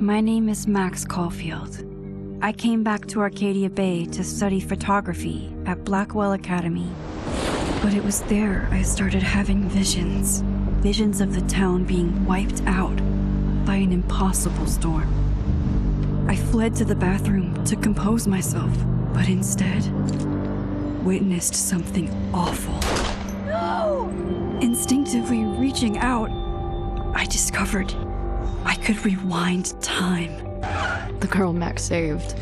My name is Max Caulfield. I came back to Arcadia Bay to study photography at Blackwell Academy. But it was there I started having visions. Visions of the town being wiped out by an impossible storm. I fled to the bathroom to compose myself, but instead witnessed something awful. No! Instinctively reaching out, I discovered I could rewind time. The girl Max saved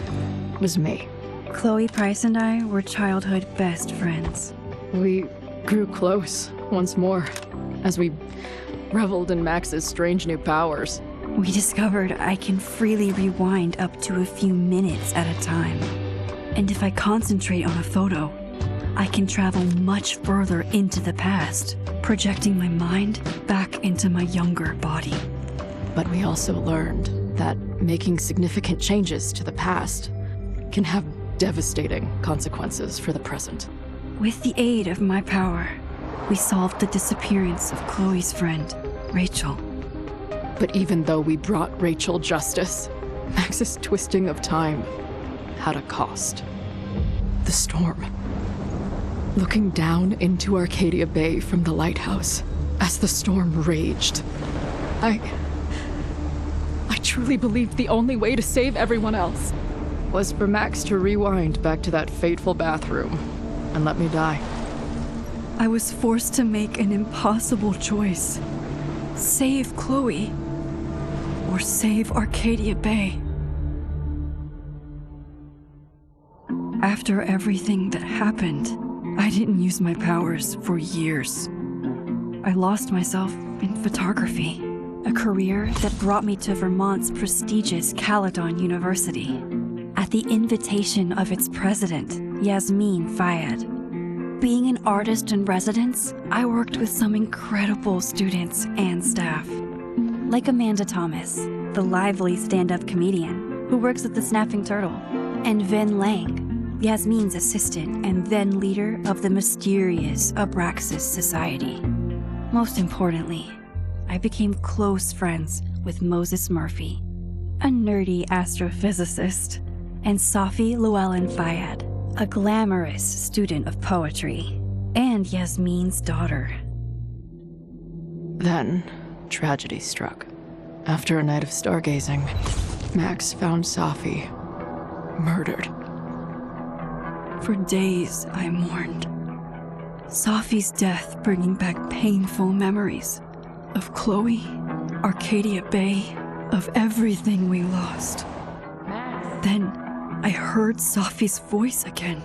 was me. Chloe Price and I were childhood best friends. We grew close once more as we reveled in Max's strange new powers. We discovered I can freely rewind up to a few minutes at a time. And if I concentrate on a photo, I can travel much further into the past, projecting my mind back into my younger body. But we also learned that making significant changes to the past can have devastating consequences for the present. With the aid of my power, we solved the disappearance of Chloe's friend, Rachel. But even though we brought Rachel justice, Max's twisting of time had a cost. The storm. Looking down into Arcadia Bay from the lighthouse as the storm raged, I truly believed the only way to save everyone else was for Max to rewind back to that fateful bathroom and let me die. I was forced to make an impossible choice. Save Chloe, or save Arcadia Bay. After everything that happened, I didn't use my powers for years. I lost myself in photography, a career that brought me to Vermont's prestigious Caledon University, at the invitation of its president, Yasmin Fayed. Being an artist in residence, I worked with some incredible students and staff, like Amanda Thomas, the lively stand-up comedian who works at the Snapping Turtle, and Vin Lang, Yasmin's assistant and then leader of the mysterious Abraxas Society. Most importantly, I became close friends with Moses Murphy, a nerdy astrophysicist, and Safi Llewellyn Fayed, a glamorous student of poetry, and Yasmin's daughter. Then, tragedy struck. After a night of stargazing, Max found Safi murdered. For days, I mourned. Safi's death bringing back painful memories of Chloe, Arcadia Bay, of everything we lost. Then, I heard Safi's voice again.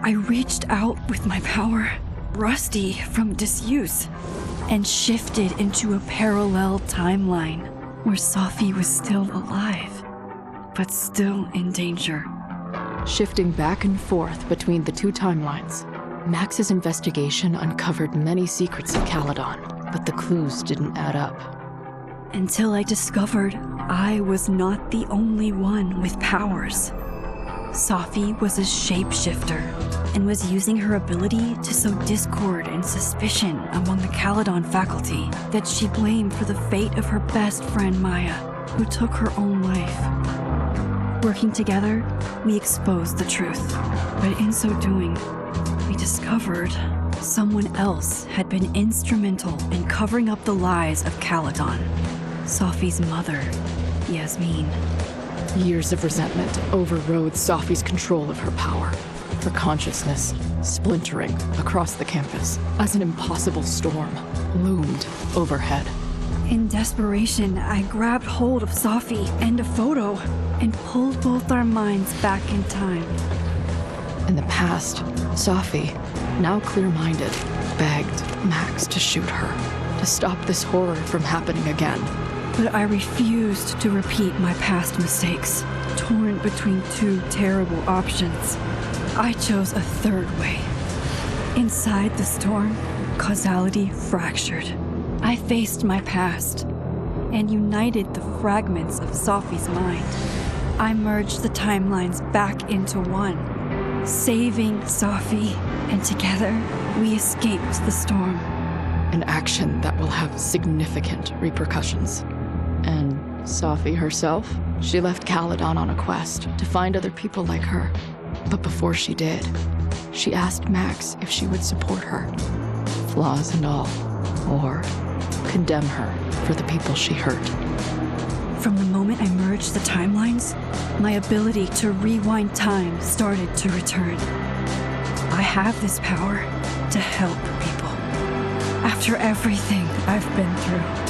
I reached out with my power, rusty from disuse, and shifted into a parallel timeline where Safi was still alive, but still in danger. Shifting back and forth between the two timelines, Max's investigation uncovered many secrets of Caledon, but the clues didn't add up. Until I discovered I was not the only one with powers. Safi was a shapeshifter and was using her ability to sow discord and suspicion among the Caledon faculty that she blamed for the fate of her best friend Maya, who took her own life. Working together, we exposed the truth, but in so doing, we discovered someone else had been instrumental in covering up the lies of Caledon. Safi's mother, Yasmin. Years of resentment overrode Safi's control of her power, her consciousness splintering across the campus as an impossible storm loomed overhead. In desperation, I grabbed hold of Safi and a photo and pulled both our minds back in time. In the past, Safi, now clear-minded, begged Max to shoot her, to stop this horror from happening again. But I refused to repeat my past mistakes, torn between two terrible options. I chose a third way. Inside the storm, causality fractured. I faced my past and united the fragments of Safi's mind. I merged the timelines back into one, saving Safi, and together we escaped the storm. An action that will have significant repercussions. And Safi herself, she left Caledon on a quest to find other people like her. But before she did, she asked Max if she would support her, flaws and all, or condemn her for the people she hurt. From the moment I merged the timelines, my ability to rewind time started to return. I have this power to help people. After everything I've been through,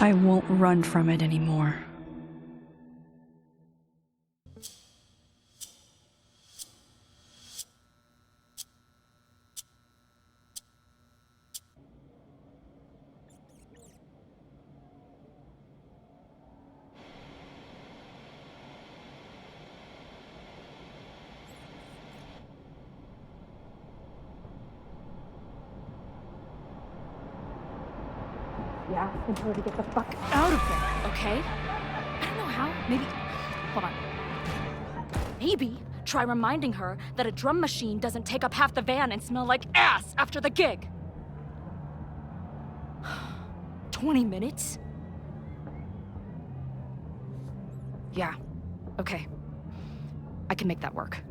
I won't run from it anymore. Yeah, and tell her to get the fuck out of there, okay? I don't know how. Maybe... Hold on. Maybe try reminding her that a drum machine doesn't take up half the van and smell like ass after the gig. 20 minutes? Yeah, okay. I can make that work.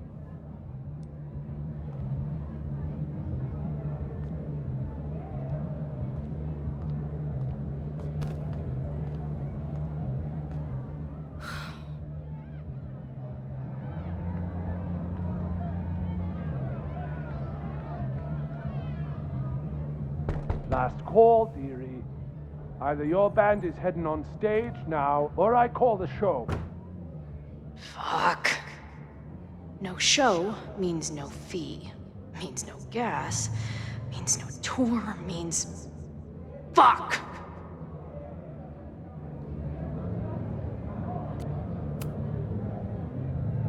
Last call, dearie. Either your band is heading on stage now, or I call the show. Fuck. No show means no fee. Means no gas. Means no tour. Means... Fuck!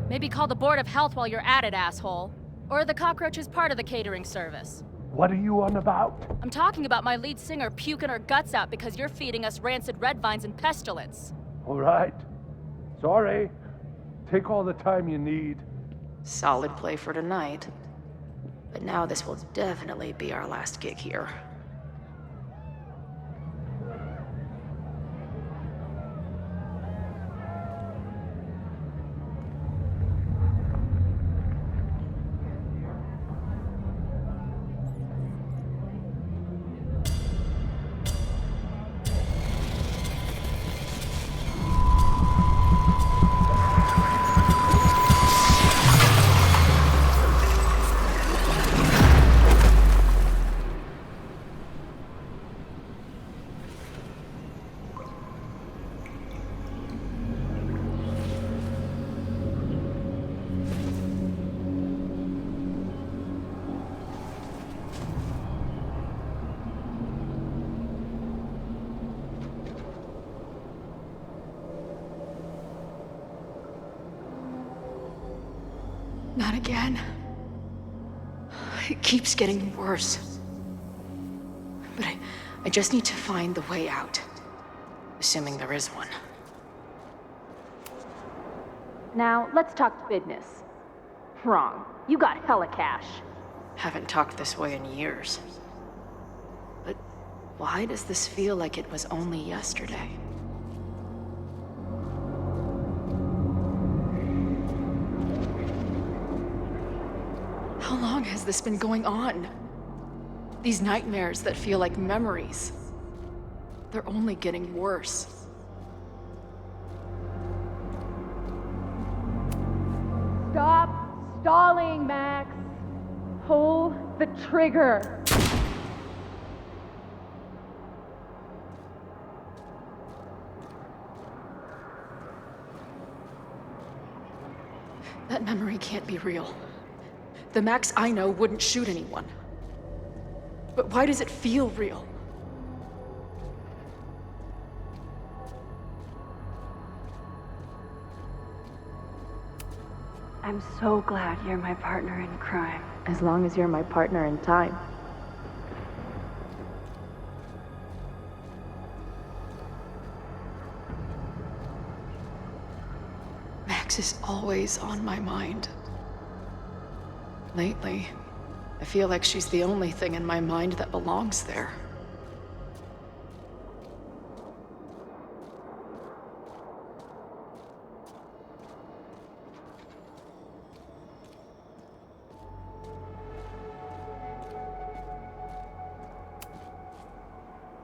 Maybe call the Board of Health while you're at it, asshole. Or the cockroach is part of the catering service. What are you on about? I'm talking about my lead singer puking her guts out because you're feeding us rancid red vines and pestilence. All right. Sorry. Take all the time you need. Solid play for tonight. But now this will definitely be our last gig here. Not again. It keeps getting worse. But I just need to find the way out. Assuming there is one. Now, let's talk business. Wrong. You got hella cash. Haven't talked this way in years. But why does this feel like it was only yesterday? How long has this been going on? These nightmares that feel like memories. They're only getting worse. Stop stalling, Max. Pull the trigger. That memory can't be real. The Max I know wouldn't shoot anyone. But why does it feel real? I'm so glad you're my partner in crime. As long as you're my partner in time. Max is always on my mind. Lately, I feel like she's the only thing in my mind that belongs there.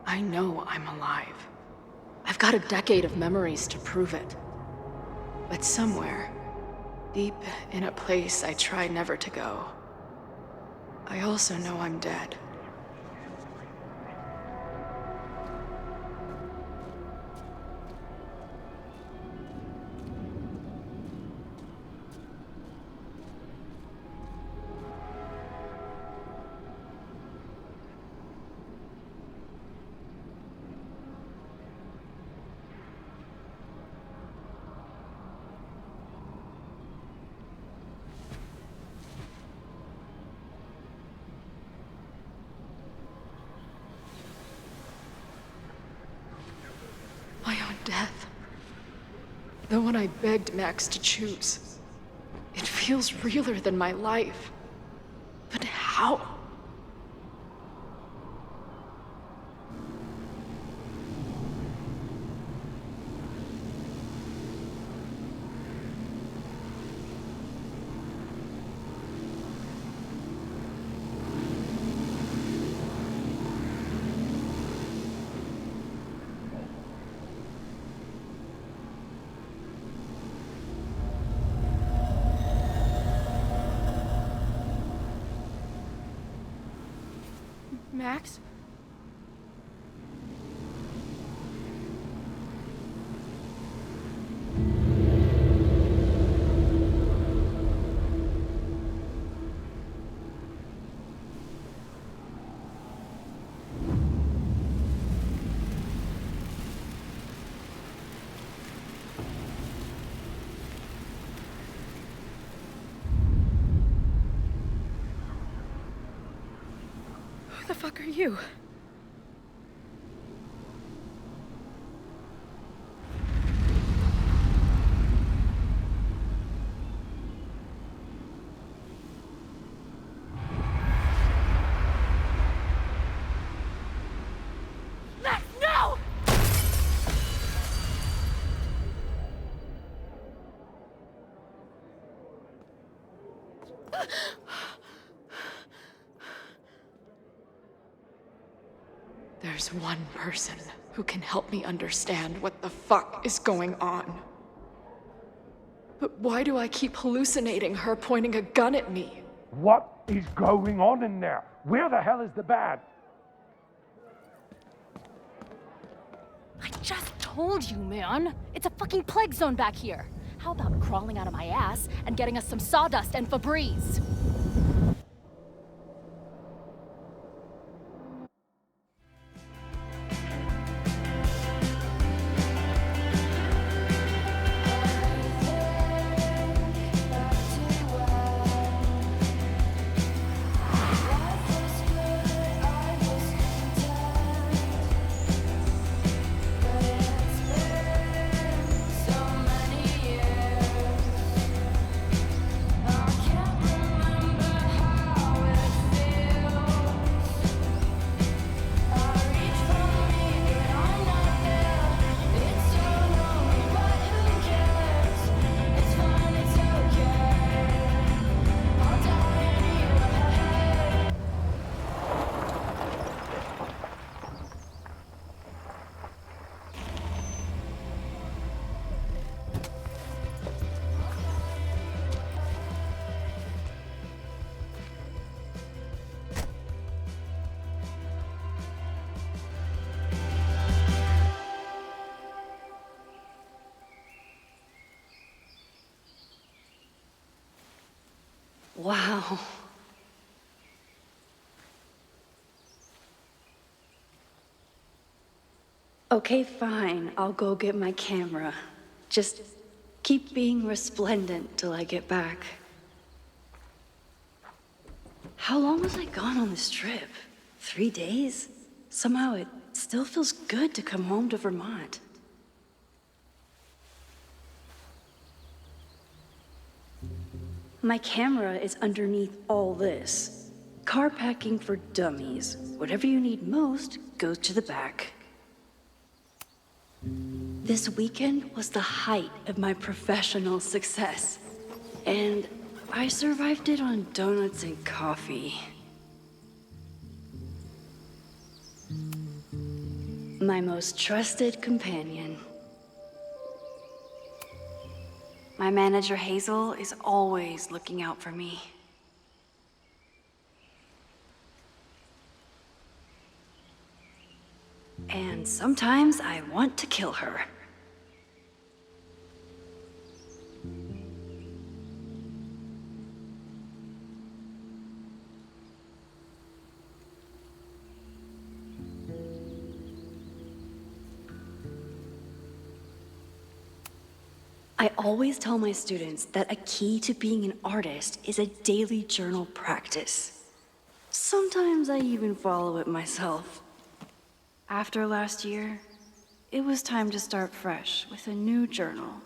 I know I'm alive. I've got a decade of memories to prove it. But somewhere, deep in a place I try never to go, I also know I'm dead. My own death. The one I begged Max to choose. It feels realer than my life. But how? Max? Who the fuck are you? Max, no! There's one person who can help me understand what the fuck is going on. But why do I keep hallucinating her pointing a gun at me? What is going on in there? Where the hell is the bad? I just told you, man. It's a fucking plague zone back here. How about crawling out of my ass and getting us some sawdust and Febreze? Wow. Okay, fine. I'll go get my camera. Just keep being resplendent till I get back. How long was I gone on this trip? 3 days? Somehow it still feels good to come home to Vermont. My camera is underneath all this. Car packing for dummies. Whatever you need most goes to the back. This weekend was the height of my professional success. And I survived it on donuts and coffee. My most trusted companion. My manager Hazel is always looking out for me. And sometimes I want to kill her. I always tell my students that a key to being an artist is a daily journal practice. Sometimes I even follow it myself. After last year, it was time to start fresh with a new journal.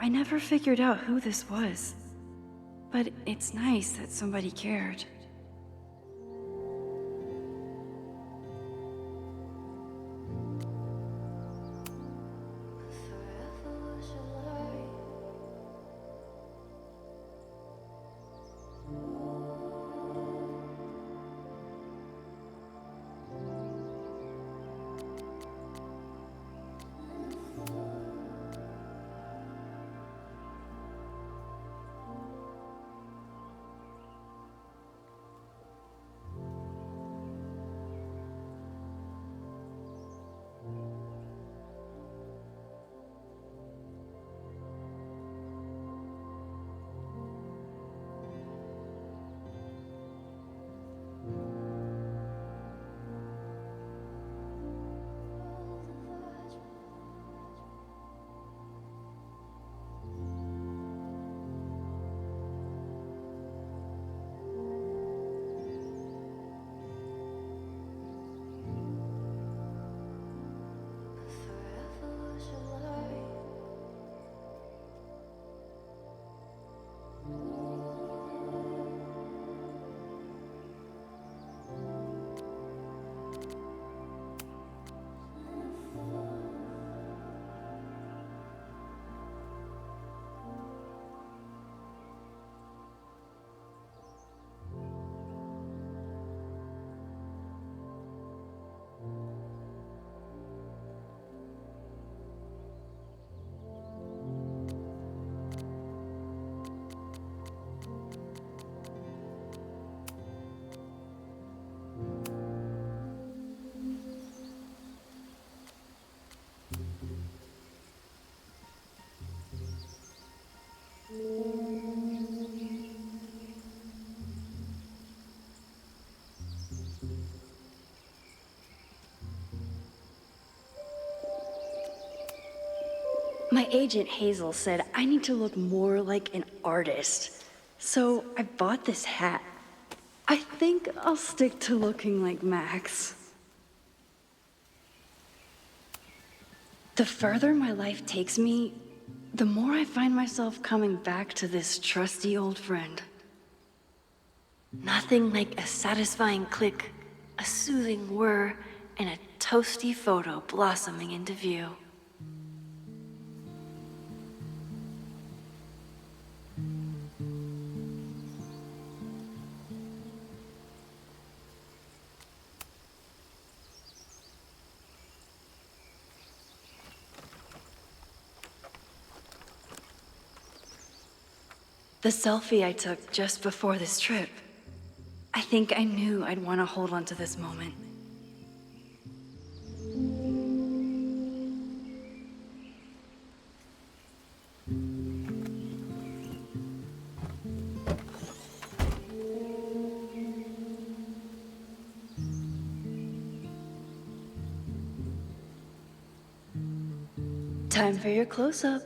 I never figured out who this was, but it's nice that somebody cared. My agent Hazel said I need to look more like an artist. So I bought this hat. I think I'll stick to looking like Max. The further my life takes me, the more I find myself coming back to this trusty old friend. Nothing like a satisfying click, a soothing whir, and a toasty photo blossoming into view. The selfie I took just before this trip. I think I knew I'd want to hold on to this moment. Time for your close-up.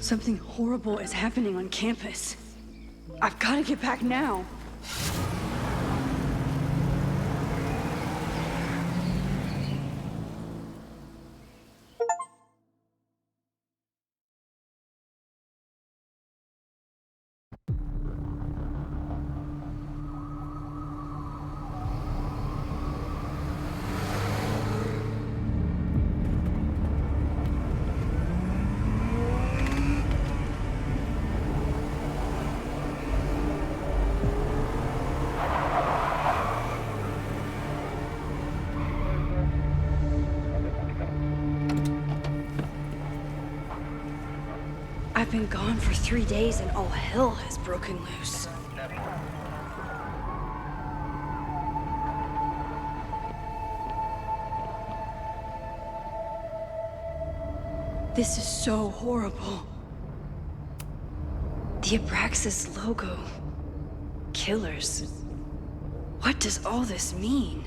Something horrible is happening on campus. I've got to get back now. I've been gone for 3 days and all hell has broken loose. This is so horrible. The Abraxas logo. Killers. What does all this mean?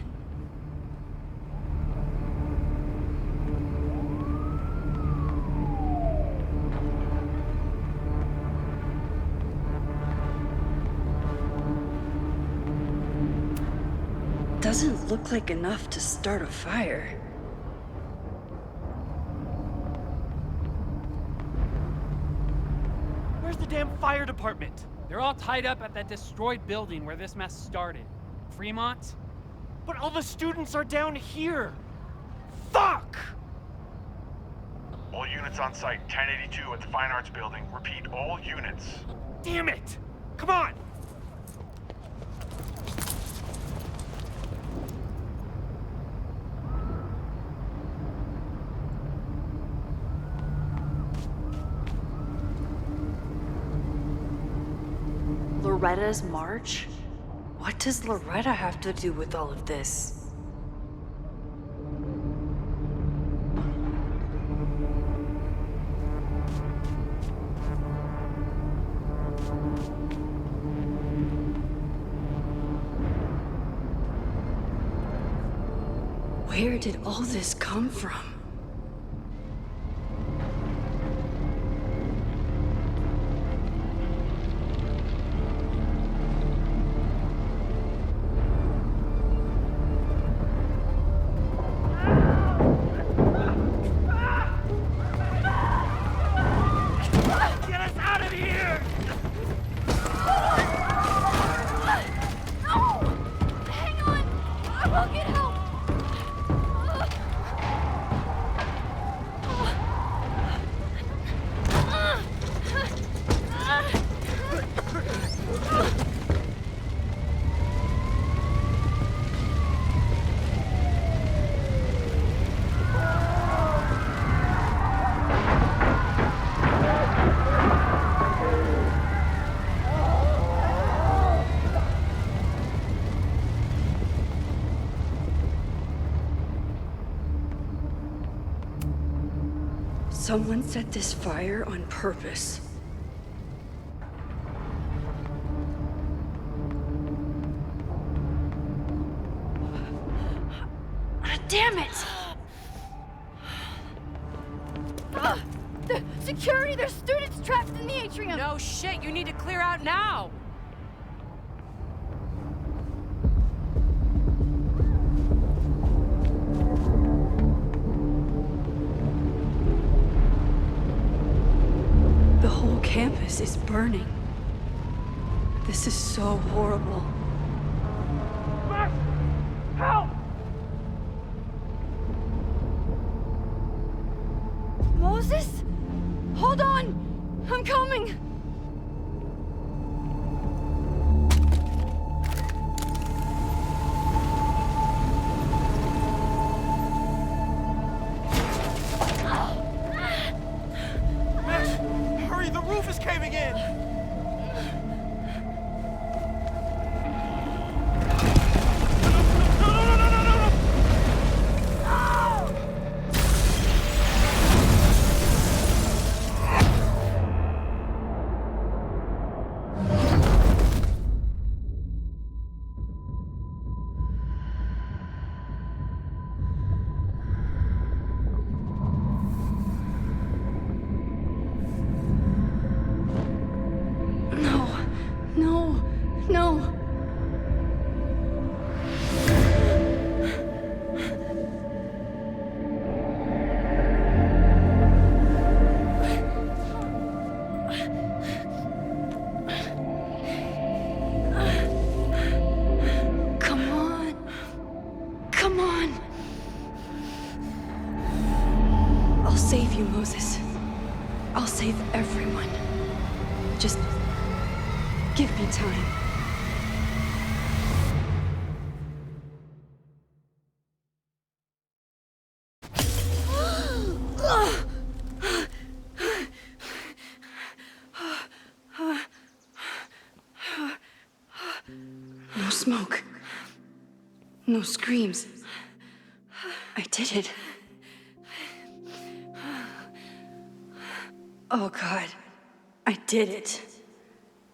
Doesn't look like enough to start a fire. Where's the damn fire department? They're all tied up at that destroyed building where this mess started. Fremont? But all the students are down here! Fuck! All units on site, 1082 at the Fine Arts Building. Repeat, all units. Damn it! Come on! Loretta's march? What does Loretta have to do with all of this? Where did all this come from? Get us out of here! No! Hang on! I will get help! Someone set this fire on purpose. Damn it! The security! There's students trapped in the atrium! No shit, you need to clear out now! The whole campus is burning. This is so horrible. Max! Help! Moses? Hold on! I'm coming! Max, hurry, the roof is caving in! No. Come on. I'll save you, Moses. I'll save everyone. Just give me time. No smoke. No screams. I did it. Oh God, I did it.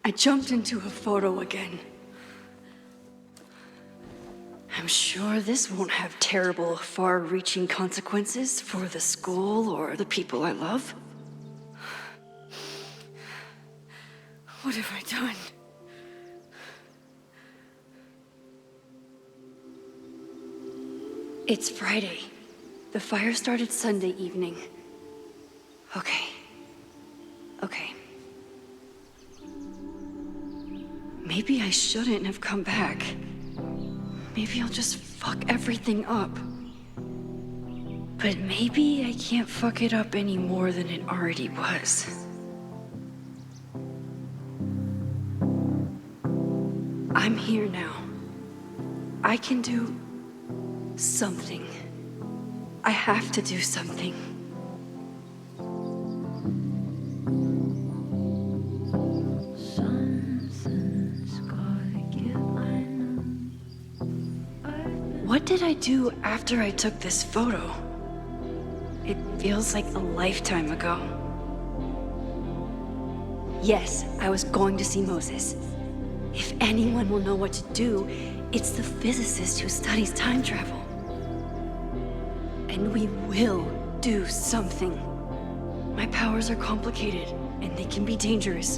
I jumped into a photo again. I'm sure this won't have terrible, far-reaching consequences for the school or the people I love. What have I done? It's Friday. The fire started Sunday evening. Okay. Maybe I shouldn't have come back. Maybe I'll just fuck everything up. But maybe I can't fuck it up any more than it already was. I'm here now. I can do something. I have to do something. Something's did I do after I took this photo? It feels like a lifetime ago. Yes, I was going to see Moses. If anyone will know what to do, it's the physicist who studies time travel. And we will do something. My powers are complicated, and they can be dangerous.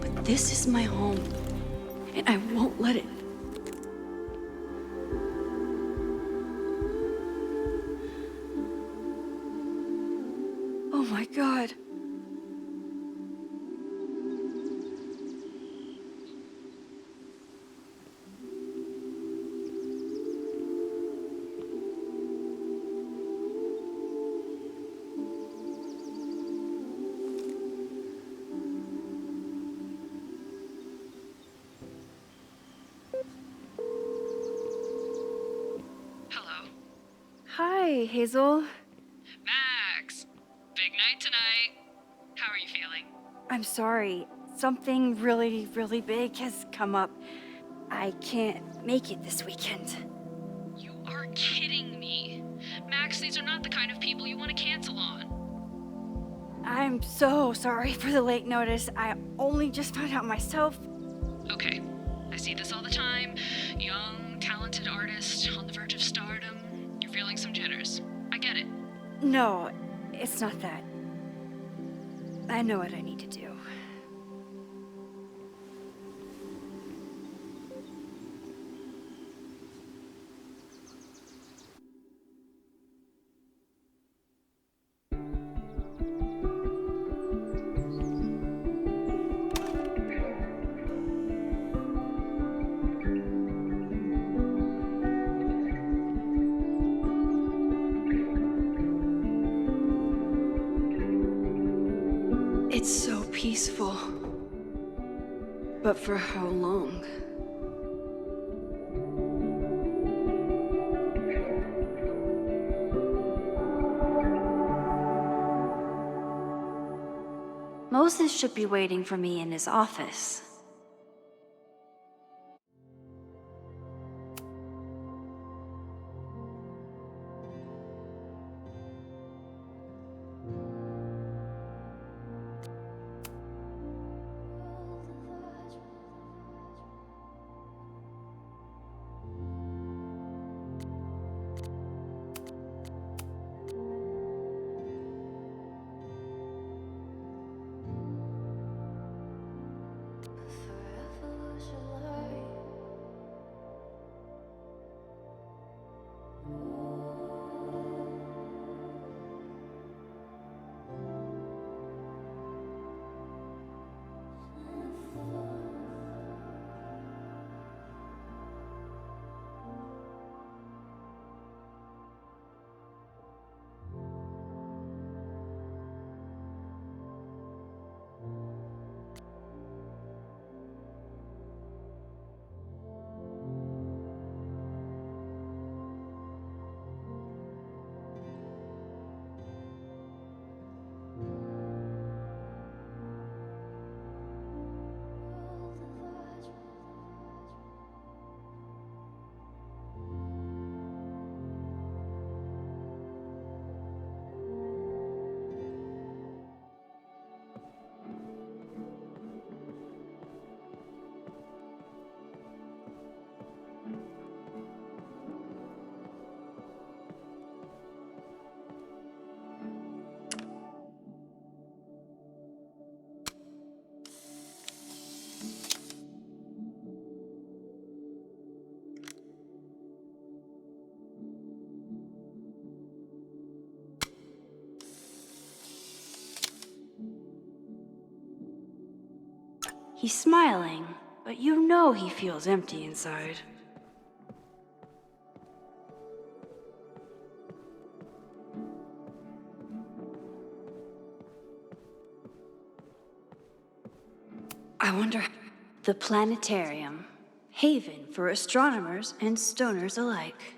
But this is my home, and I won't let it. Oh my God. Hello. Hi, Hazel. Max! Big night tonight. How are you feeling? I'm sorry. Something really, really big has come up. I can't make it this weekend. You are kidding me. Max, these are not the kind of people you want to cancel on. I'm so sorry for the late notice. I only just found out myself. Okay, I see this all the time. Young, talented artist on the verge of stardom. You're feeling some jitters. I get it. No, it's not that. I know what I need to do. It's so peaceful. But for how long? Moses should be waiting for me in his office. He's smiling, but you know he feels empty inside. I wonder... The planetarium. Haven for astronomers and stoners alike.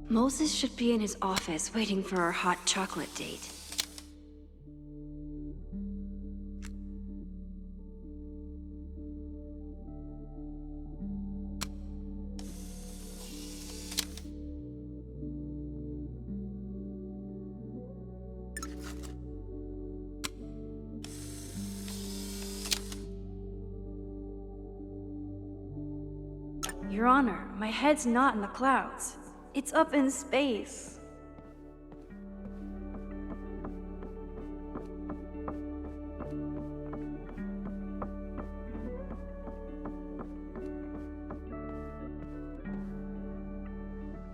Moses should be in his office waiting for our hot chocolate date. Your Honor, my head's not in the clouds. It's up in space.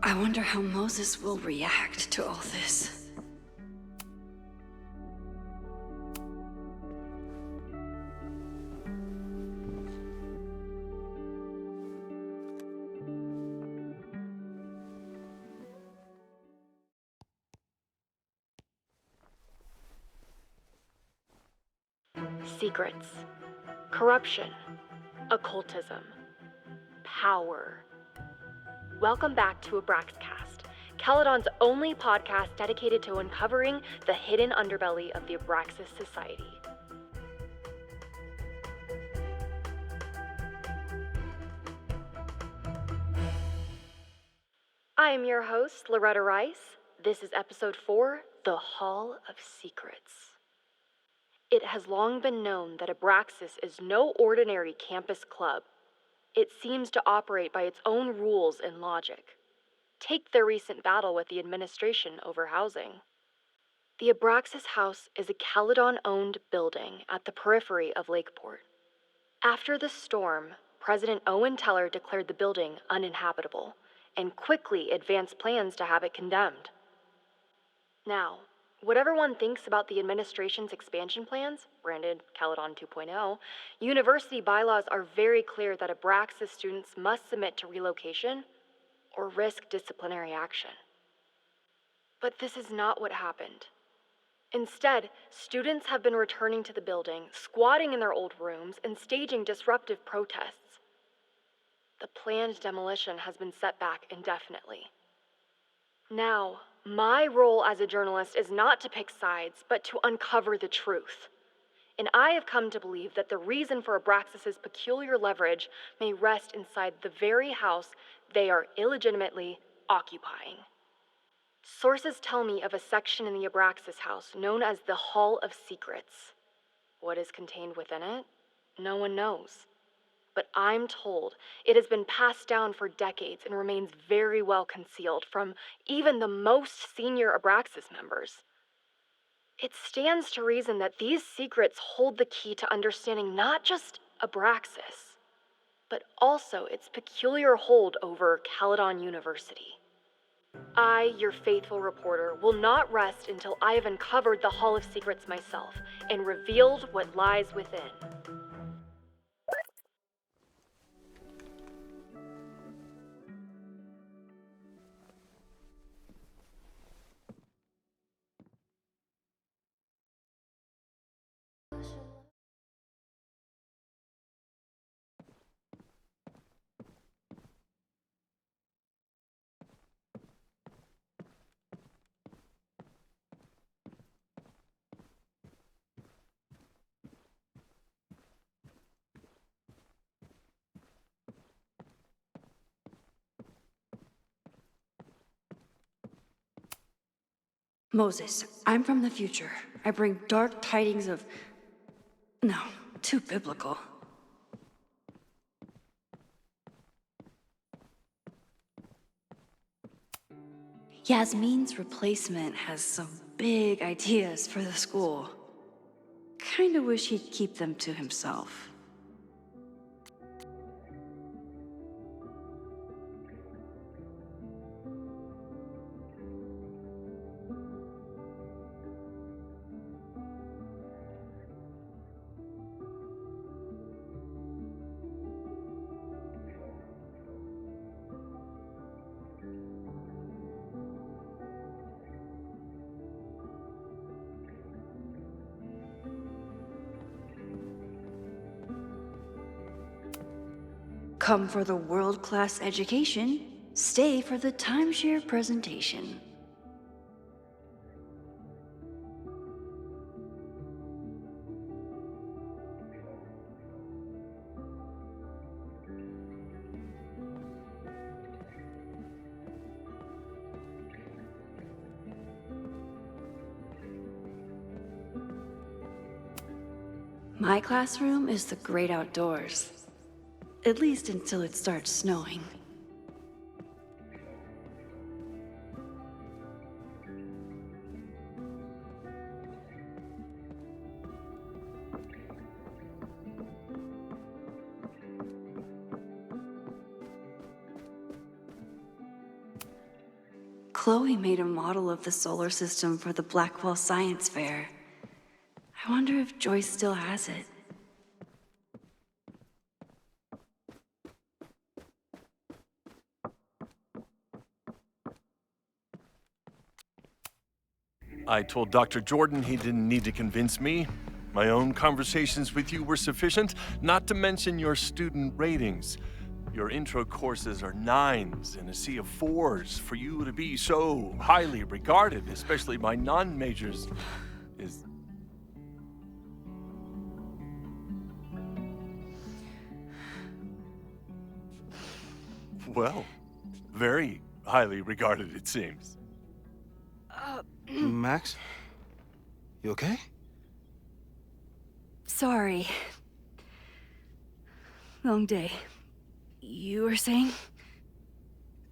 I wonder how Moses will react to all this. Secrets, corruption, occultism, power. Welcome back to Abraxcast, Caledon's only podcast dedicated to uncovering the hidden underbelly of the Abraxas Society. I am your host, Loretta Rice. This is episode 4, The Hall of Secrets. It has long been known that Abraxas is no ordinary campus club. It seems to operate by its own rules and logic. Take their recent battle with the administration over housing. The Abraxas House is a Caledon-owned building at the periphery of Lakeport. After the storm, President Owen Teller declared the building uninhabitable and quickly advanced plans to have it condemned. Now, whatever one thinks about the administration's expansion plans, branded Caledon 2.0, university bylaws are very clear that Abraxas students must submit to relocation or risk disciplinary action. But this is not what happened. Instead, students have been returning to the building, squatting in their old rooms, and staging disruptive protests. The planned demolition has been set back indefinitely. Now, my role as a journalist is not to pick sides, but to uncover the truth. And I have come to believe that the reason for Abraxas's peculiar leverage may rest inside the very house they are illegitimately occupying. Sources tell me of a section in the Abraxas house known as the Hall of Secrets. What is contained within it? No one knows. But I'm told it has been passed down for decades and remains very well concealed from even the most senior Abraxas members. It stands to reason that these secrets hold the key to understanding not just Abraxas, but also its peculiar hold over Caledon University. I, your faithful reporter, will not rest until I have uncovered the Hall of Secrets myself and revealed what lies within. Moses, I'm from the future. I bring dark tidings of... No, too biblical. Yasmin's replacement has some big ideas for the school. Kinda wish he'd keep them to himself. Come for the world-class education, stay for the timeshare presentation. My classroom is the great outdoors. At least until it starts snowing. Chloe made a model of the solar system for the Blackwell Science Fair. I wonder if Joyce still has it. I told Dr. Jordan he didn't need to convince me. My own conversations with you were sufficient, not to mention your student ratings. Your intro courses are 9s in a sea of 4s. For you to be so highly regarded, especially by non-majors, is... well, very highly regarded, it seems. Max? You okay? Sorry. Long day. You were saying?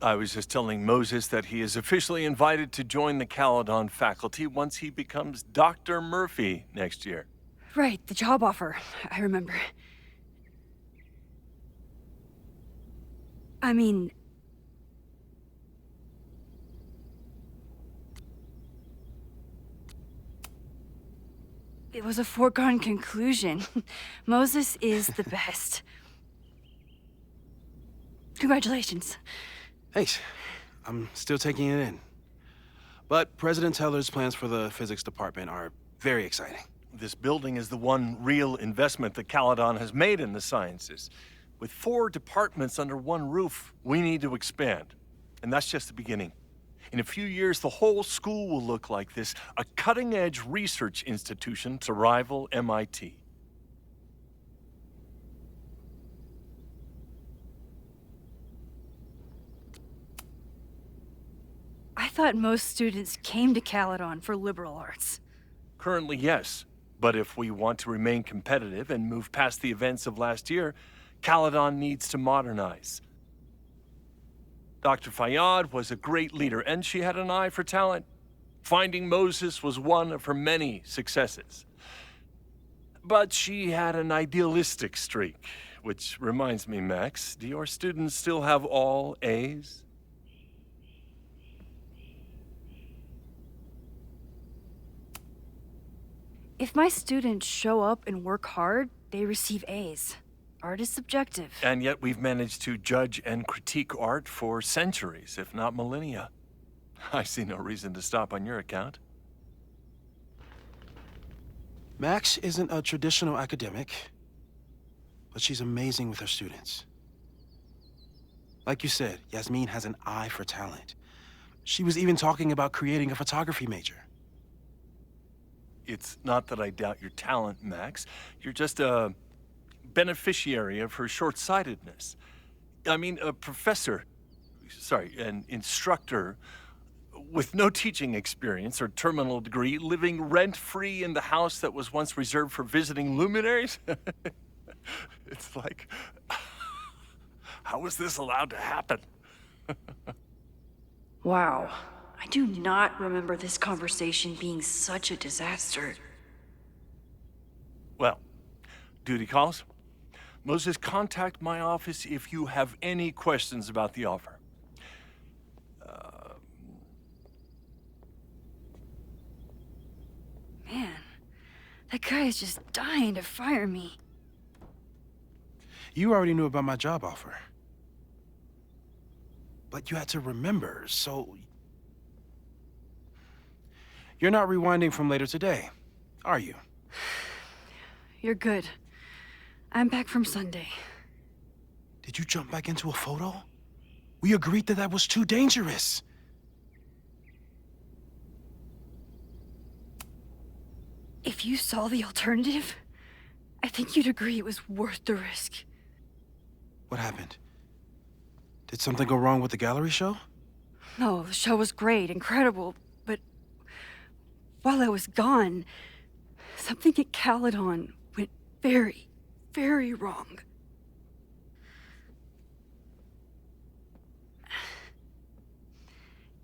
I was just telling Moses that he is officially invited to join the Caledon faculty once he becomes Dr. Murphy next year. Right, the job offer. I remember. I mean... it was a foregone conclusion. Moses is the best. Congratulations. Thanks. I'm still taking it in. But President Teller's plans for the physics department are very exciting. This building is the one real investment that Caledon has made in the sciences. With 4 departments under one roof, we need to expand. And that's just the beginning. In a few years, the whole school will look like this, a cutting-edge research institution to rival MIT. I thought most students came to Caledon for liberal arts. Currently, yes. But if we want to remain competitive and move past the events of last year, Caledon needs to modernize. Dr. Fayyad was a great leader, and she had an eye for talent. Finding Moses was one of her many successes. But she had an idealistic streak, which reminds me, Max, do your students still have all A's? If my students show up and work hard, they receive A's. Art is subjective. And yet we've managed to judge and critique art for centuries, if not millennia. I see no reason to stop on your account. Max isn't a traditional academic, but she's amazing with her students. Like you said, Yasmin has an eye for talent. She was even talking about creating a photography major. It's not that I doubt your talent, Max. You're just a beneficiary of her short-sightedness. I mean, a professor, an instructor with no teaching experience or terminal degree, living rent-free in the house that was once reserved for visiting luminaries? It's like, how was this allowed to happen? Wow. I do not remember this conversation being such a disaster. Well, duty calls. Moses, contact my office if you have any questions about the offer. Man, that guy is just dying to fire me. You already knew about my job offer. But you had to remember, so... You're not rewinding from later today, are you? You're good. I'm back from Sunday. Did you jump back into a photo? We agreed that that was too dangerous. If you saw the alternative, I think you'd agree it was worth the risk. What happened? Did something go wrong with the gallery show? No, the show was great, incredible, but while I was gone, something at Caledon went very, very wrong.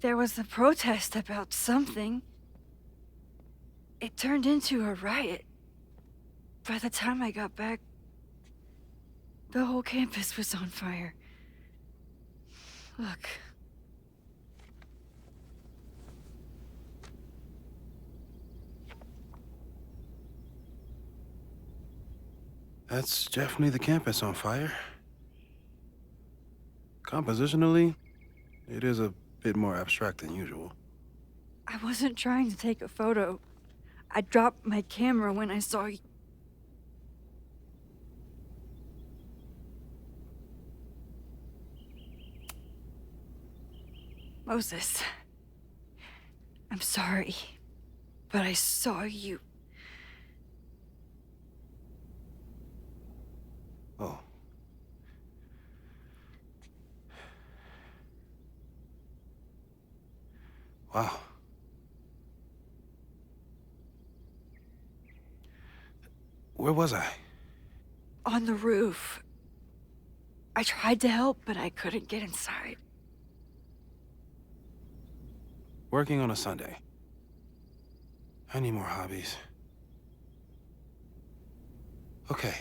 There was a protest about something. It turned into a riot. By the time I got back, the whole campus was on fire. Look. That's definitely the campus on fire. Compositionally, it is a bit more abstract than usual. I wasn't trying to take a photo. I dropped my camera when I saw you. Moses, I'm sorry, but I saw you. Oh. Wow. Where was I? On the roof. I tried to help, but I couldn't get inside. Working on a Sunday. I need more hobbies. Okay.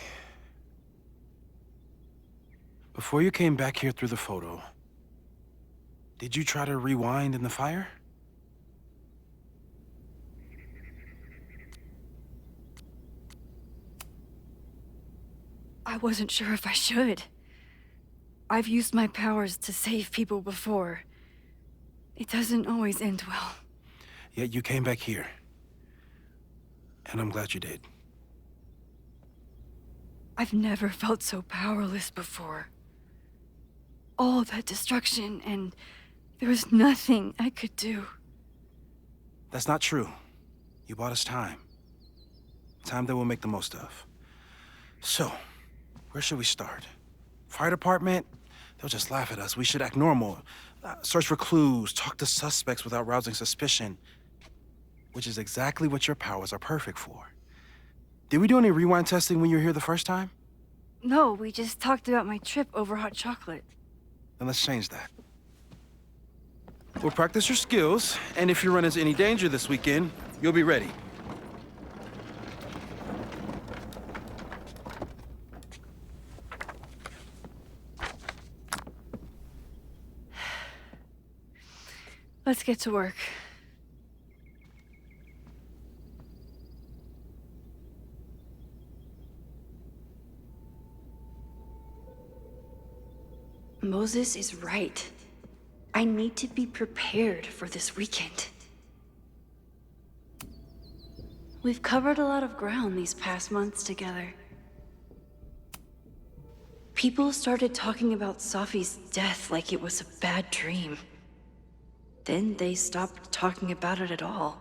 Before you came back here through the photo, did you try to rewind in the fire? I wasn't sure if I should. I've used my powers to save people before. It doesn't always end well. Yet you came back here. And I'm glad you did. I've never felt so powerless before. All that destruction, and there was nothing I could do. That's not true. You bought us time. Time that we'll make the most of. So, where should we start? Fire department? They'll just laugh at us. We should act normal. Search for clues, talk to suspects without rousing suspicion. Which is exactly what your powers are perfect for. Did we do any rewind testing when you were here the first time? No, we just talked about my trip over hot chocolate. Then let's change that. We'll practice your skills, and if you run into any danger this weekend, you'll be ready. Let's get to work. Moses is right. I need to be prepared for this weekend. We've covered a lot of ground these past months together. People started talking about Safi's death like it was a bad dream. Then they stopped talking about it at all.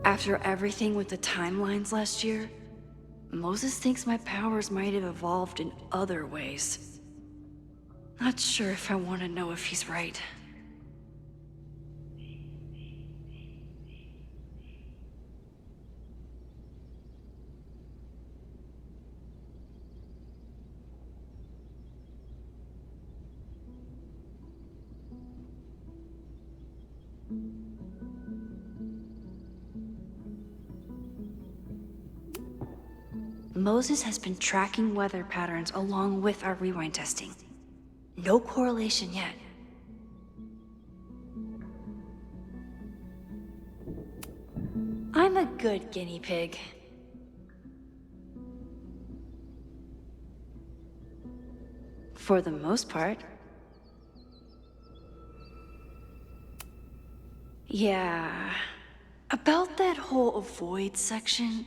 After everything with the timelines last year, Moses thinks my powers might have evolved in other ways. Not sure if I want to know if he's right. Moses has been tracking weather patterns along with our rewind testing. No correlation yet. I'm a good guinea pig. For the most part. Yeah. About that whole avoid section.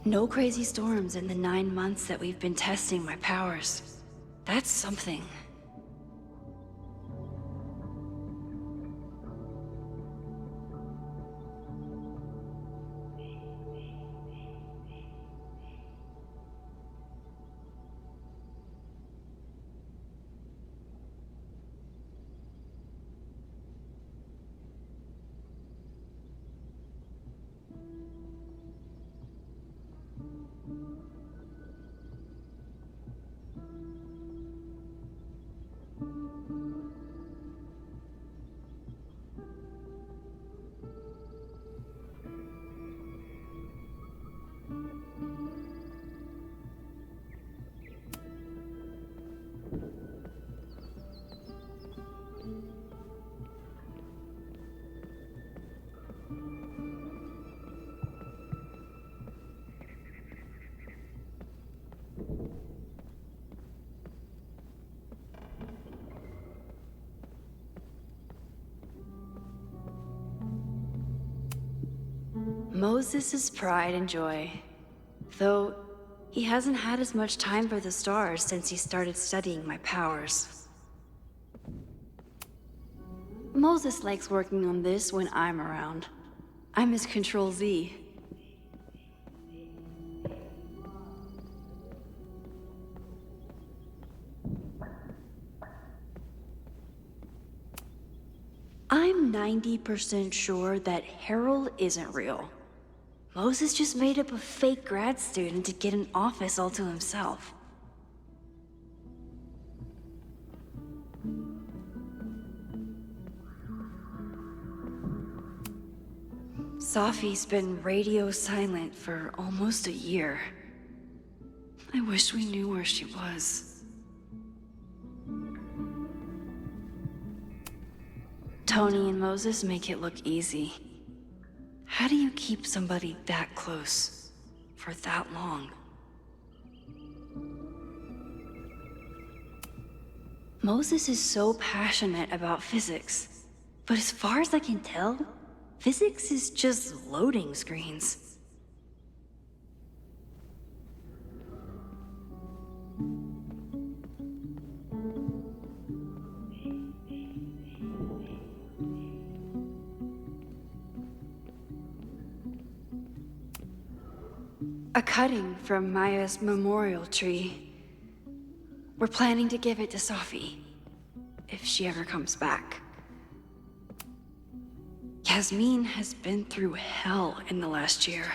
No crazy storms in the 9 months that we've been testing my powers. That's something. Moses' pride and joy. Though, he hasn't had as much time for the stars since he started studying my powers. Moses likes working on this when I'm around. I'm his Control Z. I'm 90% sure that Harold isn't real. Moses just made up a fake grad student to get an office all to himself. Safi's been radio silent for almost a year. I wish we knew where she was. Tony and Moses make it look easy. How do you keep somebody that close for that long? Moses is so passionate about physics, but as far as I can tell, physics is just loading screens. A cutting from Maya's memorial tree. We're planning to give it to Safi, if she ever comes back. Yasmin has been through hell in the last year.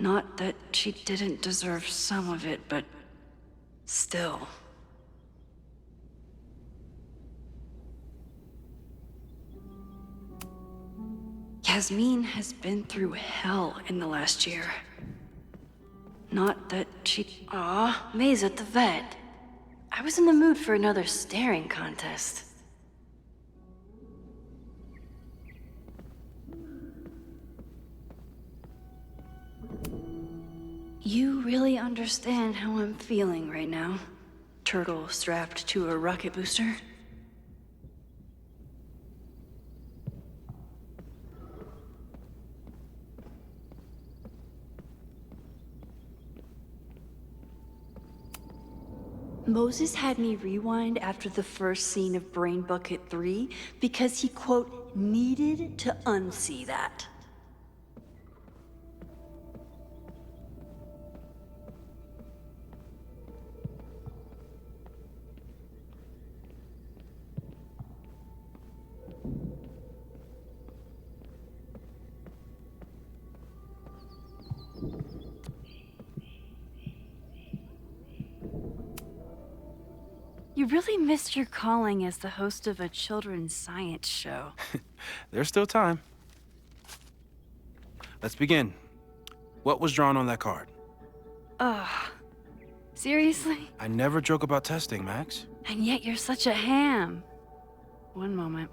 Not that she didn't deserve some of it, but still. Yasmin has been through hell in the last year. Not that she... Aw, May's at the vet. I was in the mood for another staring contest. You really understand how I'm feeling right now? Turtle strapped to a rocket booster? Moses had me rewind after the first scene of Brain Bucket 3 because he, quote, needed to unsee that. You really missed your calling as the host of a children's science show. There's still time. Let's begin. What was drawn on that card? Ugh. Seriously? I never joke about testing, Max. And yet you're such a ham. One moment.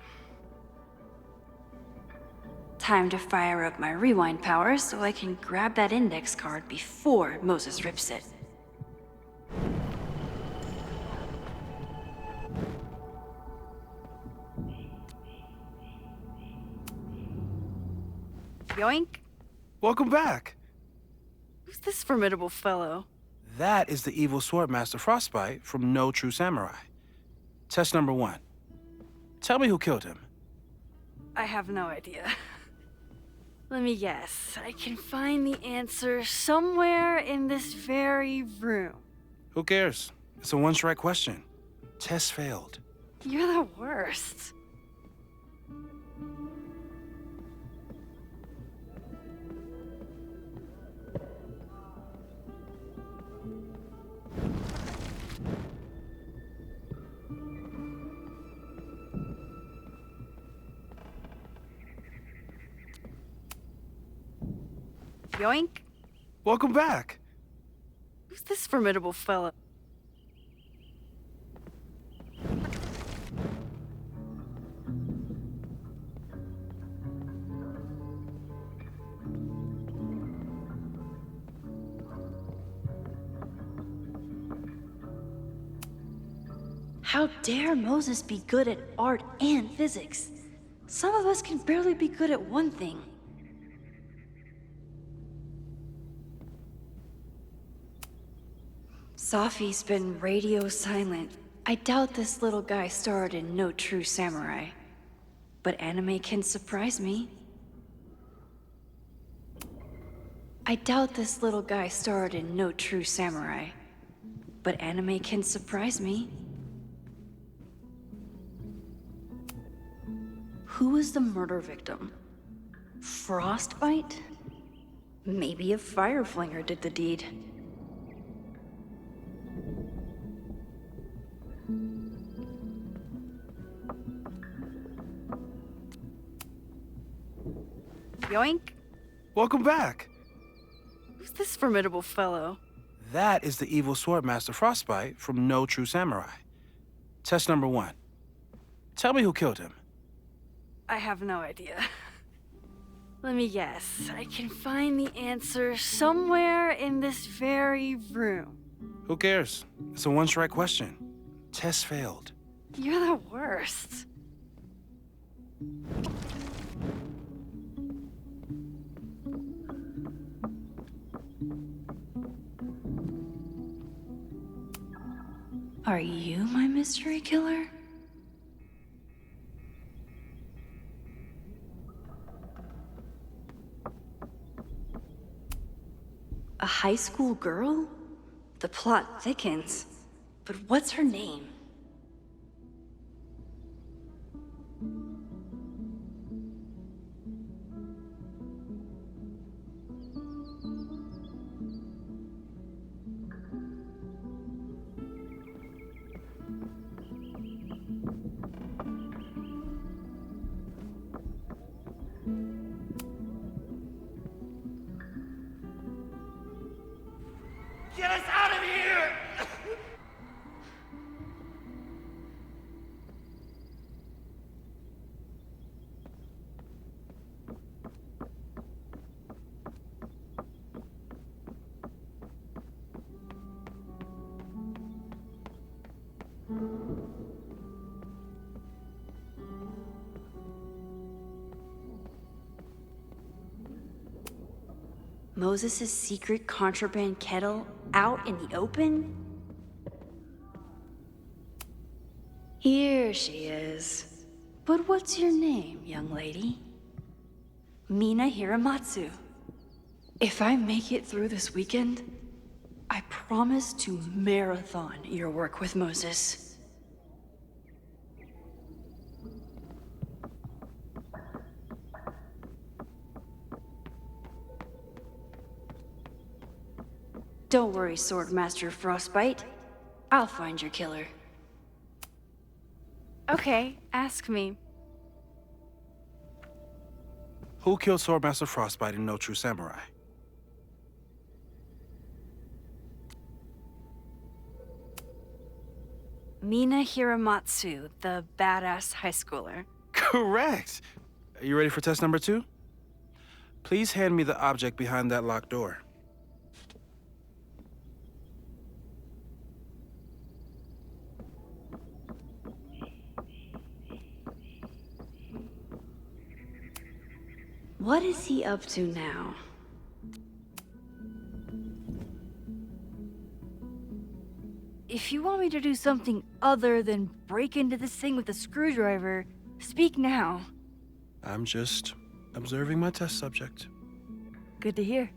Time to fire up my rewind powers so I can grab that index card before Moses rips it. Yoink. Welcome back. Who's this formidable fellow? That is the evil Swordmaster Frostbite from No True Samurai. Test number 1. Tell me who killed him. I have no idea. Let me guess. I can find the answer somewhere in this very room. Who cares? It's a one-strike question. Test failed. You're the worst. Yoink. Welcome back. Who's this formidable fellow? How dare Moses be good at art and physics? Some of us can barely be good at one thing. Safi's been radio silent. I doubt this little guy starred in No True Samurai. But anime can surprise me. I doubt this little guy starred in No True Samurai. But anime can surprise me. Who was the murder victim? Frostbite? Maybe a fire flinger did the deed. Yoink. Welcome back. Who's this formidable fellow? That is the evil Swordmaster Frostbite from No True Samurai. Test number 1. Tell me who killed him. I have no idea. Let me guess. I can find the answer somewhere in this very room. Who cares? It's a one-strike question. Test failed. You're the worst. Are you my mystery killer? A high school girl? The plot thickens. But what's her name? Get us out of here! Moses' secret contraband kettle out in the open? Here she is. But what's your name, young lady? Mina Hiramatsu. If I make it through this weekend, I promise to marathon your work with Moses. Don't worry, Swordmaster Frostbite. I'll find your killer. Okay, ask me. Who killed Swordmaster Frostbite in No True Samurai? Mina Hiramatsu, the badass high schooler. Correct! Are you ready for test number 2? Please hand me the object behind that locked door. What is he up to now? If you want me to do something other than break into this thing with a screwdriver, speak now. I'm just observing my test subject. Good to hear.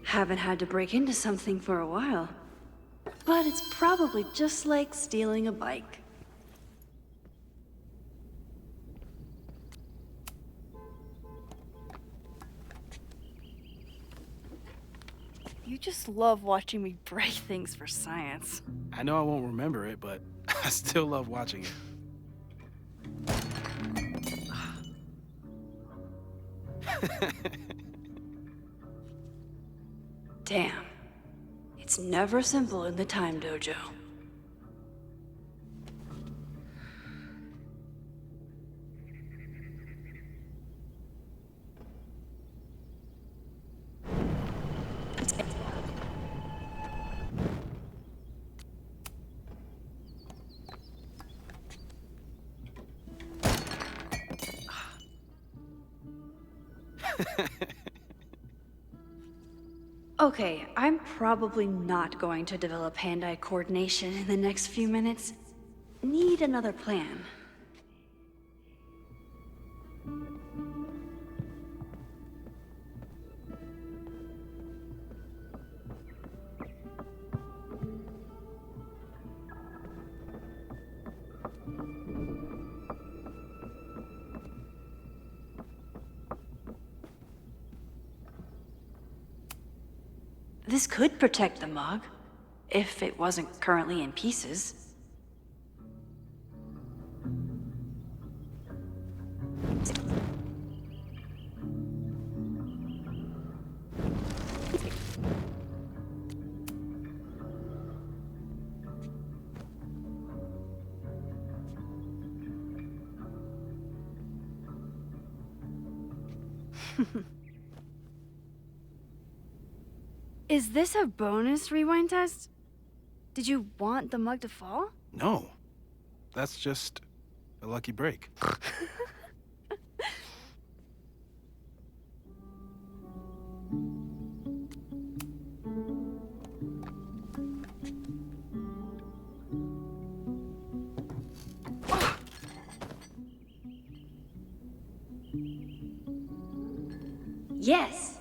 Haven't had to break into something for a while. But it's probably just like stealing a bike. You just love watching me break things for science. I know I won't remember it, but I still love watching it. Damn. It's never simple in the time dojo. Okay, I'm probably not going to develop hand-eye coordination in the next few minutes. Need another plan. This could protect the mug, if it wasn't currently in pieces. Is this a bonus rewind test? Did you want the mug to fall? No. That's just a lucky break. Yes.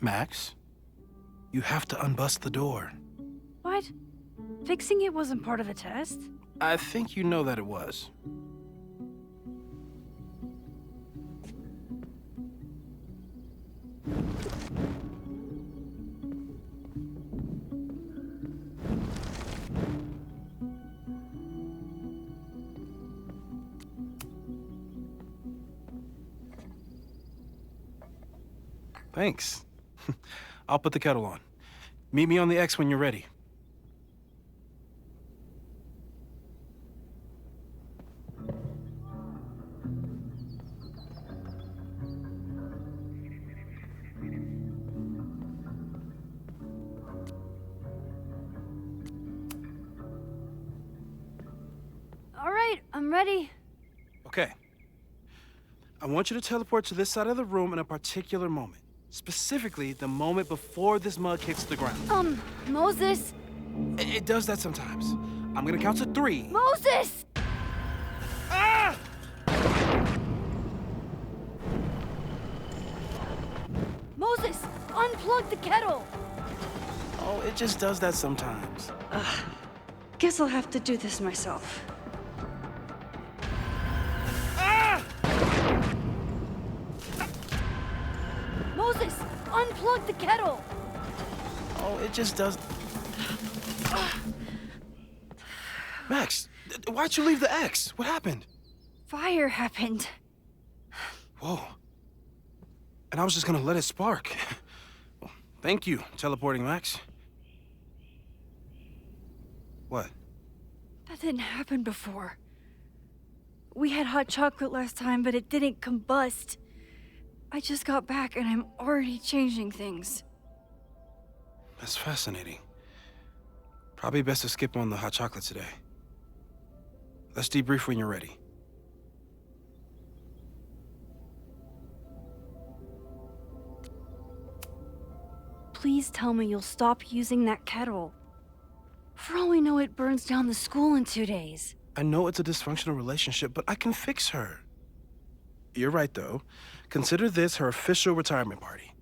Max, you have to unbust the door. What? Fixing it wasn't part of the test? I think you know that it was. Thanks. I'll put the kettle on. Meet me on the X when you're ready. All right, I'm ready. Okay. I want you to teleport to this side of the room in a particular moment. Specifically, the moment before this mug hits the ground. Moses. It does that sometimes. I'm gonna count to 3. Moses! Ah! Moses, unplug the kettle! Oh, it just does that sometimes. Guess I'll have to do this myself. Ah! Moses, unplug the kettle! Oh, it just does. Max, why'd you leave the X? What happened? Fire happened. Whoa. And I was just gonna let it spark. Well, thank you, teleporting Max. What? That didn't happen before. We had hot chocolate last time, but it didn't combust. I just got back and I'm already changing things. That's fascinating. Probably best to skip on the hot chocolate today. Let's debrief when you're ready. Please tell me you'll stop using that kettle. For all we know, it burns down the school in 2 days. I know it's a dysfunctional relationship, but I can fix her. You're right, though. Consider this her official retirement party.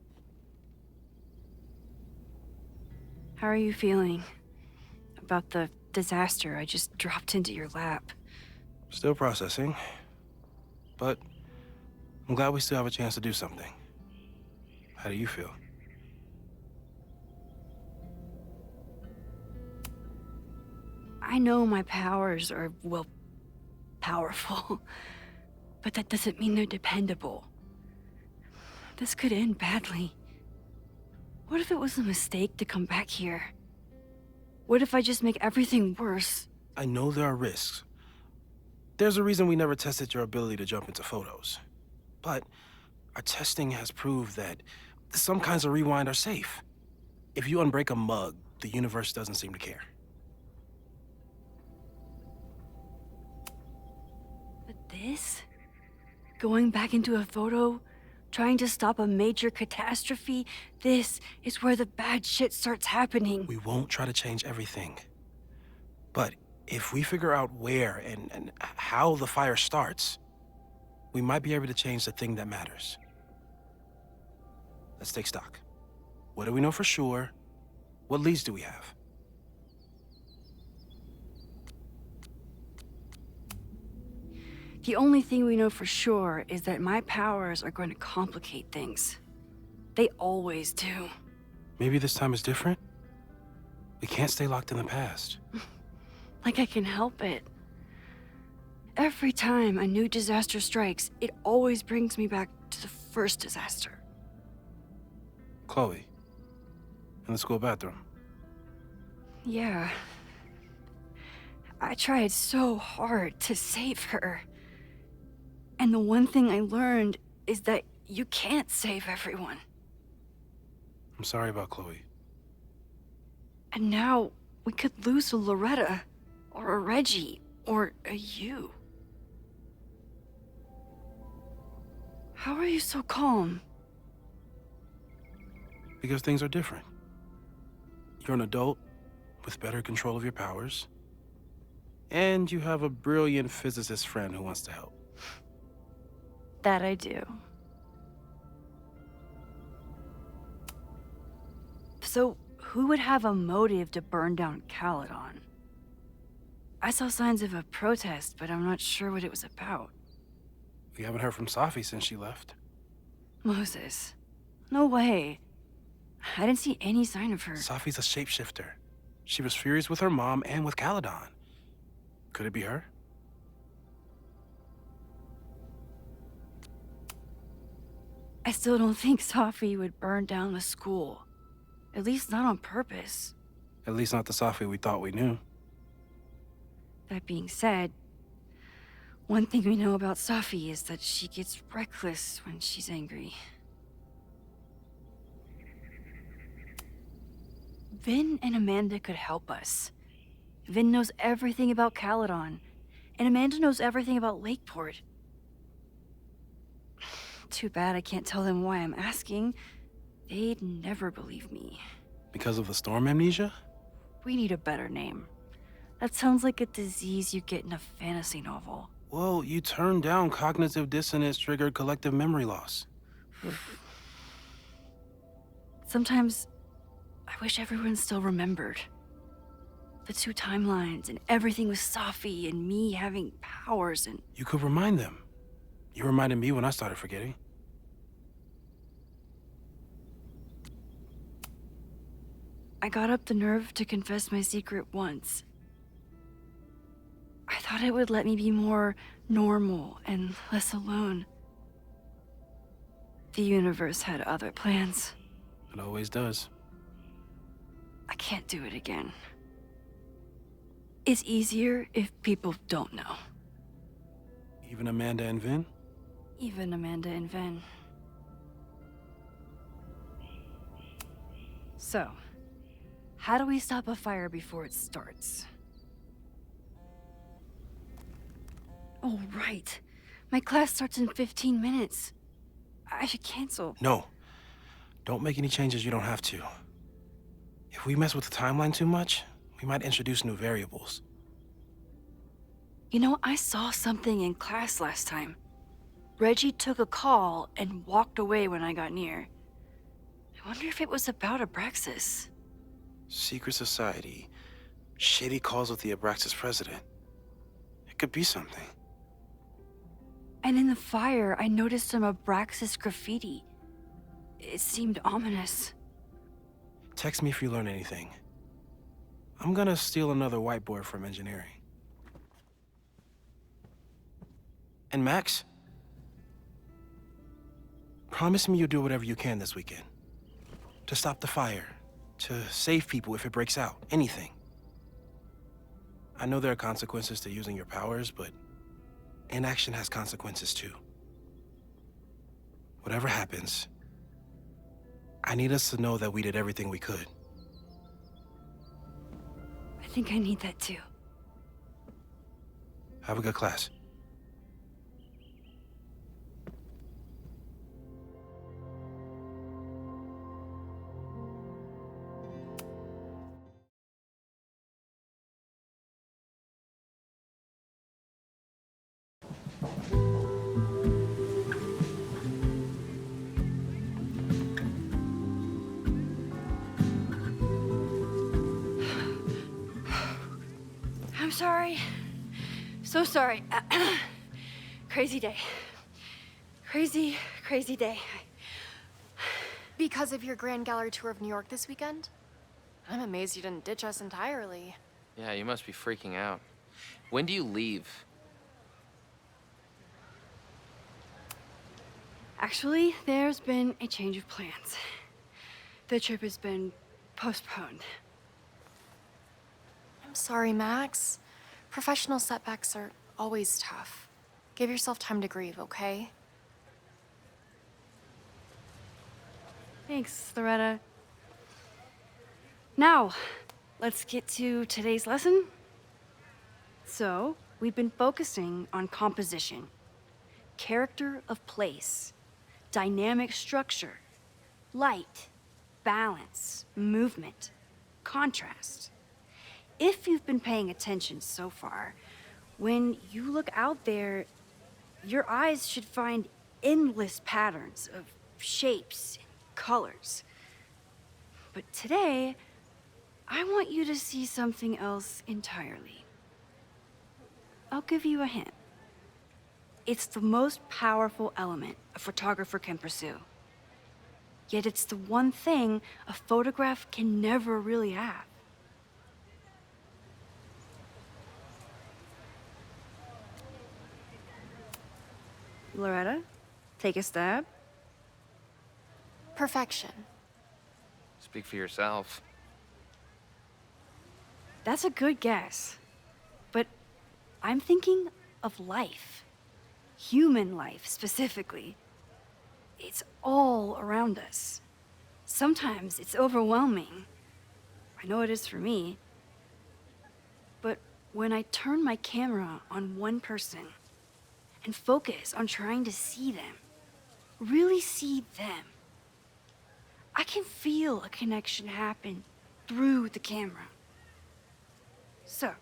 How are you feeling about the disaster I just dropped into your lap? Still processing, but I'm glad we still have a chance to do something. How do you feel? I know my powers are, well, powerful, but that doesn't mean they're dependable. This could end badly. What if it was a mistake to come back here? What if I just make everything worse? I know there are risks. There's a reason we never tested your ability to jump into photos. But our testing has proved that some kinds of rewind are safe. If you unbreak a mug, the universe doesn't seem to care. But this? Going back into a photo? Trying to stop a major catastrophe? This is where the bad shit starts happening. We won't try to change everything. But if we figure out where and how the fire starts, we might be able to change the thing that matters. Let's take stock. What do we know for sure? What leads do we have? The only thing we know for sure is that my powers are going to complicate things. They always do. Maybe this time is different? We can't stay locked in the past. Like I can help it. Every time a new disaster strikes, it always brings me back to the first disaster. Chloe, in the school bathroom. Yeah. I tried so hard to save her. And the one thing I learned is that you can't save everyone. I'm sorry about Chloe. And now we could lose a Loretta, or a Reggie, or a you. How are you so calm? Because things are different. You're an adult with better control of your powers. And you have a brilliant physicist friend who wants to help. That I do. So, who would have a motive to burn down Caledon? I saw signs of a protest, but I'm not sure what it was about. We haven't heard from Safi since she left. Moses. No way. I didn't see any sign of her. Safi's a shapeshifter. She was furious with her mom and with Caledon. Could it be her? I still don't think Safi would burn down the school. At least not on purpose. At least not the Safi we thought we knew. That being said, one thing we know about Safi is that she gets reckless when she's angry. Vin and Amanda could help us. Vin knows everything about Caledon, and Amanda knows everything about Lakeport. Too bad I can't tell them why I'm asking. They'd never believe me. Because of the storm amnesia? We need a better name. That sounds like a disease you get in a fantasy novel. Well, you turned down cognitive dissonance triggered collective memory loss. Sometimes, I wish everyone still remembered. The two timelines, and everything with Safi, and me having powers, and... You could remind them. You reminded me when I started forgetting. I got up the nerve to confess my secret once. I thought it would let me be more normal and less alone. The universe had other plans. It always does. I can't do it again. It's easier if people don't know. Even Amanda and Vin? Even Amanda and Vin. So, how do we stop a fire before it starts? Oh, right. My class starts in 15 minutes. I should cancel. No. Don't make any changes you don't have to. If we mess with the timeline too much, we might introduce new variables. You know, I saw something in class last time. Reggie took a call and walked away when I got near. I wonder if it was about Abraxas. Secret society. Shady calls with the Abraxas president. It could be something. And in the fire, I noticed some Abraxas graffiti. It seemed ominous. Text me if you learn anything. I'm gonna steal another whiteboard from engineering. And Max? Promise me you'll do whatever you can this weekend. To stop the fire. To save people if it breaks out. Anything. I know there are consequences to using your powers, but inaction has consequences too. Whatever happens, I need us to know that we did everything we could. I think I need that too. Have a good class. I'm sorry. So sorry. Crazy day. Crazy, crazy day. Because of your Grand Gallery tour of New York this weekend? I'm amazed you didn't ditch us entirely. Yeah, you must be freaking out. When do you leave? Actually, there's been a change of plans. The trip has been postponed. I'm sorry, Max. Professional setbacks are always tough. Give yourself time to grieve, okay? Thanks, Loretta. Now, let's get to today's lesson. So, we've been focusing on composition, character of place, dynamic structure, light, balance, movement, contrast. If you've been paying attention so far, when you look out there, your eyes should find endless patterns of shapes and colors. But today, I want you to see something else entirely. I'll give you a hint. It's the most powerful element a photographer can pursue. Yet it's the one thing a photograph can never really have. Loretta, take a stab. Perfection. Speak for yourself. That's a good guess. But I'm thinking of life. Human life, specifically. It's all around us. Sometimes it's overwhelming. I know it is for me. But when I turn my camera on one person and focus on trying to see them, really see them, I can feel a connection happen through the camera. So,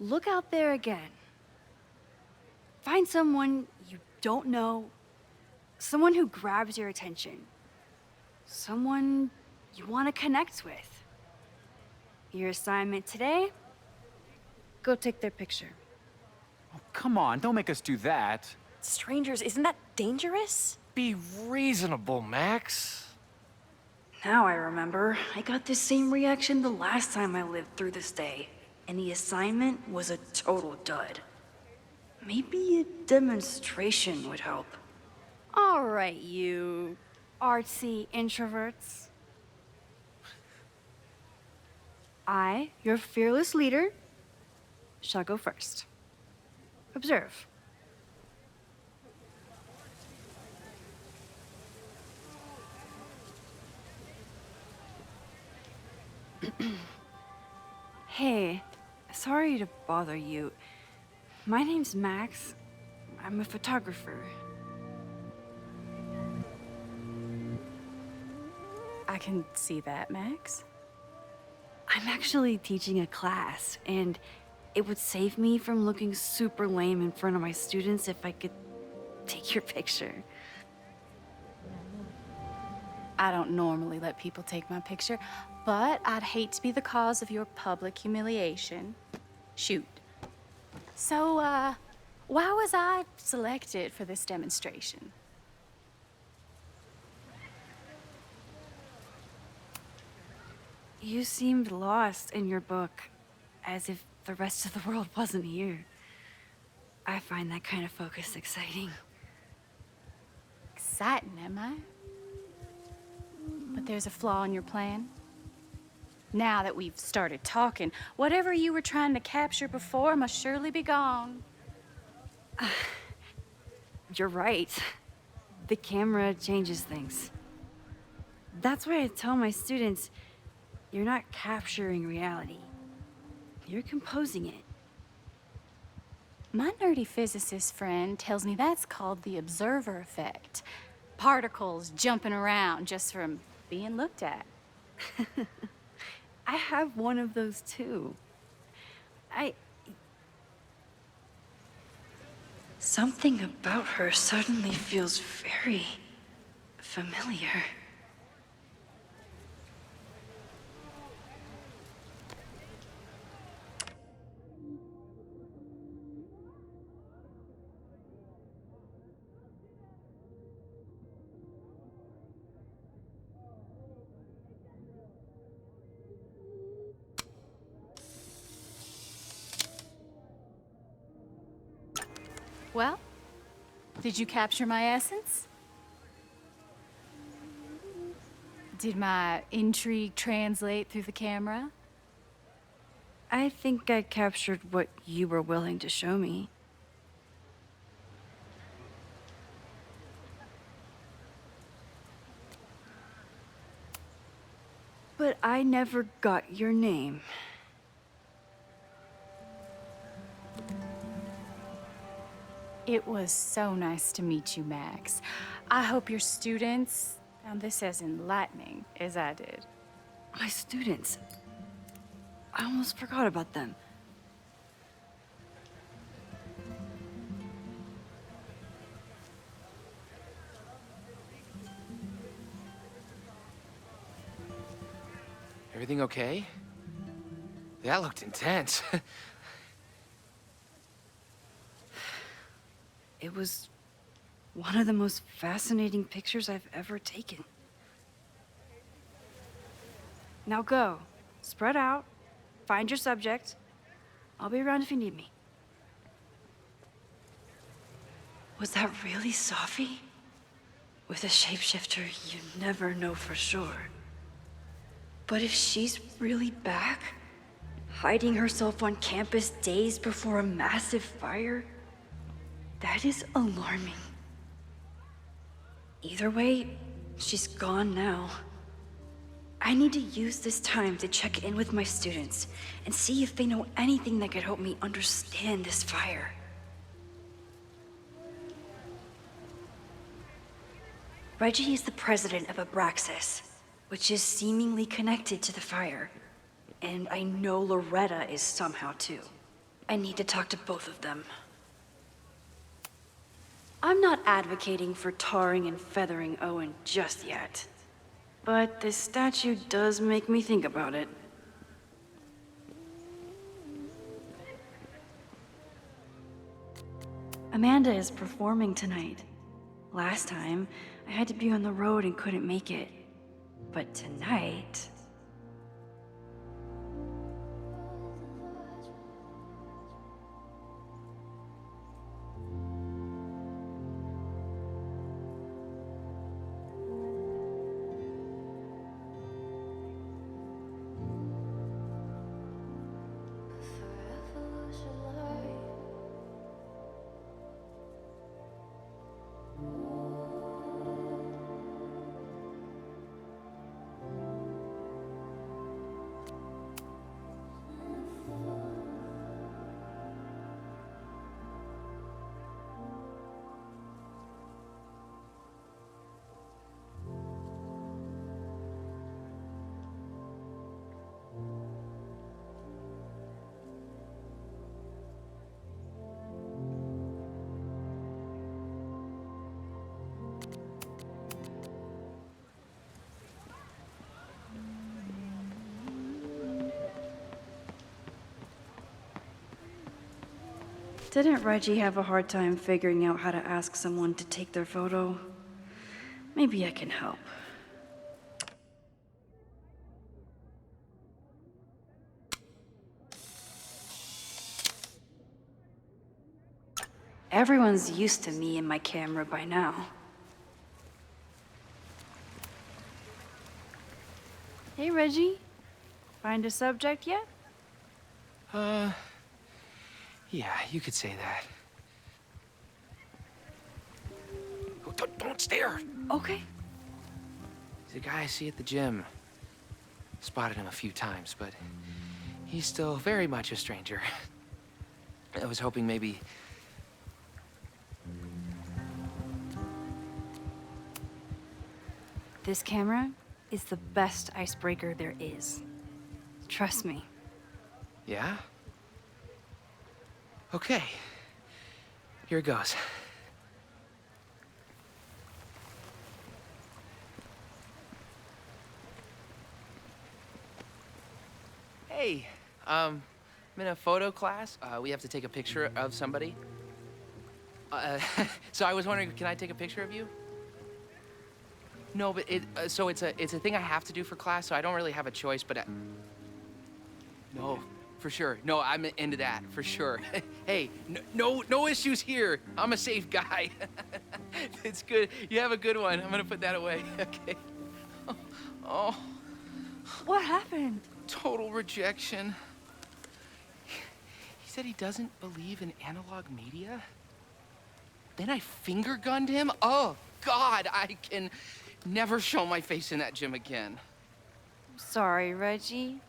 Look out there again. Find someone you don't know, someone who grabs your attention, someone you want to connect with. Your assignment today? Go take their picture. Oh, come on, don't make us do that. Strangers, isn't that dangerous? Be reasonable, Max. Now I remember. I got the same reaction the last time I lived through this day, and the assignment was a total dud. Maybe a demonstration would help. All right, you artsy introverts. I, your fearless leader, shall go first. Observe. Hey, sorry to bother you. My name's Max. I'm a photographer. I can see that, Max. I'm actually teaching a class, and it would save me from looking super lame in front of my students if I could take your picture. I don't normally let people take my picture, but I'd hate to be the cause of your public humiliation. Shoot. So, why was I selected for this demonstration? You seemed lost in your book, as if the rest of the world wasn't here. I find that kind of focus exciting. Exciting, am I? But there's a flaw in your plan. Now that we've started talking, whatever you were trying to capture before must surely be gone. You're right. The camera changes things. That's why I tell my students, you're not capturing reality. You're composing it. My nerdy physicist friend tells me that's called the observer effect. Particles jumping around just from being looked at. I have one of those too. Something about her suddenly feels very familiar. Well, did you capture my essence? Did my intrigue translate through the camera? I think I captured what you were willing to show me. But I never got your name. It was so nice to meet you, Max. I hope your students found this as enlightening as I did. My students. I almost forgot about them. Everything okay? That looked intense. It was one of the most fascinating pictures I've ever taken. Now go. Spread out. Find your subject. I'll be around if you need me. Was that really Safi? With a shapeshifter, you never know for sure. But if she's really back, hiding herself on campus days before a massive fire, that is alarming. Either way, she's gone now. I need to use this time to check in with my students and see if they know anything that could help me understand this fire. Reggie is the president of Abraxas, which is seemingly connected to the fire. And I know Loretta is somehow too. I need to talk to both of them. I'm not advocating for tarring and feathering Owen just yet. But this statue does make me think about it. Amanda is performing tonight. Last time, I had to be on the road and couldn't make it. But tonight... Didn't Reggie have a hard time figuring out how to ask someone to take their photo? Maybe I can help. Everyone's used to me and my camera by now. Hey, Reggie. Find a subject yet? Yeah, you could say that. Oh, don't stare! Okay. He's a guy I see at the gym. Spotted him a few times, but he's still very much a stranger. I was hoping maybe... This camera is the best icebreaker there is. Trust me. Yeah? Okay. Here it goes. Hey, I'm in a photo class. We have to take a picture of somebody. So I was wondering, can I take a picture of you? No, but it's a thing I have to do for class, so I don't really have a choice, but no, for sure. No, I'm into that, for sure. Hey, no issues here. I'm a safe guy. It's good. You have a good one. I'm gonna put that away. Okay. Oh. What happened? Total rejection. He said he doesn't believe in analog media. Then I finger gunned him? Oh, God, I can never show my face in that gym again. Sorry, Reggie.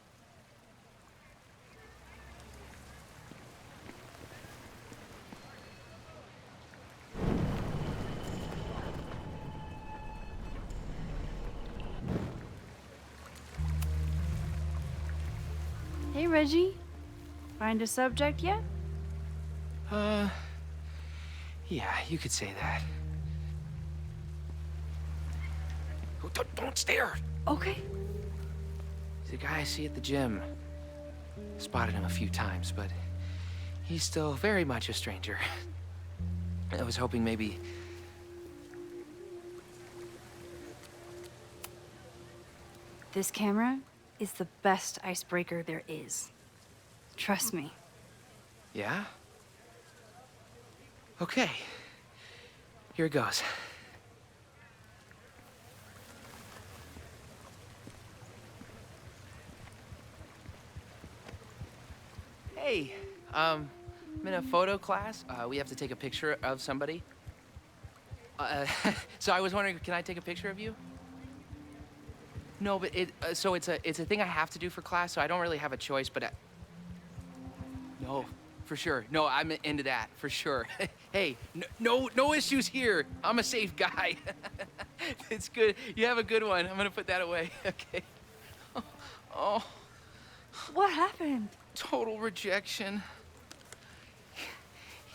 Hey, Reggie. Find a subject yet? Yeah, you could say that. Oh, don't stare! Okay. He's a guy I see at the gym. Spotted him a few times, but he's still very much a stranger. I was hoping maybe... This camera is the best icebreaker there is. Trust me. Yeah? Okay. Here it goes. Hey, I'm in a photo class. We have to take a picture of somebody. So I was wondering, can I take a picture of you? No, but it's a thing I have to do for class, so I don't really have a choice, but no, for sure. No, I'm into that, for sure. Hey, no issues here. I'm a safe guy. It's good. You have a good one. I'm gonna put that away. Okay. Oh. What happened? Total rejection.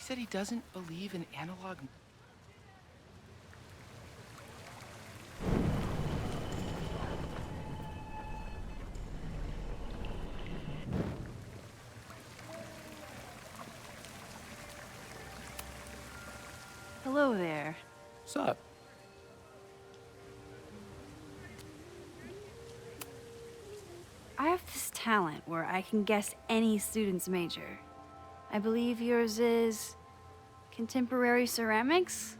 said he doesn't believe in analog. Hello there. What's up? I have this talent where I can guess any student's major. I believe yours is contemporary ceramics?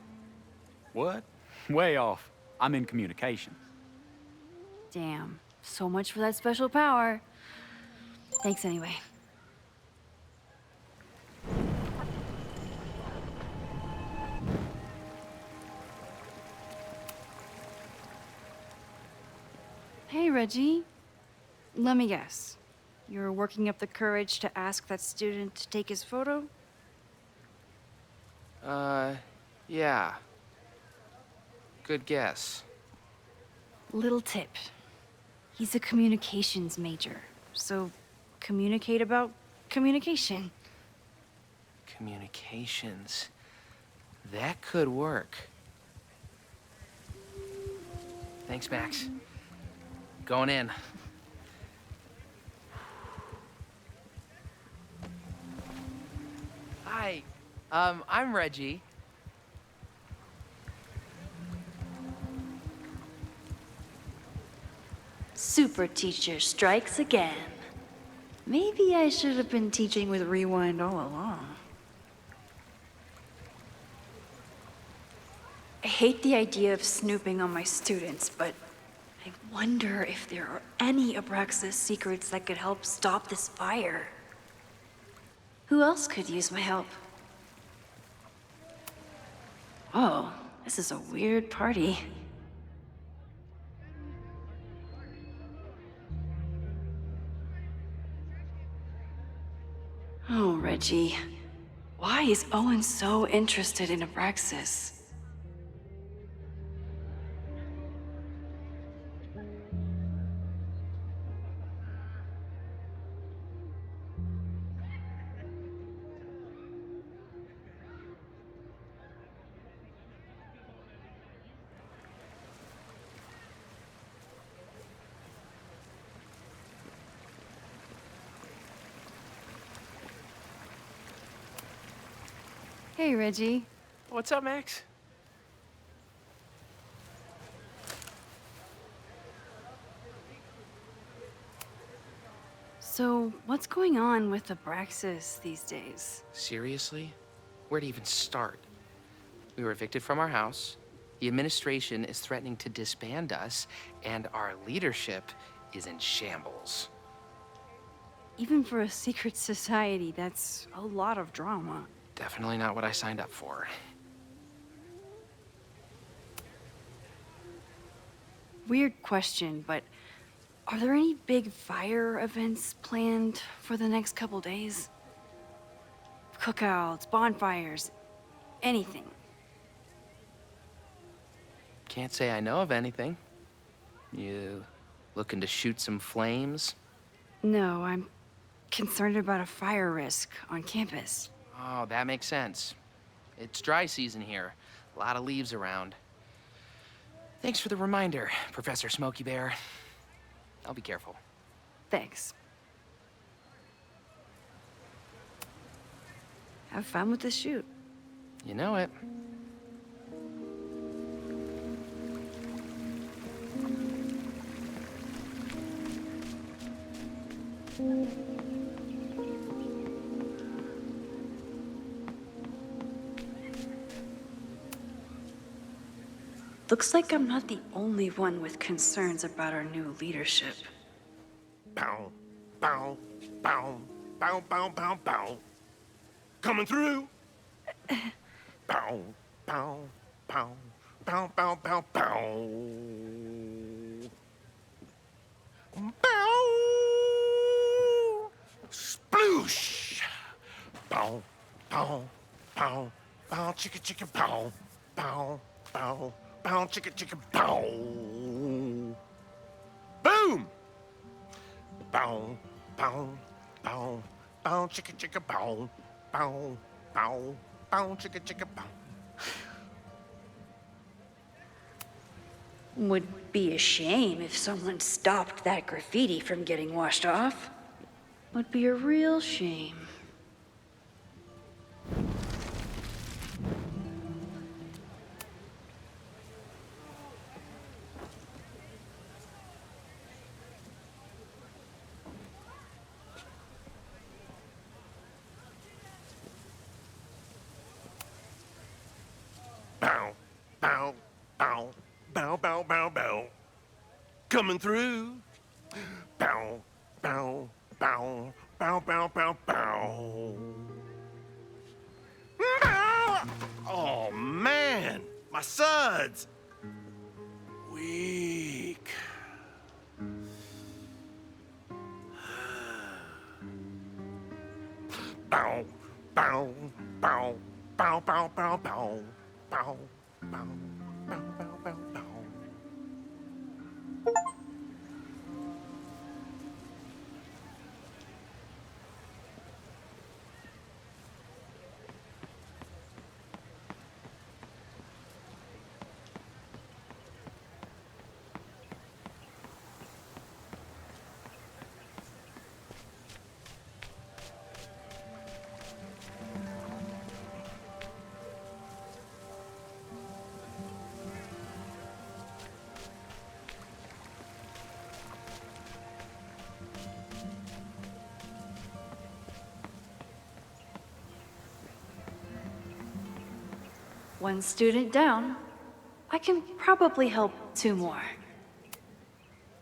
What? Way off. I'm in communication. Damn, so much for that special power. Thanks anyway. Hey, Reggie. Let me guess. You're working up the courage to ask that student to take his photo? Yeah. Good guess. Little tip. He's a communications major, so communicate about communication. Communications. That could work. Thanks, Max. Going in. Hi. I'm Reggie. Super teacher strikes again. Maybe I should have been teaching with Rewind all along. I hate the idea of snooping on my students, but I wonder if there are any Abraxas secrets that could help stop this fire. Who else could use my help? Oh, this is a weird party. Oh, Reggie. Why is Owen so interested in Abraxas? Hey, Reggie. What's up, Max? So, what's going on with Abraxas these days? Seriously? Where to even start? We were evicted from our house. The administration is threatening to disband us, and our leadership is in shambles. Even for a secret society, that's a lot of drama. Definitely not what I signed up for. Weird question, but are there any big fire events planned for the next couple days? Cookouts, bonfires, anything. Can't say I know of anything. You looking to shoot some flames? No, I'm concerned about a fire risk on campus. Oh, that makes sense. It's dry season here. A lot of leaves around. Thanks for the reminder, Professor Smokey Bear. I'll be careful. Thanks. Have fun with the shoot. You know it. Looks like I'm not the only one with concerns about our new leadership. Bow, bow, bow, bow, bow, bow, bow. Coming through. Bow, bow, bow, bow, bow, bow, bow. Bow. Sploosh. Bow, bow, bow, bow, chicka, chicka, bow, bow, bow, bow, chicka, chicka, bow. Boom. Bow, bow, bow, bow, chicka, chicka, bow, bow, bow, bow, chicka chicka bow. Would be a shame if someone stopped that graffiti from getting washed off. Would be a real shame. Bow, bow, bow, bow, bow, bow, bow. Coming through. Bow, bow, bow, bow, bow, bow, bow. Bow! Oh, man, my suds. Weak. Bow, bow, bow, bow, bow, bow, bow. Bow, bow, bow, bow, bow, bow. One student down. I can probably help 2 more.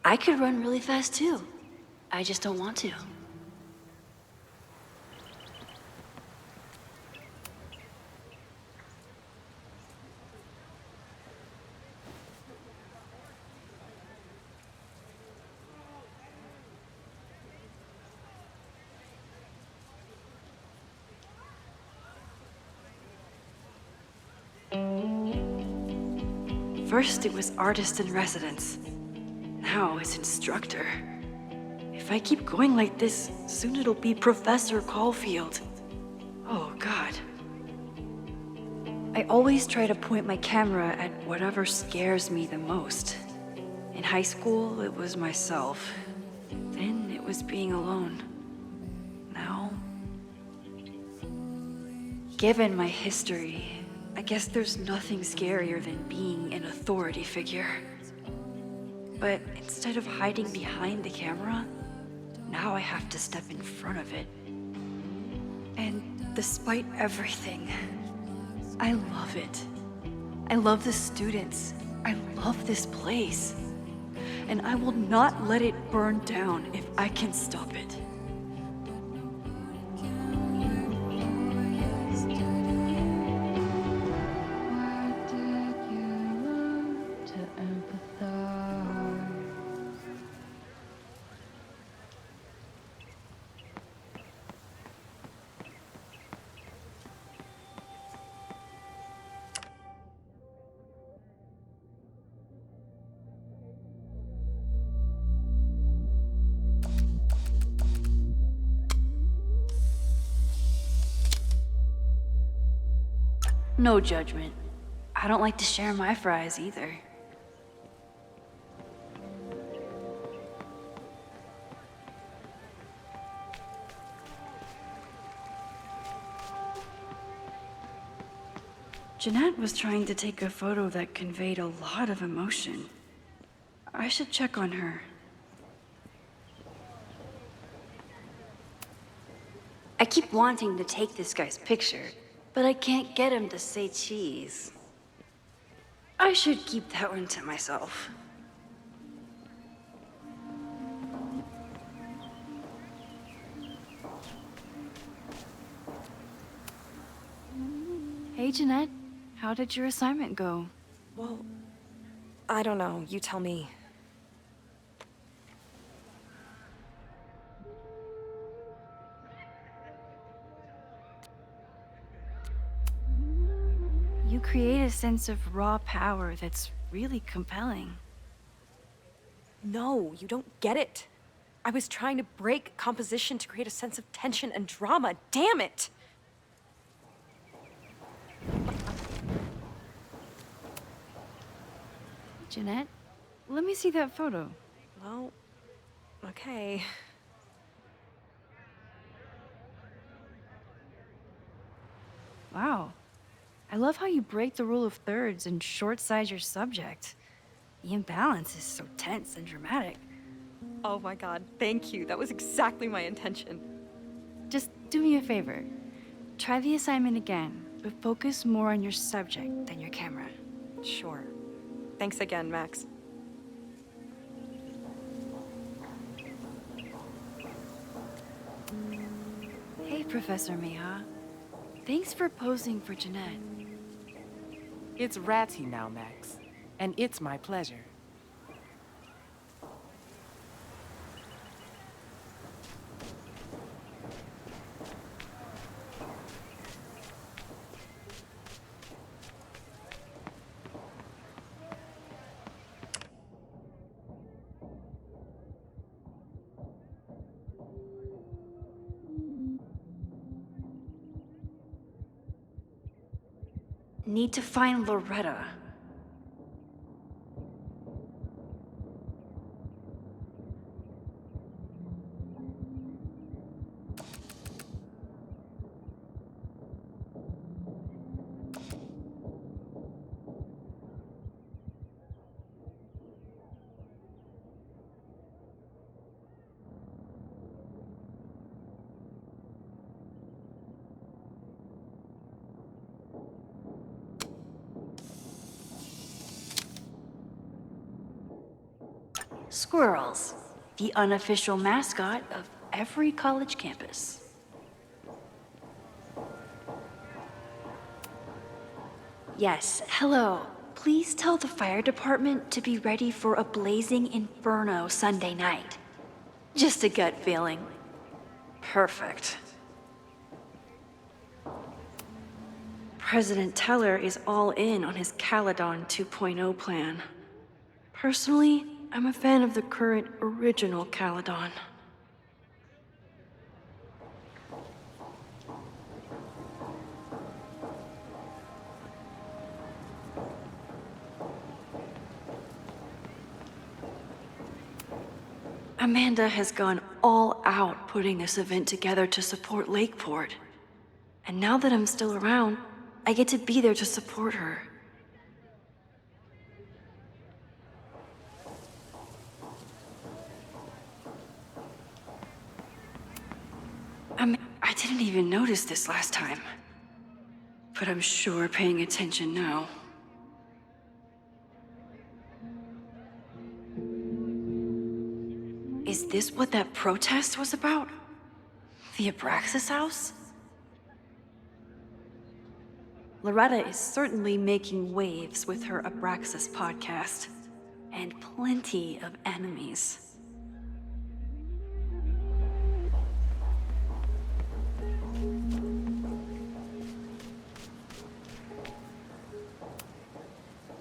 I could run really fast too. I just don't want to. First it was artist in residence. Now it's instructor. If I keep going like this, soon it'll be Professor Caulfield. Oh God. I always try to point my camera at whatever scares me the most. In high school, it was myself. Then it was being alone. Now, given my history, I guess there's nothing scarier than being an authority figure. But instead of hiding behind the camera, now I have to step in front of it. And despite everything, I love it. I love the students. I love this place. And I will not let it burn down if I can stop it. No judgment. I don't like to share my fries either. Jeanette was trying to take a photo that conveyed a lot of emotion. I should check on her. I keep wanting to take this guy's picture, but I can't get him to say cheese. I should keep that one to myself. Hey, Jeanette. How did your assignment go? Well, I don't know. You tell me. You create a sense of raw power that's really compelling. No, you don't get it. I was trying to break composition to create a sense of tension and drama. Damn it! Jeanette, let me see that photo. Well, okay. Wow. I love how you break the rule of thirds and short-size your subject. The imbalance is so tense and dramatic. Oh my god, thank you. That was exactly my intention. Just do me a favor. Try the assignment again, but focus more on your subject than your camera. Sure. Thanks again, Max. Hey, Professor Miha. Thanks for posing for Jeanette. It's Ratty now, Max. And it's my pleasure. Need to find Loretta. Squirrels, the unofficial mascot of every college campus. Yes, hello. Please tell the fire department to be ready for a blazing inferno Sunday night. Just a gut feeling. Perfect. President Teller is all in on his Caledon 2.0 plan. Personally, I'm a fan of the current original Caledon. Amanda has gone all out putting this event together to support Lakeport. And now that I'm still around, I get to be there to support her. I didn't even notice this last time. But I'm sure paying attention now. Is this what that protest was about? The Abraxas house? Loretta is certainly making waves with her Abraxas podcast. And plenty of enemies.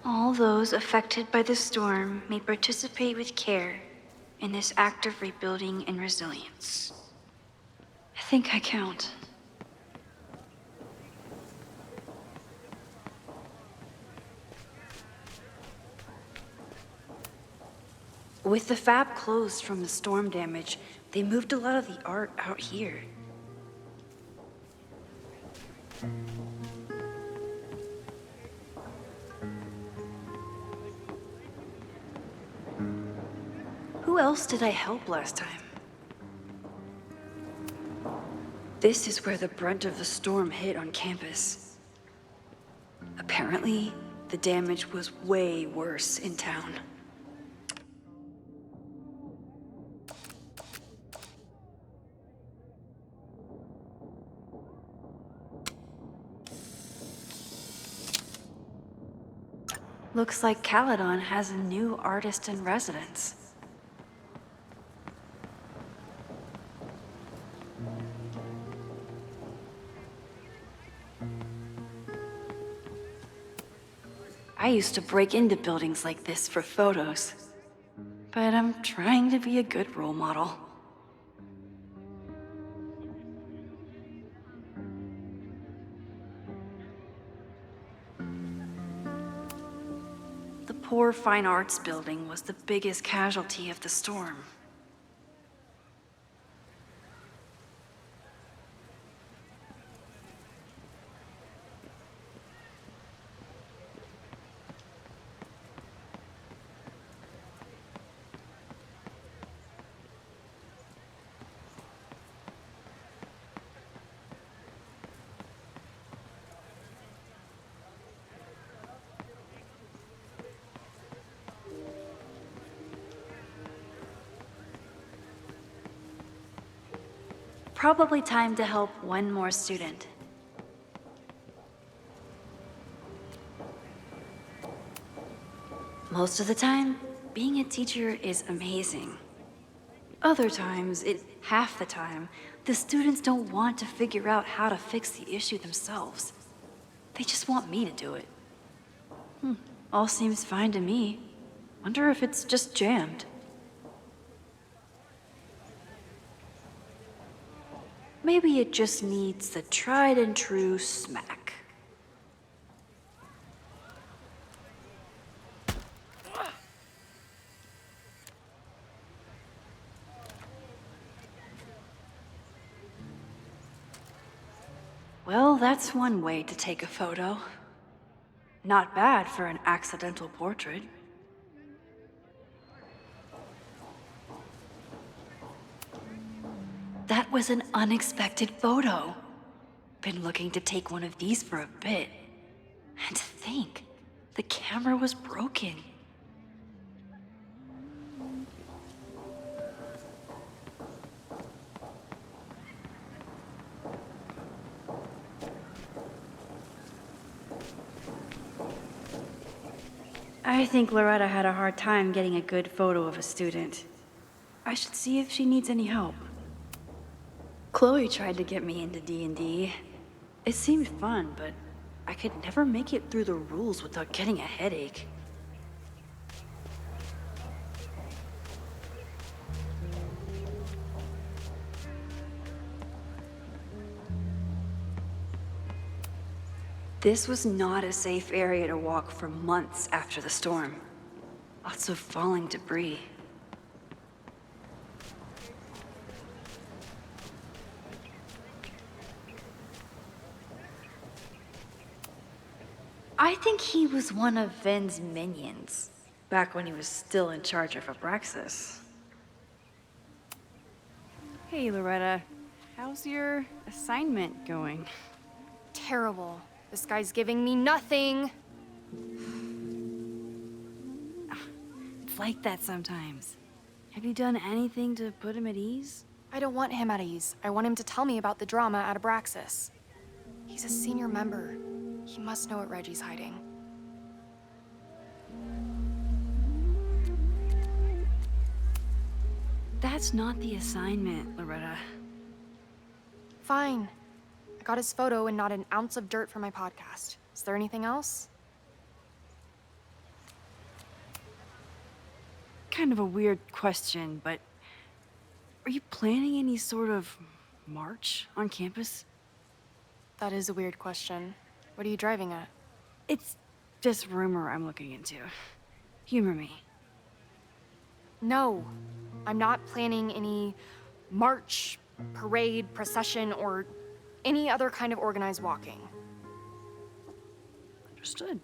All those affected by the storm may participate with care in this act of rebuilding and resilience. I think I count. With the fab closed from the storm damage, they moved a lot of the art out here. Who else did I help last time? This is where the brunt of the storm hit on campus. Apparently, the damage was way worse in town. Looks like Caledon has a new artist in residence. I used to break into buildings like this for photos, but I'm trying to be a good role model. poor fine arts building was the biggest casualty of the storm. Probably time to help one more student. Most of the time, being a teacher is amazing. Other times, half the time, the students don't want to figure out how to fix the issue themselves. They just want me to do it. All seems fine to me. Wonder if it's just jammed. Maybe it just needs the tried and true smack. Well, that's one way to take a photo. Not bad for an accidental portrait. That was an unexpected photo. Been looking to take one of these for a bit. And to think, the camera was broken. I think Loretta had a hard time getting a good photo of a student. I should see if she needs any help. Chloe tried to get me into D&D. It seemed fun, but I could never make it through the rules without getting a headache. This was not a safe area to walk for months after the storm. Lots of falling debris. I think he was one of Ven's minions, back when he was still in charge of Abraxas. Hey, Loretta. How's your assignment going? Terrible. This guy's giving me nothing. It's like that sometimes. Have you done anything to put him at ease? I don't want him at ease. I want him to tell me about the drama at Abraxas. He's a senior member. He must know what Reggie's hiding. That's not the assignment, Loretta. Fine. I got his photo and not an ounce of dirt for my podcast. Is there anything else? Kind of a weird question, but are you planning any sort of march on campus? That is a weird question. What are you driving at? It's just rumor I'm looking into. Humor me. No, I'm not planning any march, parade, procession, or any other kind of organized walking. Understood.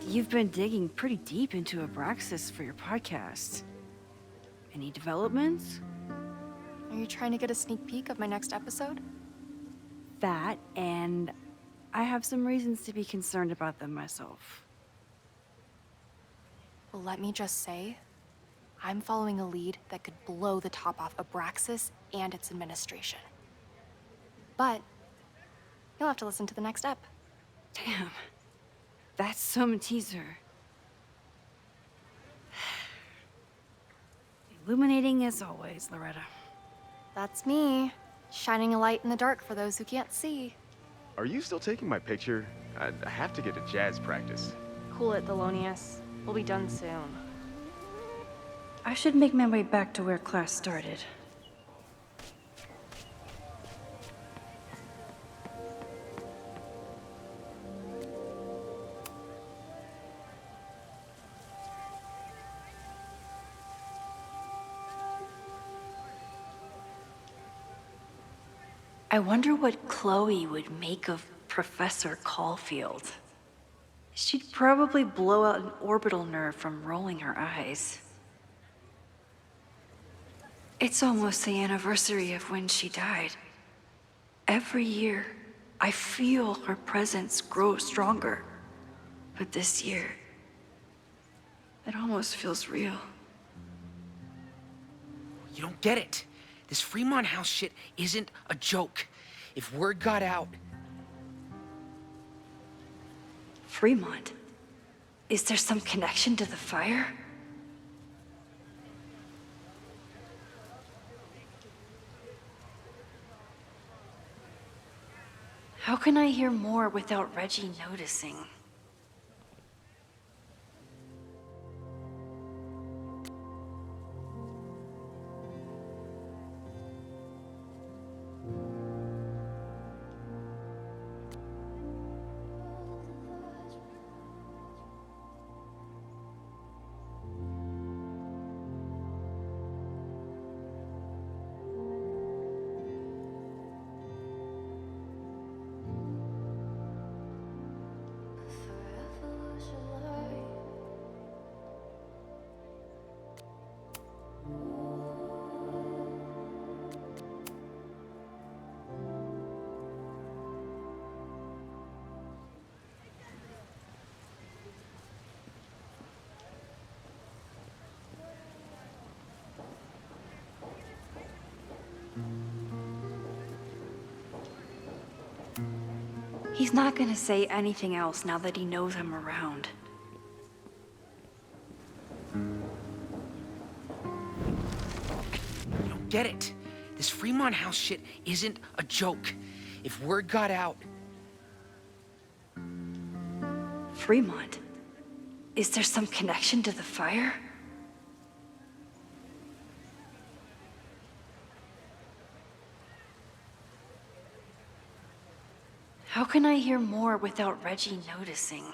You've been digging pretty deep into Abraxas for your podcast. Any developments? Are you trying to get a sneak peek of my next episode? That, and I have some reasons to be concerned about them myself. Well, let me just say, I'm following a lead that could blow the top off Abraxas and its administration. But you'll have to listen to the next ep. Damn. That's some teaser. Illuminating as always, Loretta. That's me, shining a light in the dark for those who can't see. Are you still taking my picture? I have to get to jazz practice. Cool it, Thelonious. We'll be done soon. I should make my way back to where class started. I wonder what Chloe would make of Professor Caulfield. She'd probably blow out an orbital nerve from rolling her eyes. It's almost the anniversary of when she died. Every year, I feel her presence grow stronger. But this year, it almost feels real. You don't get it. This Fremont House shit isn't a joke. If word got out... Fremont? Is there some connection to the fire? How can I hear more without Reggie noticing? He's not gonna say anything else now that he knows I'm around. You don't get it. This Fremont House shit isn't a joke. If word got out... Fremont? Is there some connection to the fire? How can I hear more without Reggie noticing?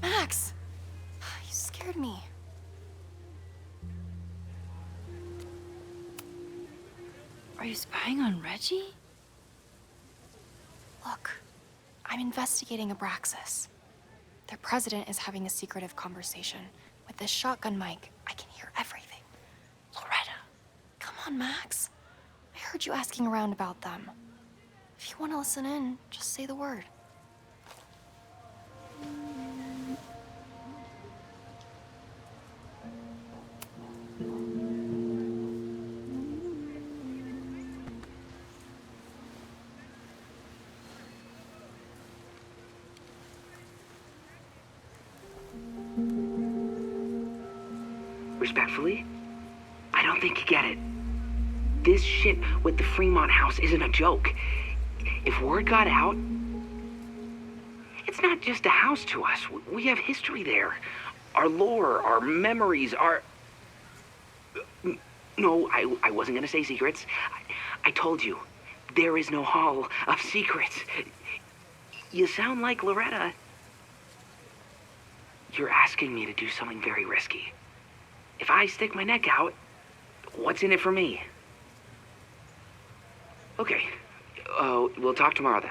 Max! You scared me. Are you spying on Reggie? Look, I'm investigating Abraxas. Their president is having a secretive conversation. With this shotgun mic, I can hear everything. Loretta, come on, Max. I heard you asking around about them. If you want to listen in, just say the word. Respectfully, I don't think you get it. This shit with the Fremont House isn't a joke. If word got out, it's not just a house to us. We have history there. Our lore, our memories, our... No, I wasn't gonna say secrets. I told you, there is no Hall of Secrets. You sound like Loretta. You're asking me to do something very risky. If I stick my neck out, what's in it for me? Okay. We'll talk tomorrow then.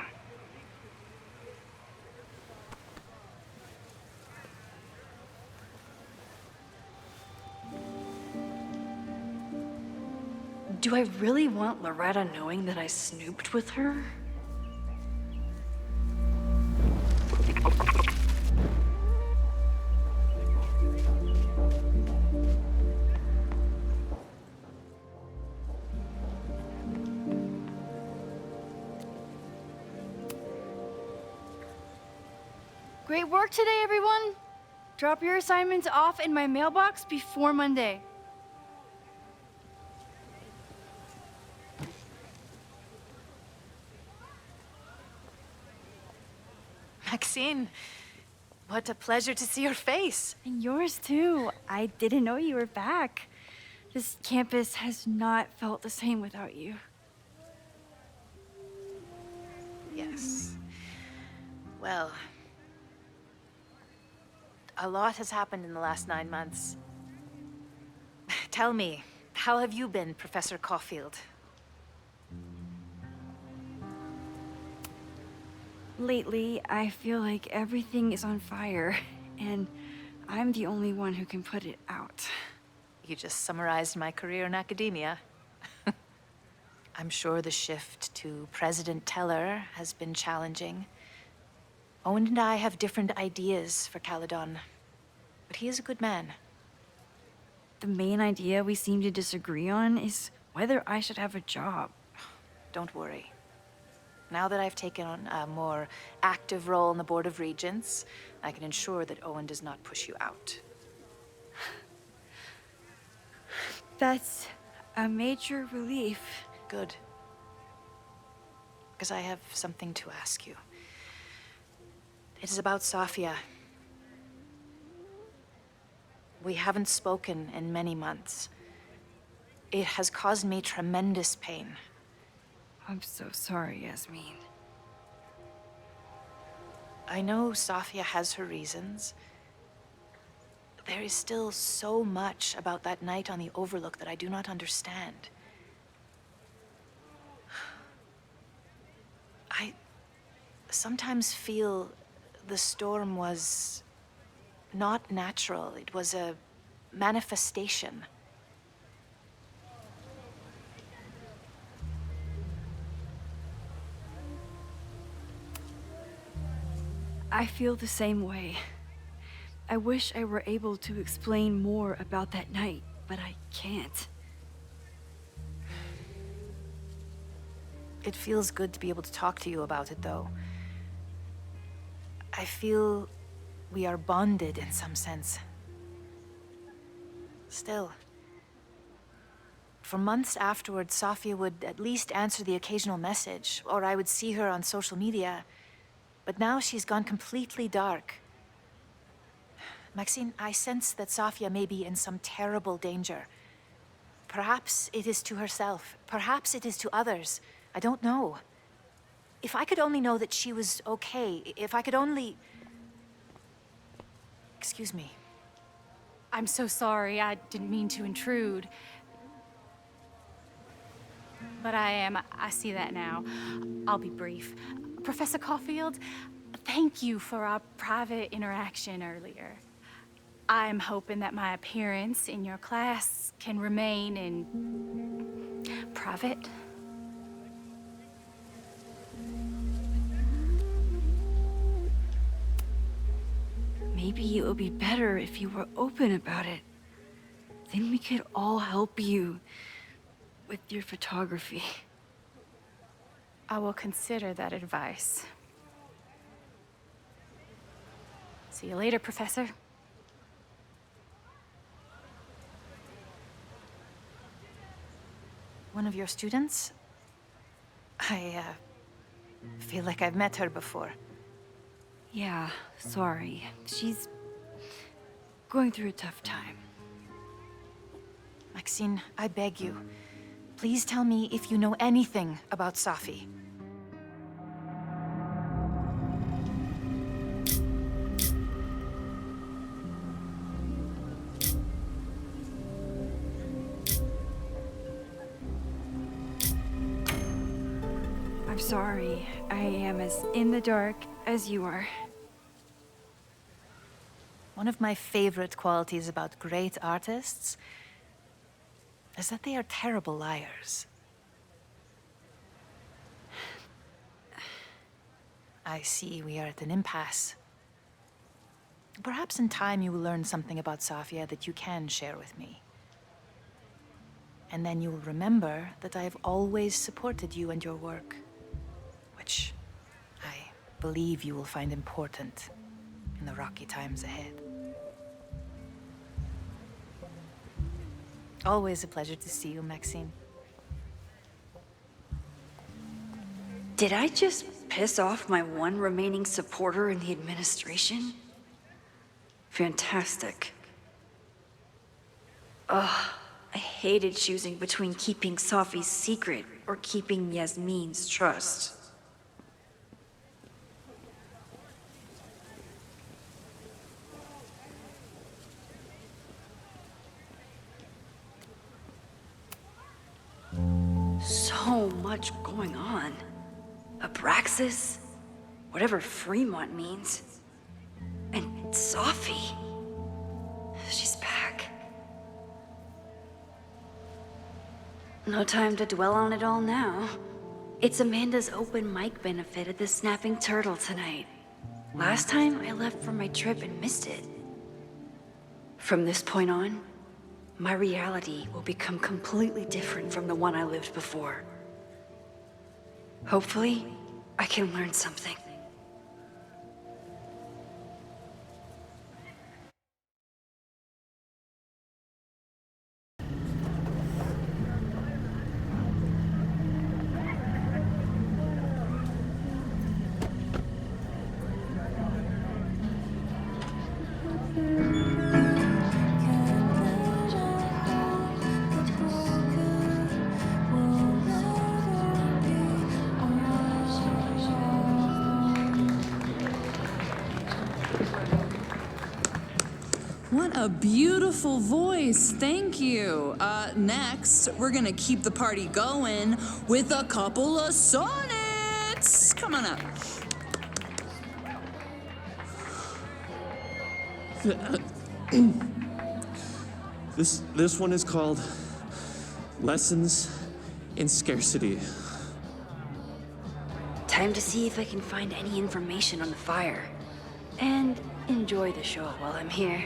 Do I really want Loretta knowing that I snooped with her? Great work today, everyone. Drop your assignments off in my mailbox before Monday. Maxine, what a pleasure to see your face. And yours too. I didn't know you were back. This campus has not felt the same without you. Yes. Well, a lot has happened in the last 9 months. Tell me, how have you been, Professor Caulfield? Lately, I feel like everything is on fire, and I'm the only one who can put it out. You just summarized my career in academia. I'm sure the shift to President Teller has been challenging. Owen and I have different ideas for Caledon, but he is a good man. The main idea we seem to disagree on is whether I should have a job. Don't worry. Now that I've taken on a more active role in the Board of Regents, I can ensure that Owen does not push you out. That's a major relief. Good. Because I have something to ask you. It is about Safia. We haven't spoken in many months. It has caused me tremendous pain. I'm so sorry, Yasmin. I know Safia has her reasons. There is still so much about that night on the Overlook that I do not understand. I sometimes feel the storm was not natural. It was a manifestation. I feel the same way. I wish I were able to explain more about that night, but I can't. It feels good to be able to talk to you about it, though. I feel we are bonded in some sense. Still, for months afterwards, Safia would at least answer the occasional message, or I would see her on social media. But now she's gone completely dark. Maxine, I sense that Safia may be in some terrible danger. Perhaps it is to herself. Perhaps it is to others. I don't know. If I could only know that she was okay, if I could only... Excuse me. I'm so sorry. I didn't mean to intrude. But I see that now. I'll be brief. Professor Caulfield, thank you for our private interaction earlier. I'm hoping that my appearance in your class can remain in private. Maybe it would be better if you were open about it. Then we could all help you with your photography. I will consider that advice. See you later, Professor. One of your students? I feel like I've met her before. Yeah, sorry. She's going through a tough time. Maxine, I beg you. Please tell me if you know anything about Safi. I'm sorry. I am as in the dark as you are. One of my favorite qualities about great artists is that they are terrible liars. I see we are at an impasse. Perhaps in time you will learn something about Safia that you can share with me. And then you will remember that I have always supported you and your work, which I believe you will find important in the rocky times ahead. Always a pleasure to see you, Maxine. Did I just piss off my one remaining supporter in the administration? Fantastic. Ugh, I hated choosing between keeping Safi's secret or keeping Yasmin's trust. So much going on. Abraxas, whatever Fremont means, and Safi. She's back. No time to dwell on it all now. It's Amanda's open mic benefit at the Snapping Turtle tonight. Last time I left for my trip and missed it. From this point on, my reality will become completely different from the one I lived before. Hopefully, I can learn something. What a beautiful voice, thank you. Next, we're gonna keep the party going with a couple of sonnets. Come on up. This one is called Lessons in Scarcity. Time to see if I can find any information on the fire. And enjoy the show while I'm here.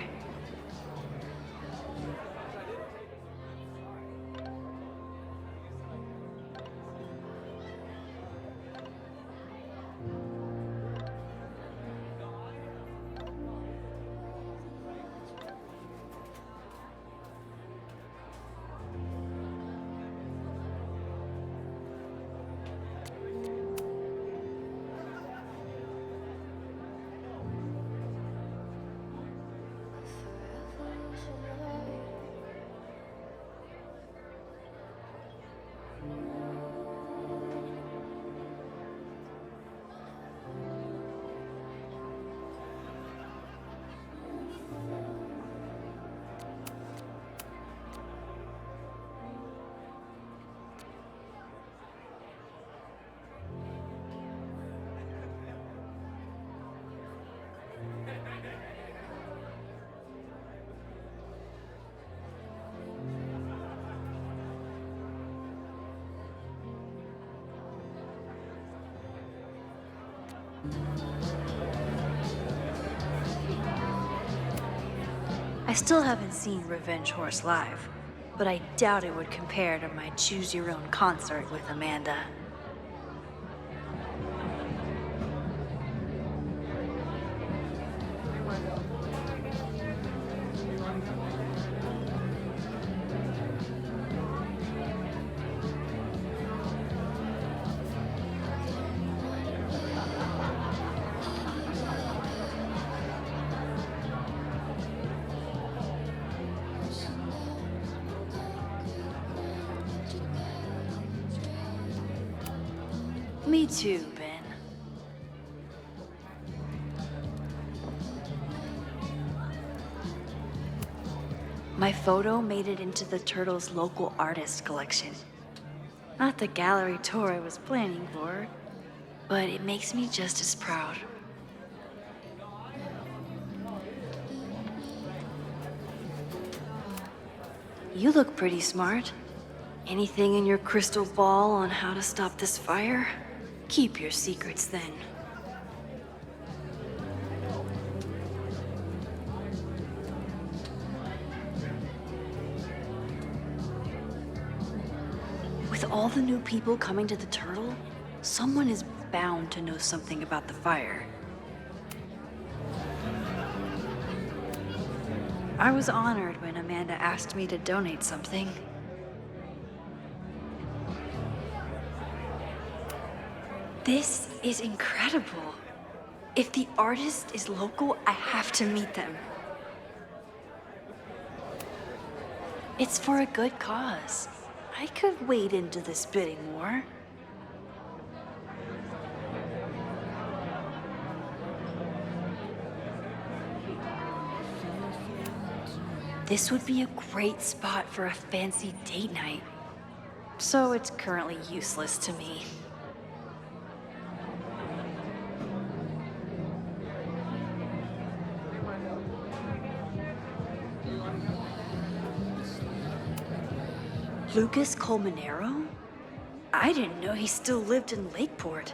I still haven't seen Revenge Horse live, but I doubt it would compare to my Choose Your Own concert with Amanda. Me too, Ben. My photo made it into the Turtles' local artist collection. Not the gallery tour I was planning for, but it makes me just as proud. You look pretty smart. Anything in your crystal ball on how to stop this fire? Keep your secrets then. With all the new people coming to the Turtle, someone is bound to know something about the fire. I was honored when Amanda asked me to donate something. This is incredible. If the artist is local, I have to meet them. It's for a good cause. I could wade into this bidding war. This would be a great spot for a fancy date night. So it's currently useless to me. Lucas Colmenero? I didn't know he still lived in Lakeport.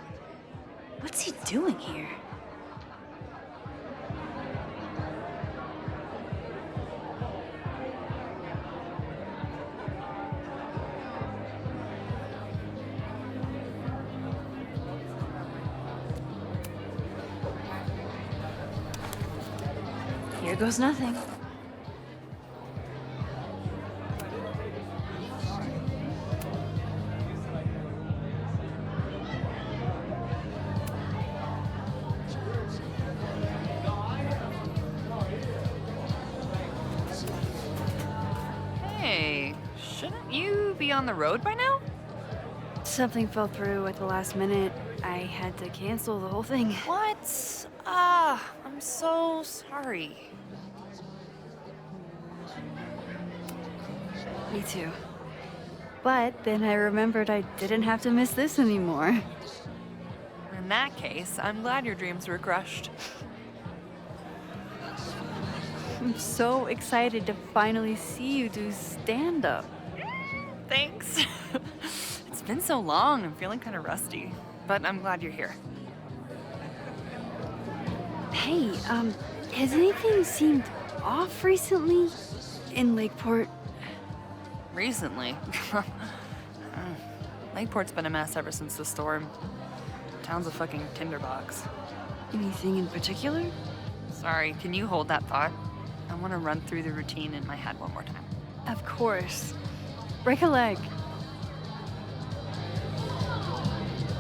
What's he doing here? Here goes nothing. Hey, shouldn't you be on the road by now? Something fell through at the last minute. I had to cancel the whole thing. What? I'm so sorry. Me too. But then I remembered I didn't have to miss this anymore. In that case, I'm glad your dreams were crushed. I'm so excited to finally see you do stand-up. Thanks. It's been so long, I'm feeling kind of rusty. But I'm glad you're here. Hey, has anything seemed off recently in Lakeport? Recently? Lakeport's been a mess ever since the storm. Town's a fucking tinderbox. Anything in particular? Sorry, can you hold that thought? I want to run through the routine in my head one more time. Of course. Break a leg.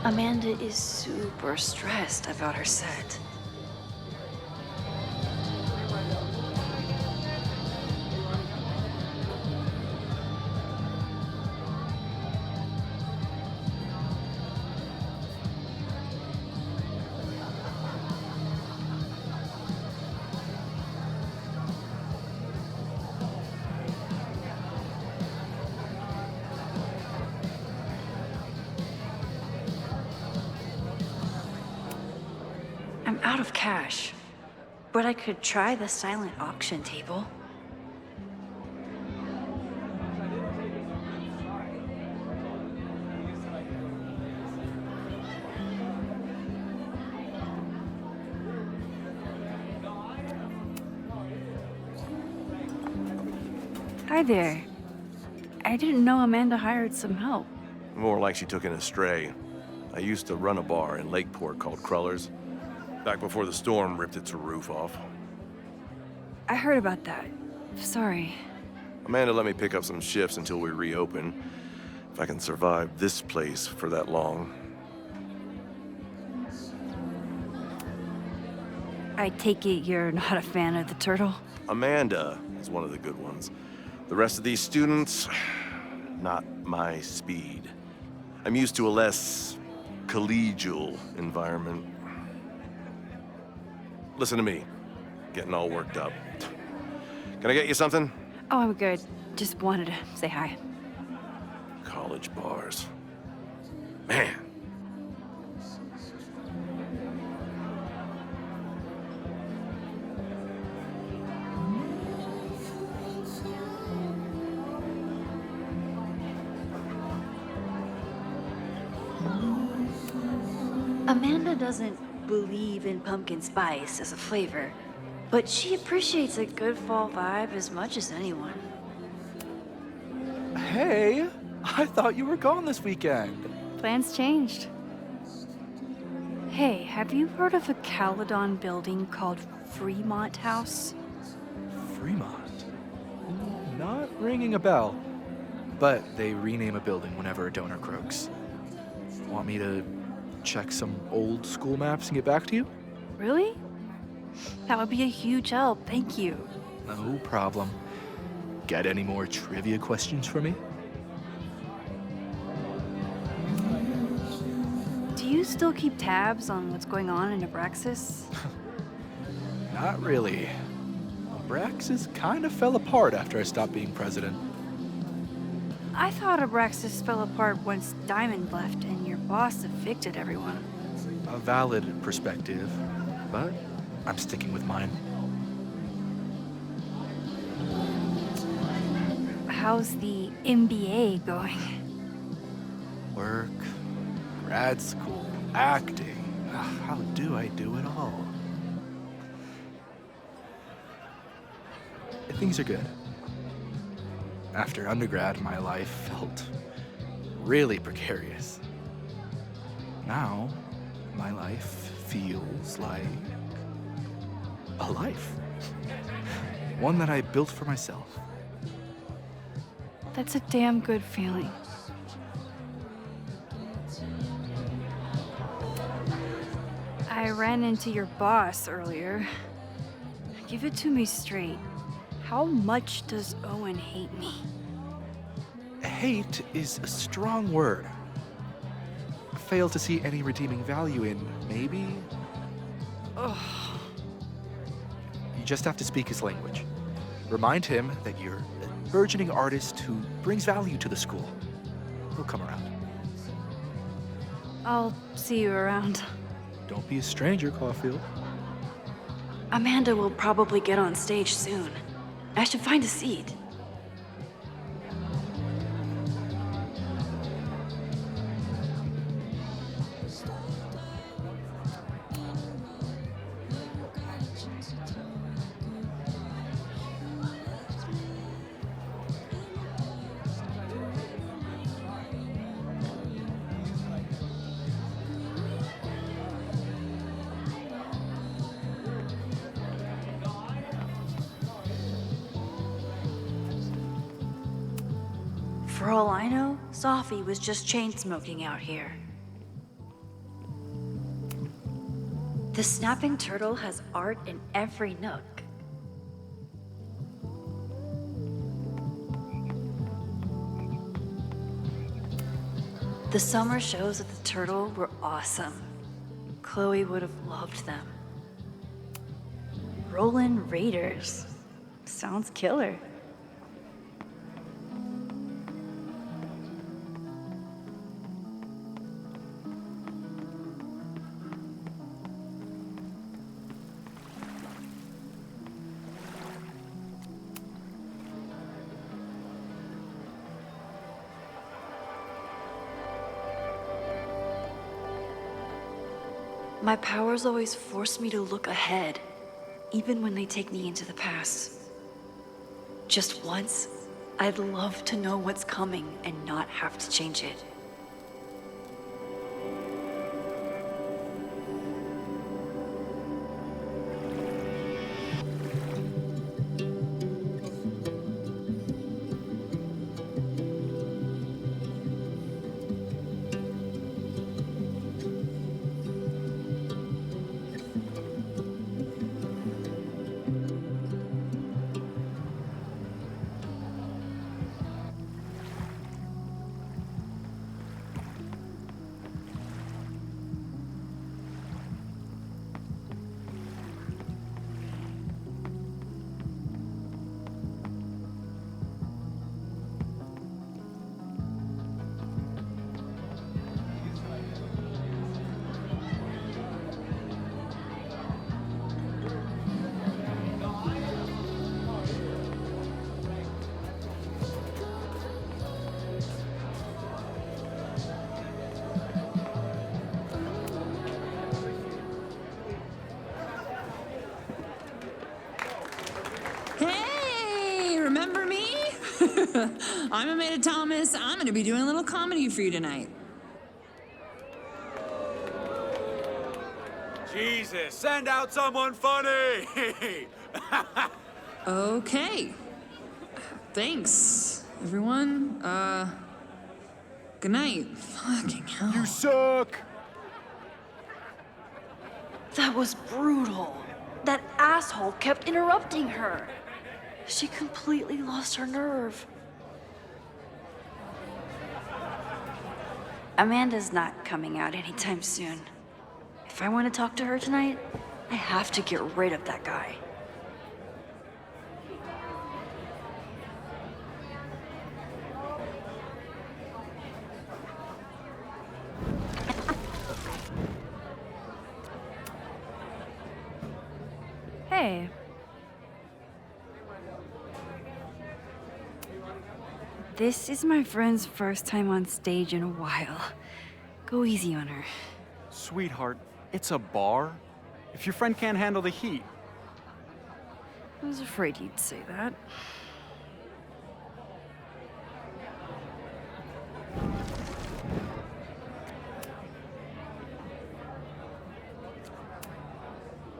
Amanda is super stressed about her set. I'm out of cash, but I could try the silent auction table. Hi there. I didn't know Amanda hired some help. More like she took in a stray. I used to run a bar in Lakeport called Crullers, back before the storm ripped its roof off. I heard about that. Sorry. Amanda let me pick up some shifts until we reopen. If I can survive this place for that long. I take it you're not a fan of the turtle? Amanda is one of the good ones. The rest of these students, not my speed. I'm used to a less collegial environment. Listen to me, getting all worked up. Can I get you something? Oh, I'm good. Just wanted to say hi. College bars. Man. Amanda doesn't believe in pumpkin spice as a flavor, but she appreciates a good fall vibe as much as anyone. Hey, I thought you were gone this weekend. Plans changed. Hey, have you heard of a Caledon building called Fremont House? Fremont? Not ringing a bell. But they rename a building whenever a donor croaks. Want me to check some old school maps and get back to you? Really? That would be a huge help, thank you. No problem. Got any more trivia questions for me? Do you still keep tabs on what's going on in Abraxas? Not really. Abraxas kind of fell apart after I stopped being president. I thought Abraxas fell apart once Diamond left and your boss evicted everyone. A valid perspective, but I'm sticking with mine. How's the MBA going? Work, grad school, acting. How do I do it all? Things are good. After undergrad, my life felt really precarious. Now, my life feels like a life. One that I built for myself. That's a damn good feeling. I ran into your boss earlier. Give it to me straight. How much does Owen hate me? Hate is a strong word. Fail to see any redeeming value in maybe? Ugh. You just have to speak his language. Remind him that you're a burgeoning artist who brings value to the school. He'll come around. I'll see you around. Don't be a stranger, Caulfield. Amanda will probably get on stage soon. I should find a seat. For all I know, Sophie was just chain-smoking out here. The snapping turtle has art in every nook. The summer shows at the Turtle were awesome. Chloe would have loved them. Rollin' Raiders. Sounds killer. My powers always force me to look ahead, even when they take me into the past. Just once, I'd love to know what's coming and not have to change it. Hey, remember me? I'm Amanda Thomas. I'm gonna be doing a little comedy for you tonight. Jesus, send out someone funny! Okay. Thanks, everyone. Good night. Fucking hell. You suck! That was brutal. That asshole kept interrupting her. She completely lost her nerve. Amanda's not coming out anytime soon. If I want to talk to her tonight, I have to get rid of that guy. Hey. This is my friend's first time on stage in a while. Go easy on her. Sweetheart, it's a bar. If your friend can't handle the heat. I was afraid you'd say that.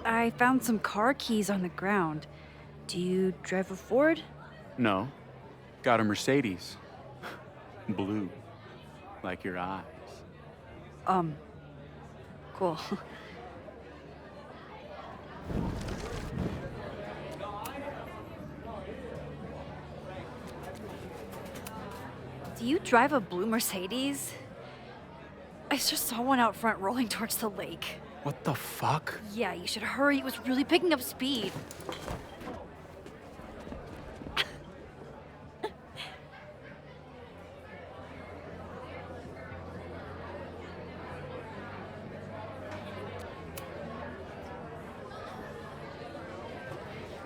I found some car keys on the ground. Do you drive a Ford? No. Got a Mercedes. Blue. Like your eyes. Cool. Do you drive a blue Mercedes? I just saw one out front rolling towards the lake. What the fuck? Yeah, you should hurry. It was really picking up speed.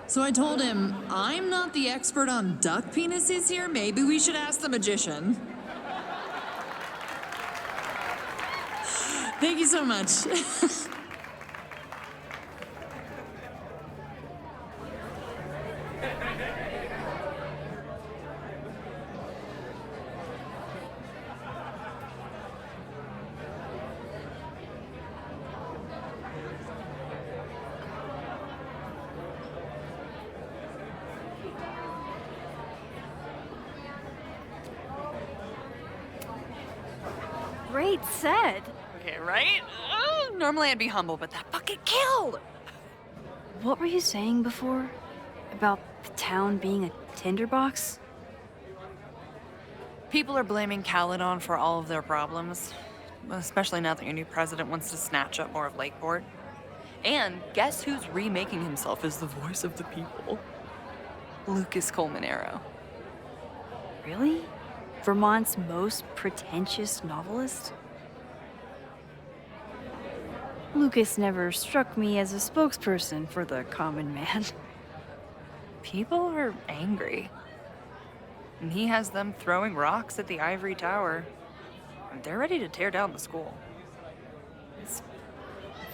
So I told him, I'm not the expert on duck penises here. Maybe we should ask the magician. Thank you so much. Great set. Okay, right? Normally I'd be humble, but that fucking killed! What were you saying before? About the town being a tinderbox? People are blaming Caledon for all of their problems, especially now that your new president wants to snatch up more of Lakeport. And guess who's remaking himself as the voice of the people? Lucas Colmanero. Really? Vermont's most pretentious novelist? Lucas never struck me as a spokesperson for the common man. People are angry. And he has them throwing rocks at the Ivory Tower. And they're ready to tear down the school. It's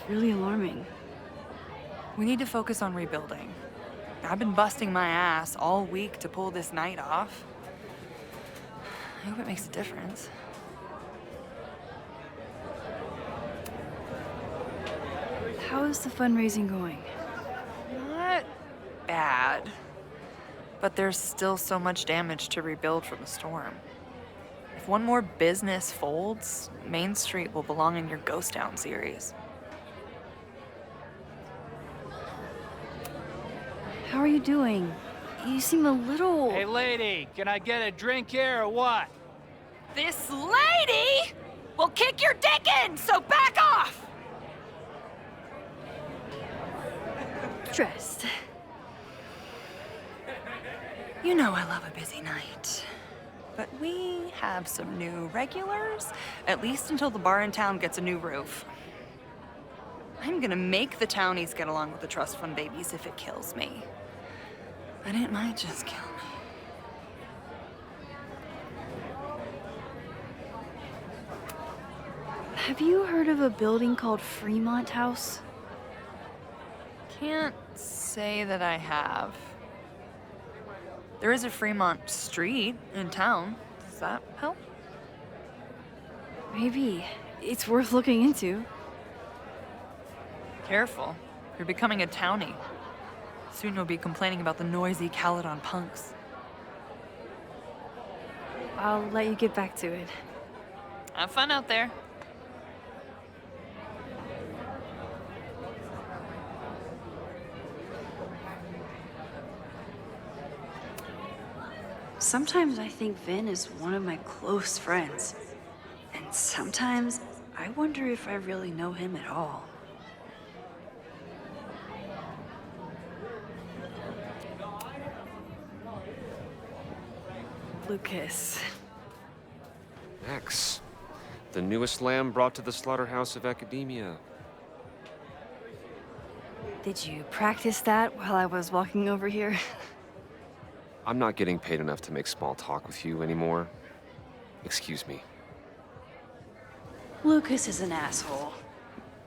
really alarming. We need to focus on rebuilding. I've been busting my ass all week to pull this night off. I hope it makes a difference. How is the fundraising going? Not bad. But there's still so much damage to rebuild from the storm. If one more business folds, Main Street will belong in your Ghost Town series. How are you doing? You seem a little... Hey, lady, can I get a drink here or what? This lady will kick your dick in, so back off! Stressed. You know I love a busy night. But we have some new regulars, at least until the bar in town gets a new roof. I'm gonna make the townies get along with the trust fund babies if it kills me. But it might just kill me. Have you heard of a building called Fremont House? Can't say that I have. There is a Fremont Street in town. Does that help? Maybe. It's worth looking into. Careful. You're becoming a townie. Soon you'll be complaining about the noisy Caledon punks. I'll let you get back to it. Have fun out there. Sometimes I think Vin is one of my close friends. And sometimes I wonder if I really know him at all. Lucas. Max, the newest lamb brought to the slaughterhouse of academia. Did you practice that while I was walking over here? I'm not getting paid enough to make small talk with you anymore. Excuse me. Lucas is an asshole.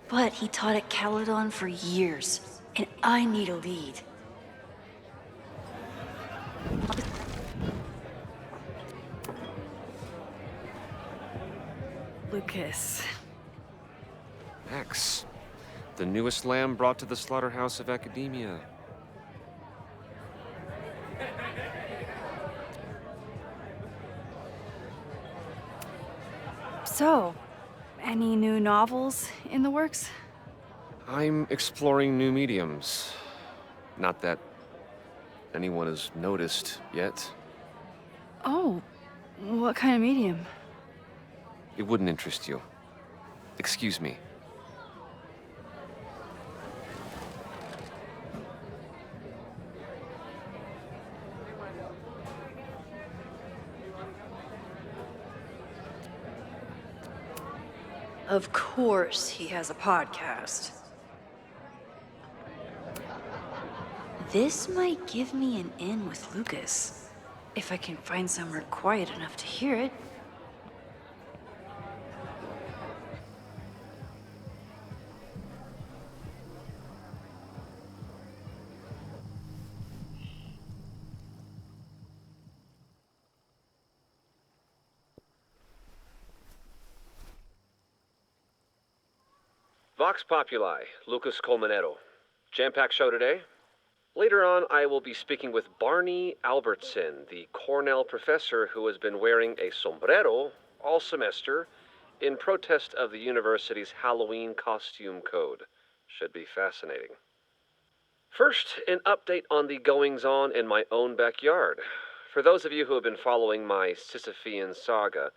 But he taught at Caledon for years, and I need a lead. Lucas. Max, the newest lamb brought to the slaughterhouse of academia. So, any new novels in the works? I'm exploring new mediums. Not that anyone has noticed yet. Oh, what kind of medium? It wouldn't interest you. Excuse me. Of course he has a podcast. This might give me an in with Lucas, if I can find somewhere quiet enough to hear it. Vox Populi, Lucas Colmenero. Jam-packed show today. Later on, I will be speaking with Barney Albertson, the Cornell professor who has been wearing a sombrero all semester in protest of the university's Halloween costume code. Should be fascinating. First, an update on the goings-on in my own backyard. For those of you who have been following my Sisyphean saga,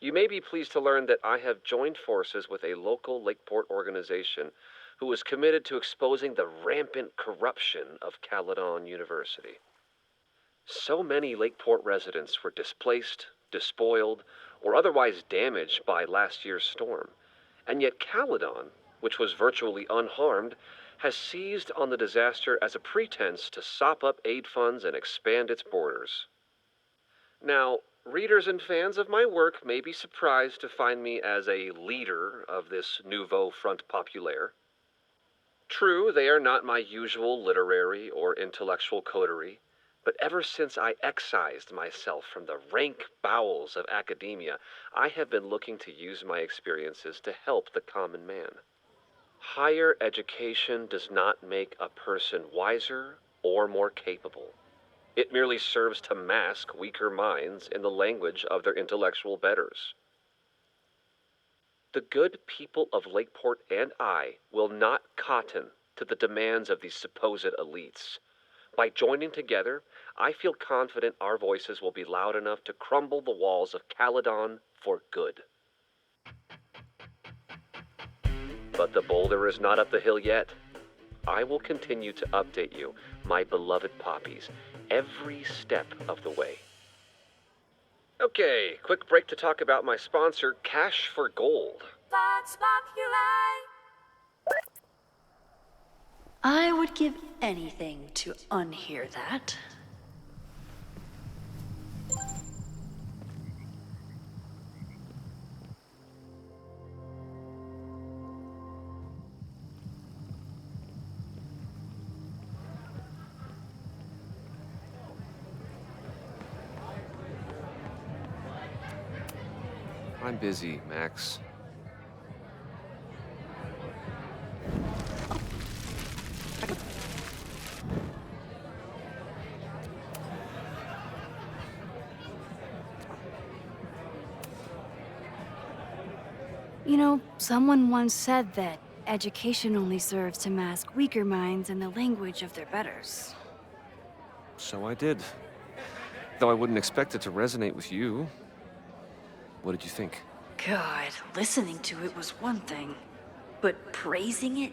you may be pleased to learn that I have joined forces with a local Lakeport organization who is committed to exposing the rampant corruption of Caledon University. So many Lakeport residents were displaced, despoiled, or otherwise damaged by last year's storm. And yet Caledon, which was virtually unharmed, has seized on the disaster as a pretense to sop up aid funds and expand its borders. Now, readers and fans of my work may be surprised to find me as a leader of this nouveau front populaire. True, they are not my usual literary or intellectual coterie, but ever since I excised myself from the rank bowels of academia, I have been looking to use my experiences to help the common man. Higher education does not make a person wiser or more capable. It merely serves to mask weaker minds in the language of their intellectual betters. The good people of Lakeport and I will not cotton to the demands of these supposed elites. By joining together, I feel confident our voices will be loud enough to crumble the walls of Caledon for good. But the boulder is not up the hill yet. I will continue to update you, my beloved poppies, every step of the way. Okay, quick break to talk about my sponsor, Cash for Gold. Vox Populi. I would give anything to unhear that. I'm busy, Max. You know, someone once said that education only serves to mask weaker minds in the language of their betters. So I did. Though I wouldn't expect it to resonate with you. What did you think? God, listening to it was one thing, but praising it?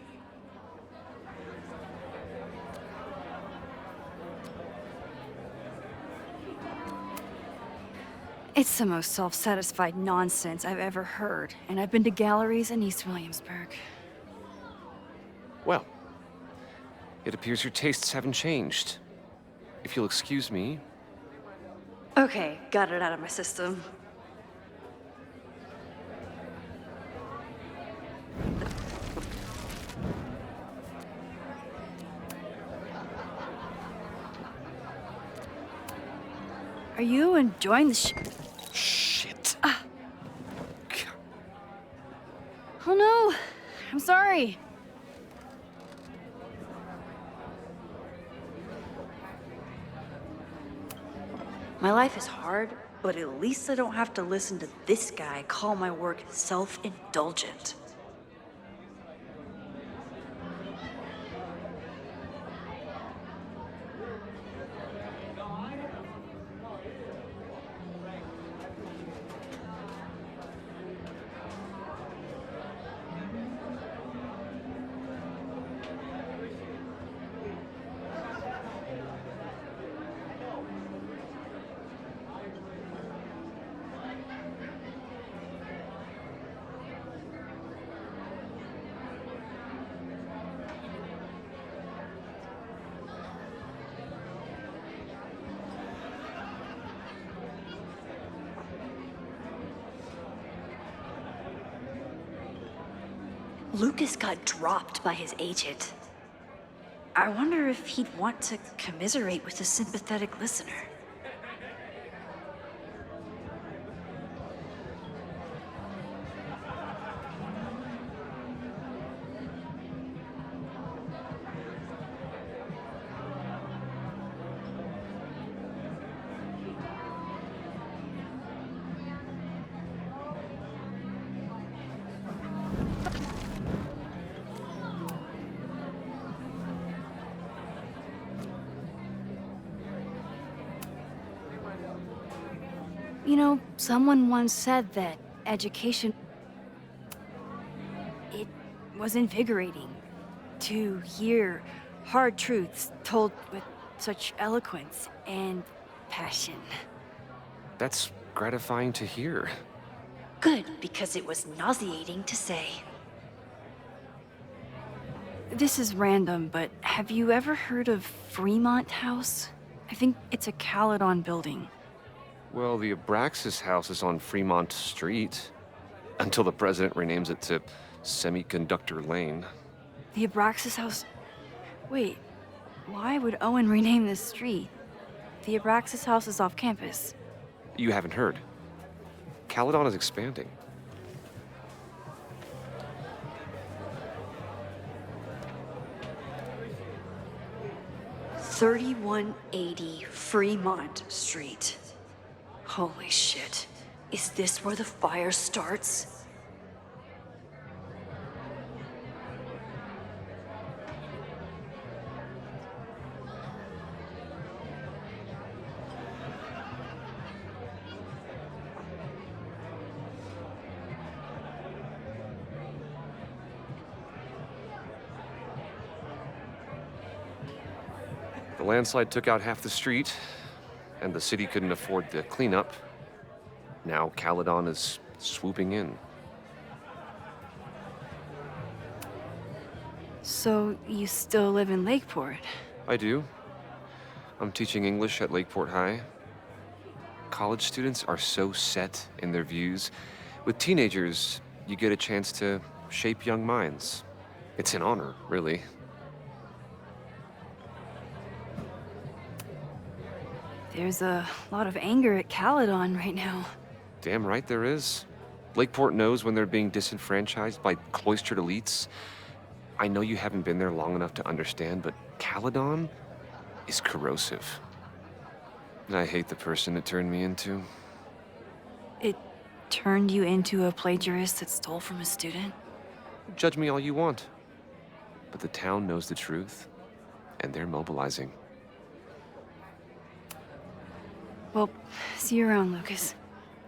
It's the most self-satisfied nonsense I've ever heard, and I've been to galleries in East Williamsburg. Well, it appears your tastes haven't changed. If you'll excuse me. Okay, got it out of my system. Are you enjoying the Shit. Oh no, I'm sorry. My life is hard, but at least I don't have to listen to this guy call my work self-indulgent. Lucas got dropped by his agent. I wonder if he'd want to commiserate with a sympathetic listener. You know, someone once said that education... It was invigorating to hear hard truths told with such eloquence and passion. That's gratifying to hear. Good, because it was nauseating to say. This is random, but have you ever heard of Fremont House? I think it's a Caledon building. Well, the Abraxas house is on Fremont Street. Until the president renames it to Semiconductor Lane. The Abraxas House... Wait, why would Owen rename this street? The Abraxas House is off campus. You haven't heard. Caledon is expanding. $3180 Fremont Street. Holy shit. Is this where the fire starts? The landslide took out half the street, and the city couldn't afford the cleanup. Now Caledon is swooping in. So, you still live in Lakeport? I do. I'm teaching English at Lakeport High. College students are so set in their views. With teenagers, you get a chance to shape young minds. It's an honor, really. There's a lot of anger at Caledon right now. Damn right there is. Lakeport knows when they're being disenfranchised by cloistered elites. I know you haven't been there long enough to understand, but Caledon is corrosive. And I hate the person it turned me into. It turned you into a plagiarist that stole from a student? Judge me all you want. But the town knows the truth, and they're mobilizing. Well, see you around, Lucas.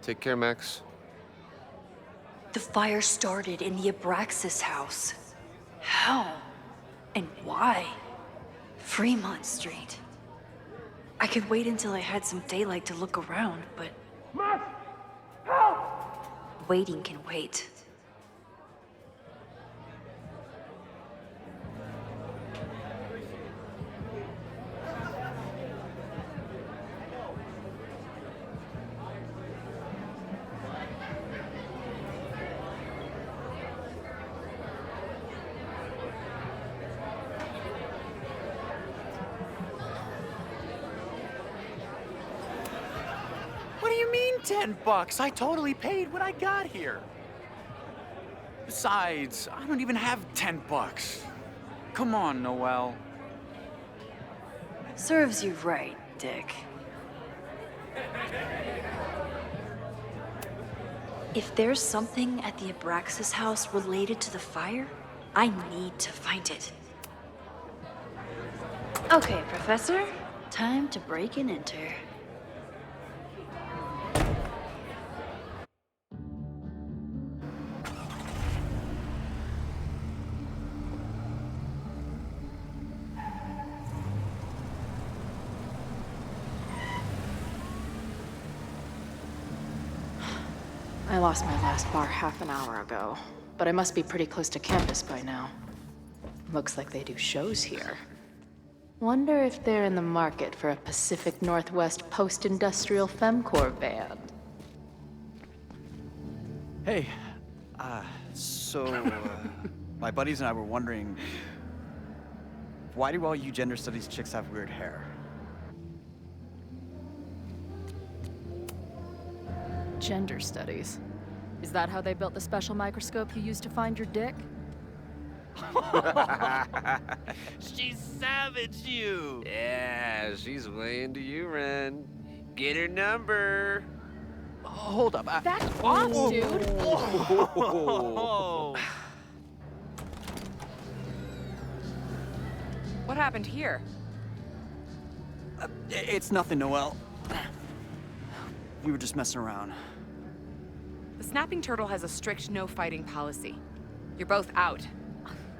Take care, Max. The fire started in the Abraxas house. How? And why? Fremont Street. I could wait until I had some daylight to look around, but... Max! Help! Waiting can wait. What do you mean $10? I totally paid when I got here. Besides, I don't even have $10. Come on, Noel. Serves you right, Dick. If there's something at the Abraxas house related to the fire, I need to find it. Okay, Professor. Time to break and enter. I lost my last bar half an hour ago, but I must be pretty close to campus by now. Looks like they do shows here. Wonder if they're in the market for a Pacific Northwest post-industrial femcore band. Hey, my buddies and I were wondering, why do all you gender studies chicks have weird hair? Gender studies. Is that how they built the special microscope you used to find your dick? She savaged you! Yeah, she's way into you, Ren. Get her number. Hold up. That's off, dude! What happened here? It's nothing, Noel. We were just messing around. The snapping turtle has a strict no-fighting policy. You're both out.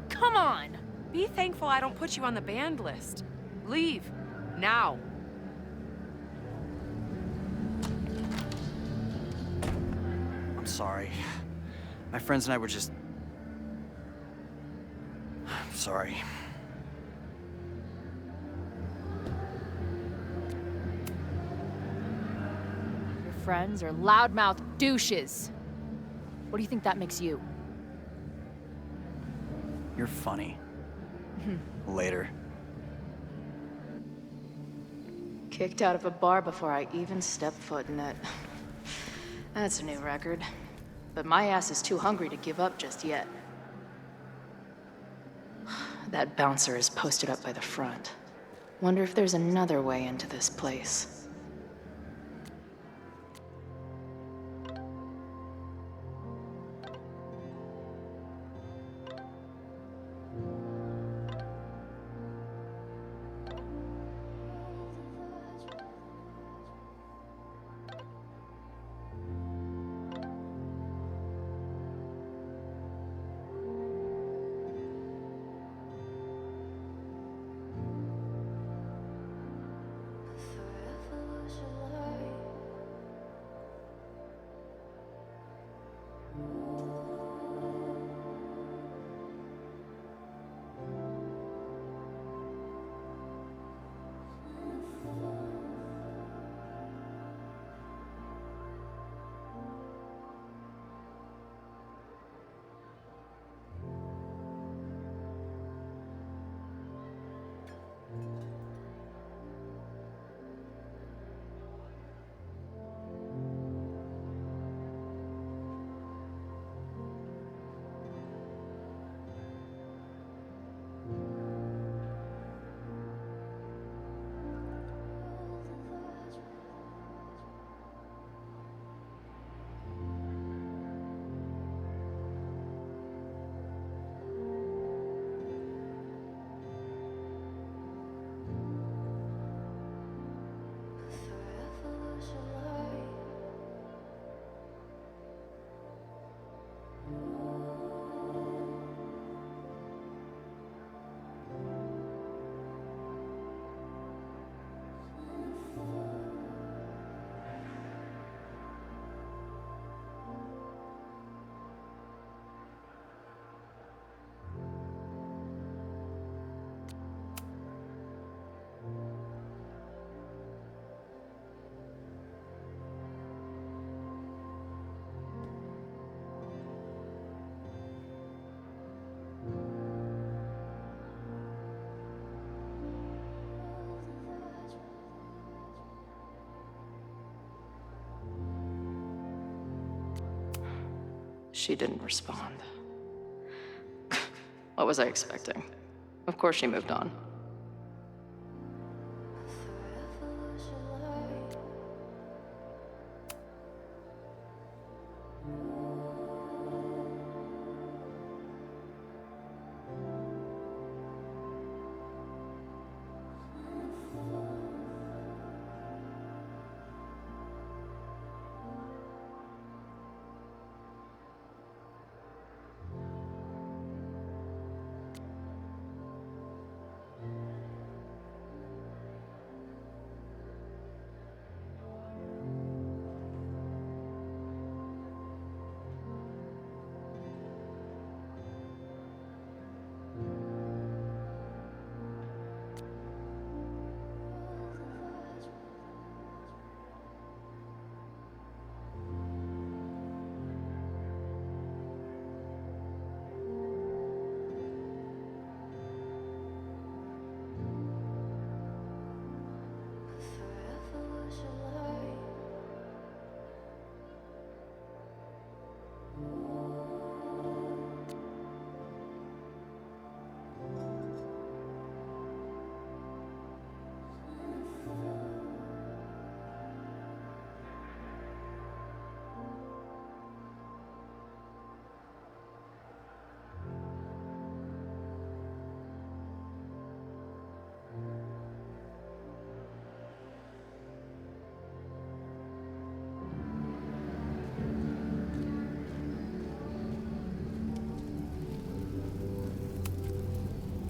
Come on! Be thankful I don't put you on the banned list. Leave. Now. I'm sorry. My friends and I were just... I'm sorry. Your friends are loudmouth douches. What do you think that makes you? You're funny. Later. Kicked out of a bar before I even stepped foot in it. That's a new record. But my ass is too hungry to give up just yet. That bouncer is posted up by the front. Wonder if there's another way into this place. She didn't respond. What was I expecting? Of course she moved on.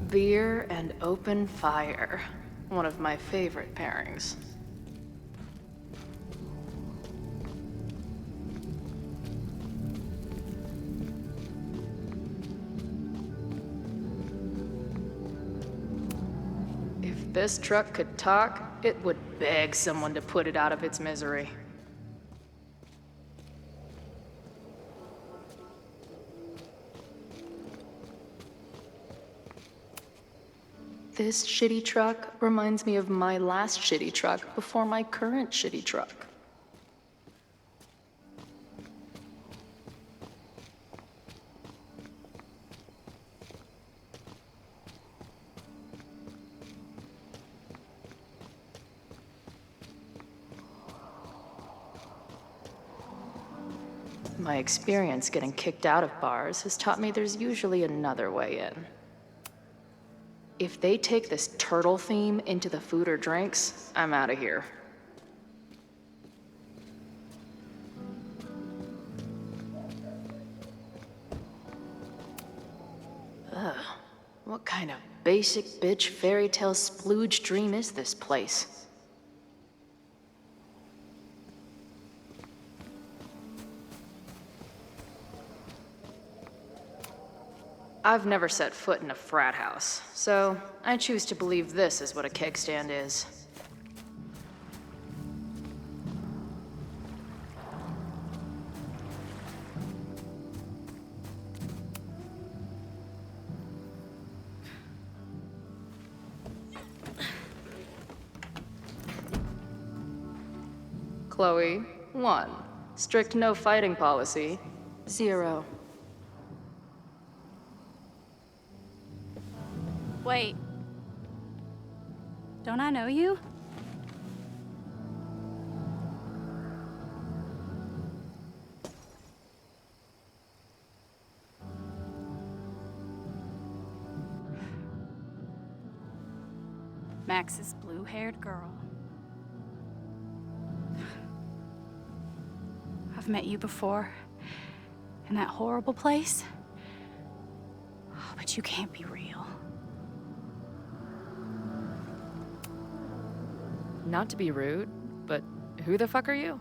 Beer and open fire. One of my favorite pairings. If this truck could talk, it would beg someone to put it out of its misery. This shitty truck reminds me of my last shitty truck before my current shitty truck. My experience getting kicked out of bars has taught me there's usually another way in. If they take this turtle theme into the food or drinks, I'm out of here. Ugh, what kind of basic bitch fairy tale splooge dream is this place? I've never set foot in a frat house, so I choose to believe this is what a keg stand is. Chloe, 1. Strict no fighting policy. 0. Wait. Don't I know you? Max's blue-haired girl. I've met you before. In that horrible place. But you can't be real. Not to be rude, but who the fuck are you?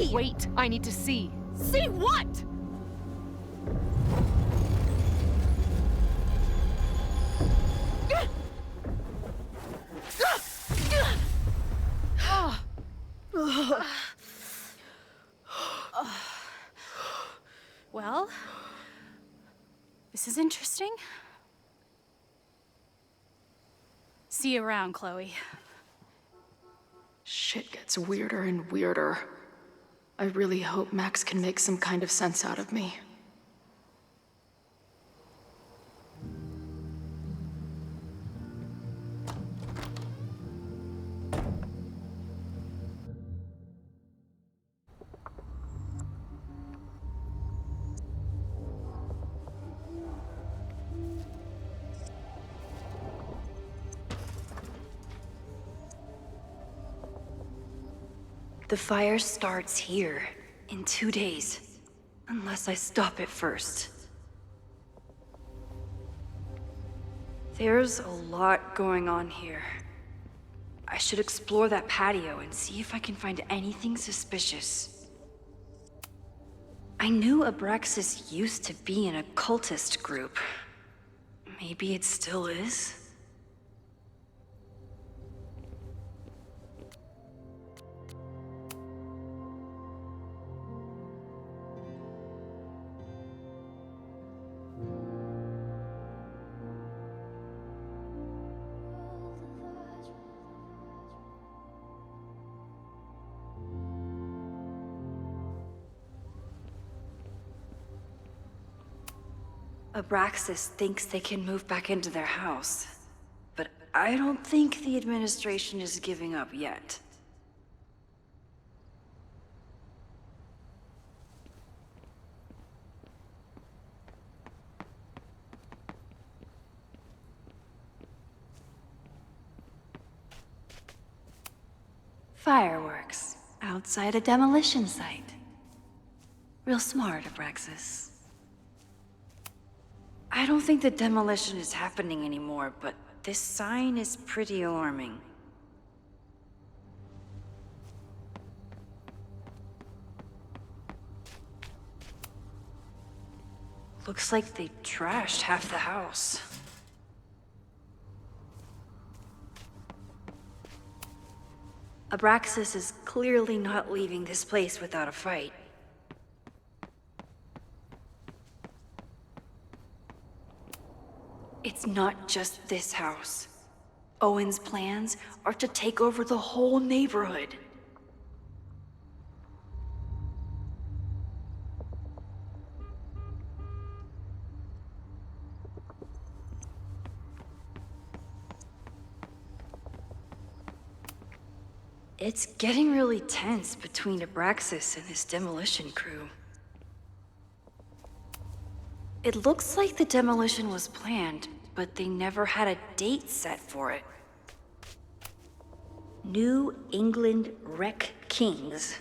see! Wait, I need to see. See what? Well, this is interesting. See you around, Chloe. Shit gets weirder and weirder. I really hope Max can make some kind of sense out of me. The fire starts here in 2 days, unless I stop it first. There's a lot going on here. I should explore that patio and see if I can find anything suspicious. I knew Abraxas used to be an occultist group. Maybe it still is? Abraxas thinks they can move back into their house, but I don't think the administration is giving up yet. Fireworks outside a demolition site. Real smart, Abraxas. I don't think the demolition is happening anymore, but this sign is pretty alarming. Looks like they trashed half the house. Abraxas is clearly not leaving this place without a fight. It's not just this house. Owen's plans are to take over the whole neighborhood. It's getting really tense between Abraxas and his demolition crew. It looks like the demolition was planned, but they never had a date set for it. New England Wreck Kings.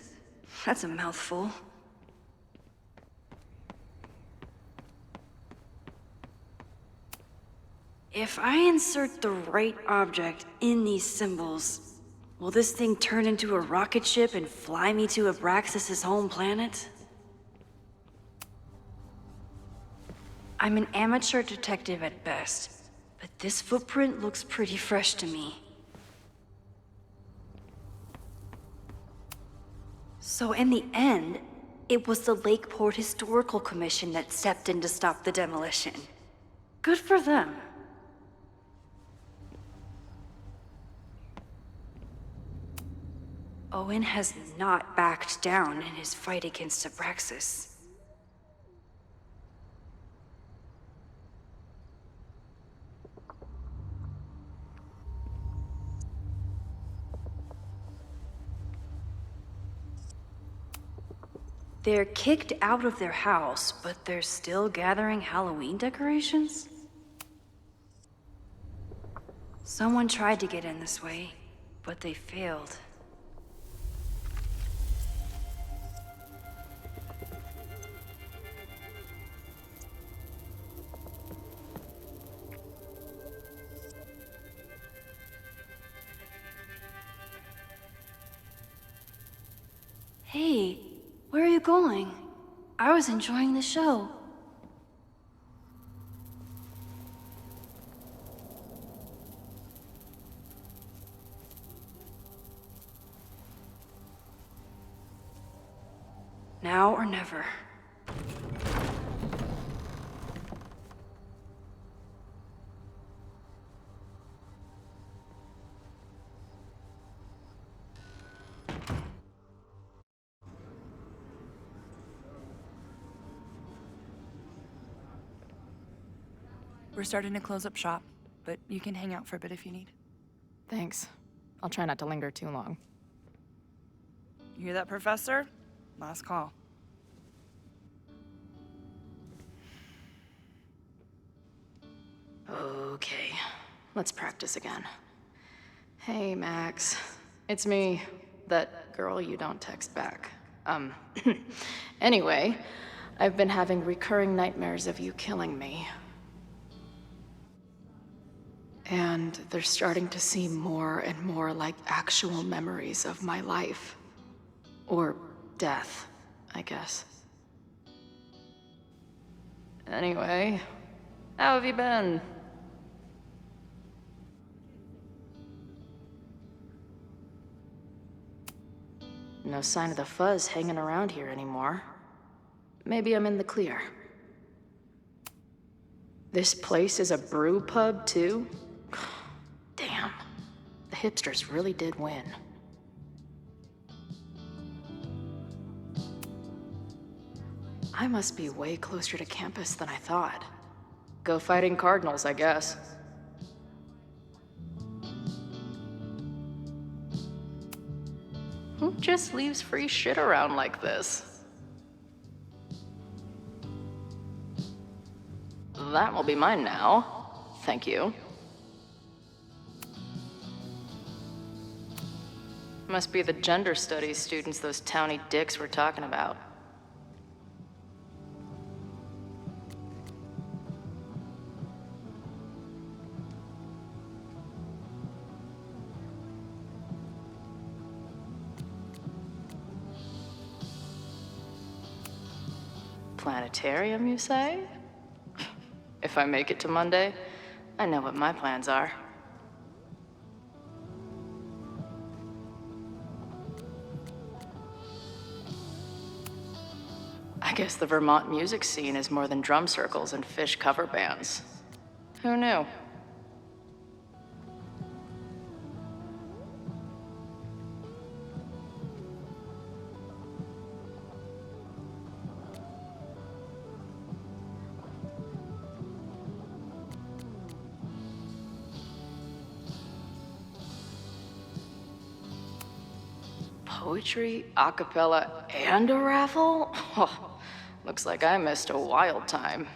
That's a mouthful. If I insert the right object in these symbols, will this thing turn into a rocket ship and fly me to Abraxas' home planet? I'm an amateur detective at best, but this footprint looks pretty fresh to me. So in the end, it was the Lakeport Historical Commission that stepped in to stop the demolition. Good for them. Owen has not backed down in his fight against Abraxas. They're kicked out of their house, but they're still gathering Halloween decorations? Someone tried to get in this way, but they failed. Hey, Where are you going? I was enjoying the show. Now or never. We're starting to close up shop, but you can hang out for a bit if you need. Thanks. I'll try not to linger too long. You hear that, Professor? Last call. Okay, let's practice again. Hey, Max. It's me, that girl you don't text back. Anyway, I've been having recurring nightmares of you killing me. And they're starting to seem more and more like actual memories of my life. Or death, I guess. Anyway, how have you been? No sign of the fuzz hanging around here anymore. Maybe I'm in the clear. This place is a brew pub, too? Damn. The hipsters really did win. I must be way closer to campus than I thought. Go fighting Cardinals, I guess. Who just leaves free shit around like this? That will be mine now. Thank you. Must be the gender studies students those towny dicks were talking about. Planetarium, you say? If I make it to Monday, I know what my plans are. I guess the Vermont music scene is more than drum circles and fish cover bands. Who knew? Poetry, a cappella, and a raffle? Oh, looks like I missed a wild time.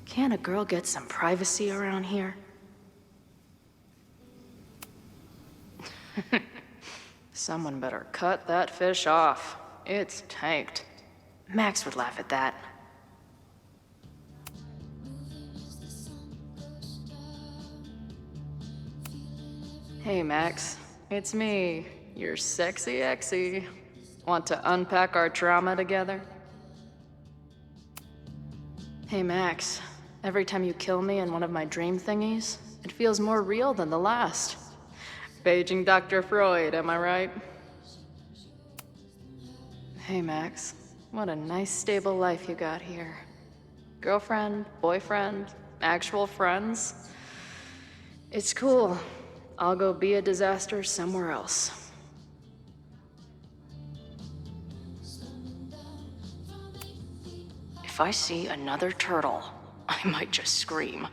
Can't a girl get some privacy around here? Someone better cut that fish off. It's tanked. Max would laugh at that. Hey, Max. It's me, your sexy exy. Want to unpack our trauma together? Hey, Max. Every time you kill me in one of my dream thingies, it feels more real than the last. Paging Dr. Freud, am I right? Hey, Max. What a nice, stable life you got here. Girlfriend, boyfriend, actual friends. It's cool. I'll go be a disaster somewhere else. If I see another turtle, I might just scream.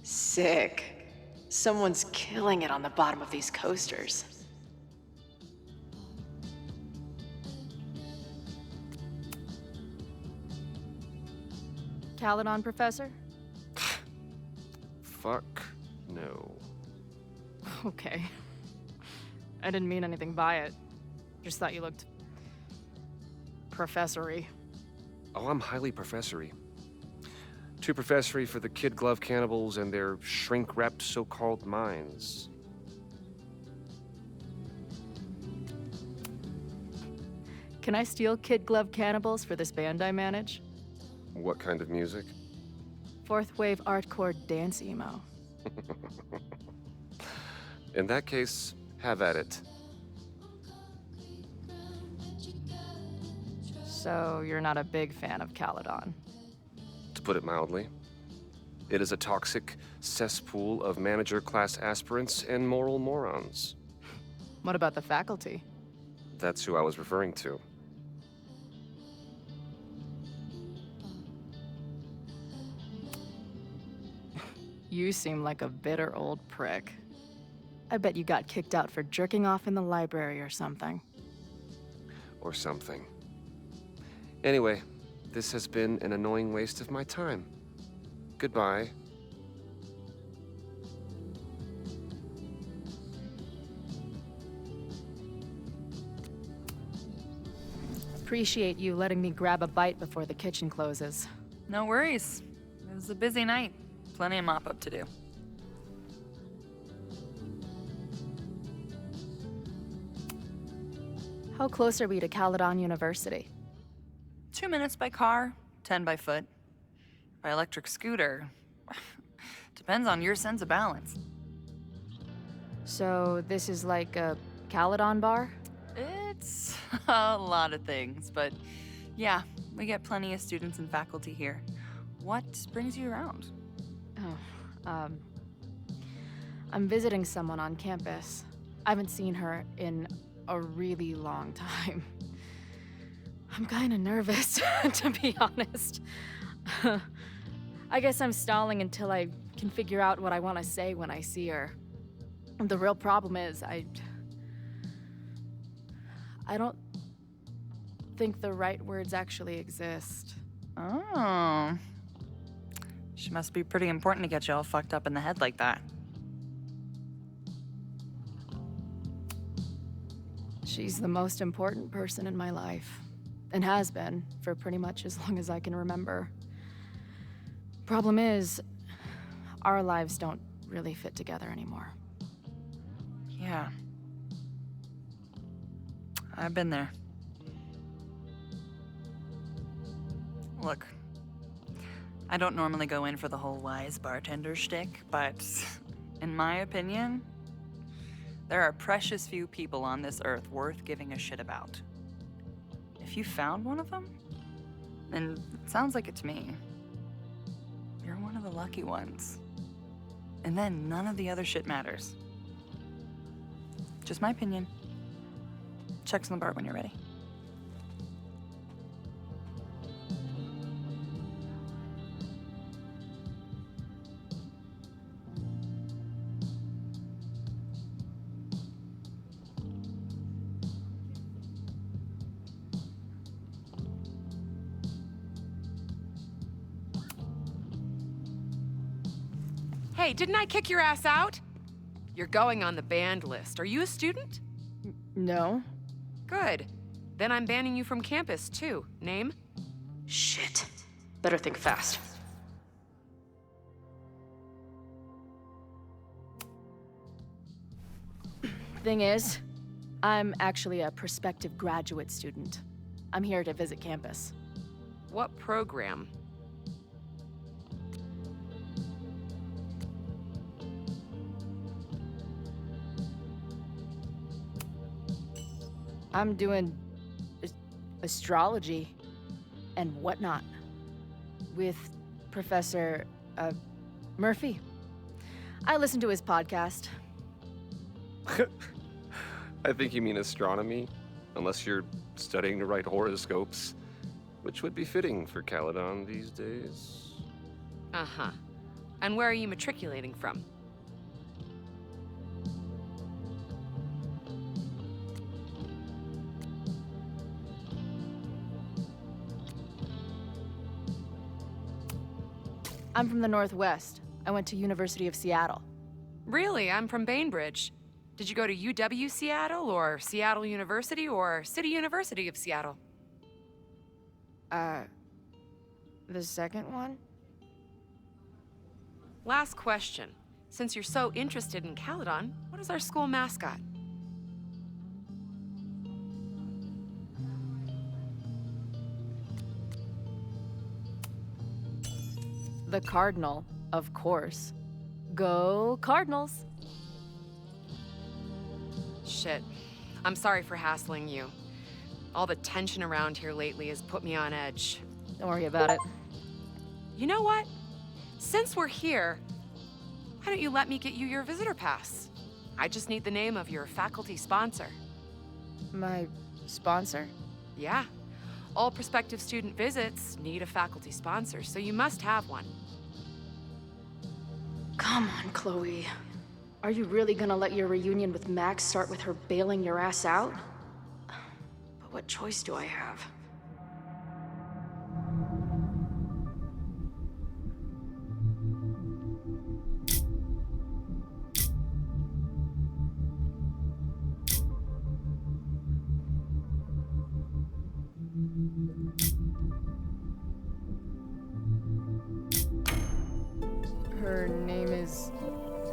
Sick. Someone's killing it on the bottom of these coasters. Caledon, Professor? Fuck no. Okay. I didn't mean anything by it. Just thought you looked professory. Oh, I'm highly professory. Too professory for the kid glove cannibals and their shrink-wrapped so-called minds. Can I steal kid glove cannibals for this band I manage? What kind of music? Fourth wave artcore dance emo. In that case, have at it. So you're not a big fan of Caledon? To put it mildly. It is a toxic cesspool of manager-class aspirants and moral morons. What about the faculty? That's who I was referring to. You seem like a bitter old prick. I bet you got kicked out for jerking off in the library or something. Or something. Anyway, this has been an annoying waste of my time. Goodbye. Appreciate you letting me grab a bite before the kitchen closes. No worries. It was a busy night. Plenty of mop-up to do. How close are we to Caledon University? 2 minutes by car, 10 by foot. By electric scooter. Depends on your sense of balance. So this is like a Caledon bar? It's a lot of things, but yeah, we get plenty of students and faculty here. What brings you around? Oh, I'm visiting someone on campus. I haven't seen her in a really long time. I'm kinda nervous, to be honest. I guess I'm stalling until I can figure out what I want to say when I see her. The real problem is, I don't think the right words actually exist. Oh. She must be pretty important to get you all fucked up in the head like that. She's the most important person in my life, and has been for pretty much as long as I can remember. Problem is, our lives don't really fit together anymore. Yeah. I've been there. Look, I don't normally go in for the whole wise bartender shtick, but in my opinion, there are precious few people on this earth worth giving a shit about. If you found one of them, then it sounds like it to me. You're one of the lucky ones. And then none of the other shit matters. Just my opinion. Check's on the bar when you're ready. Hey, didn't I kick your ass out? You're going on the banned list. Are you a student? No. Good. Then I'm banning you from campus, too. Name? Shit. Better think fast. Thing is, I'm actually a prospective graduate student. I'm here to visit campus. What program? I'm doing astrology and whatnot with Professor Murphy. I listen to his podcast. I think you mean astronomy, unless you're studying to write horoscopes, which would be fitting for Caledon these days. Uh-huh. And where are you matriculating from? I'm from the Northwest. I went to University of Seattle. Really? I'm from Bainbridge. Did you go to UW Seattle, or Seattle University, or City University of Seattle? The second one? Last question. Since you're so interested in Caledon, what is our school mascot? The Cardinal, of course. Go Cardinals! Shit. I'm sorry for hassling you. All the tension around here lately has put me on edge. Don't worry about it. You know what? Since we're here, why don't you let me get you your visitor pass? I just need the name of your faculty sponsor. My sponsor? Yeah. All prospective student visits need a faculty sponsor, so you must have one. Come on, Chloe. Are you really gonna let your reunion with Max start with her bailing your ass out? But what choice do I have? Her name is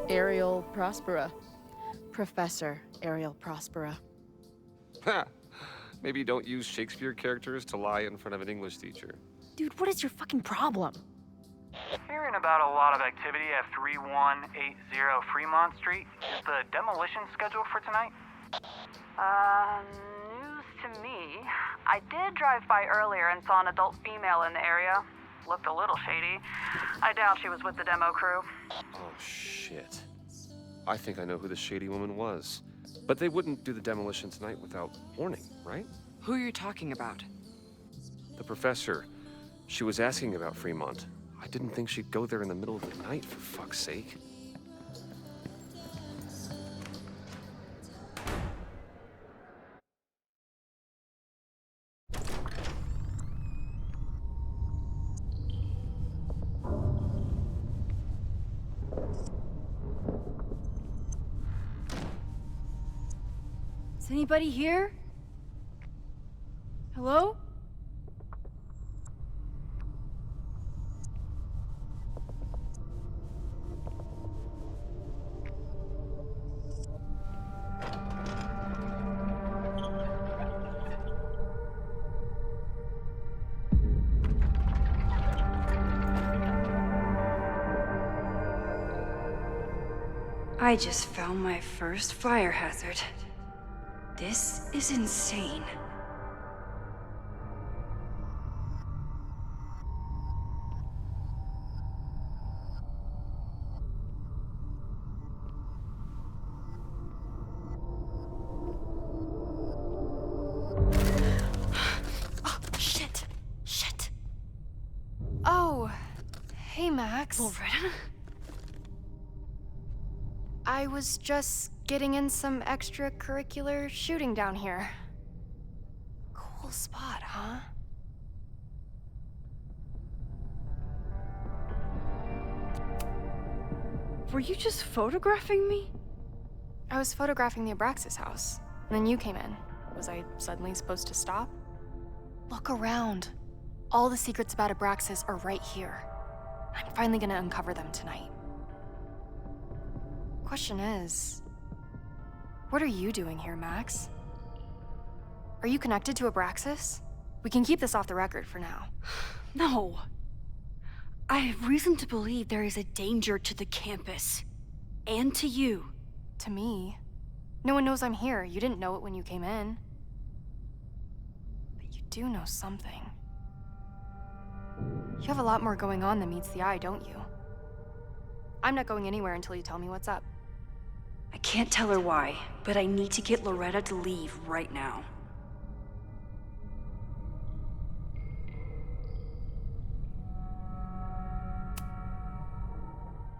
Ariel Prospera. Professor Ariel Prospera. Ha! Maybe don't use Shakespeare characters to lie in front of an English teacher. Dude, what is your fucking problem? Hearing about a lot of activity at 3180 Fremont Street. Is the demolition scheduled for tonight? News to me. I did drive by earlier and saw an adult female in the area. Looked a little shady. I doubt she was with the demo crew. Oh, shit. I think I know who the shady woman was. But they wouldn't do the demolition tonight without warning, right? Who are you talking about? The professor. She was asking about Fremont. I didn't think she'd go there in the middle of the night, for fuck's sake. Is anybody here? Hello? I just found my first fire hazard. This is insane. Oh, shit. Shit. Oh, hey, Max. Loretta? I was just getting in some extracurricular shooting down here. Cool spot, huh? Were you just photographing me? I was photographing the Abraxas house, and then you came in. Was I suddenly supposed to stop? Look around. All the secrets about Abraxas are right here. I'm finally gonna uncover them tonight. Question is, what are you doing here, Max? Are you connected to Abraxas? We can keep this off the record for now. No. I have reason to believe there is a danger to the campus. And to you. To me? No one knows I'm here. You didn't know it when you came in. But you do know something. You have a lot more going on than meets the eye, don't you? I'm not going anywhere until you tell me what's up. I can't tell her why, but I need to get Loretta to leave right now.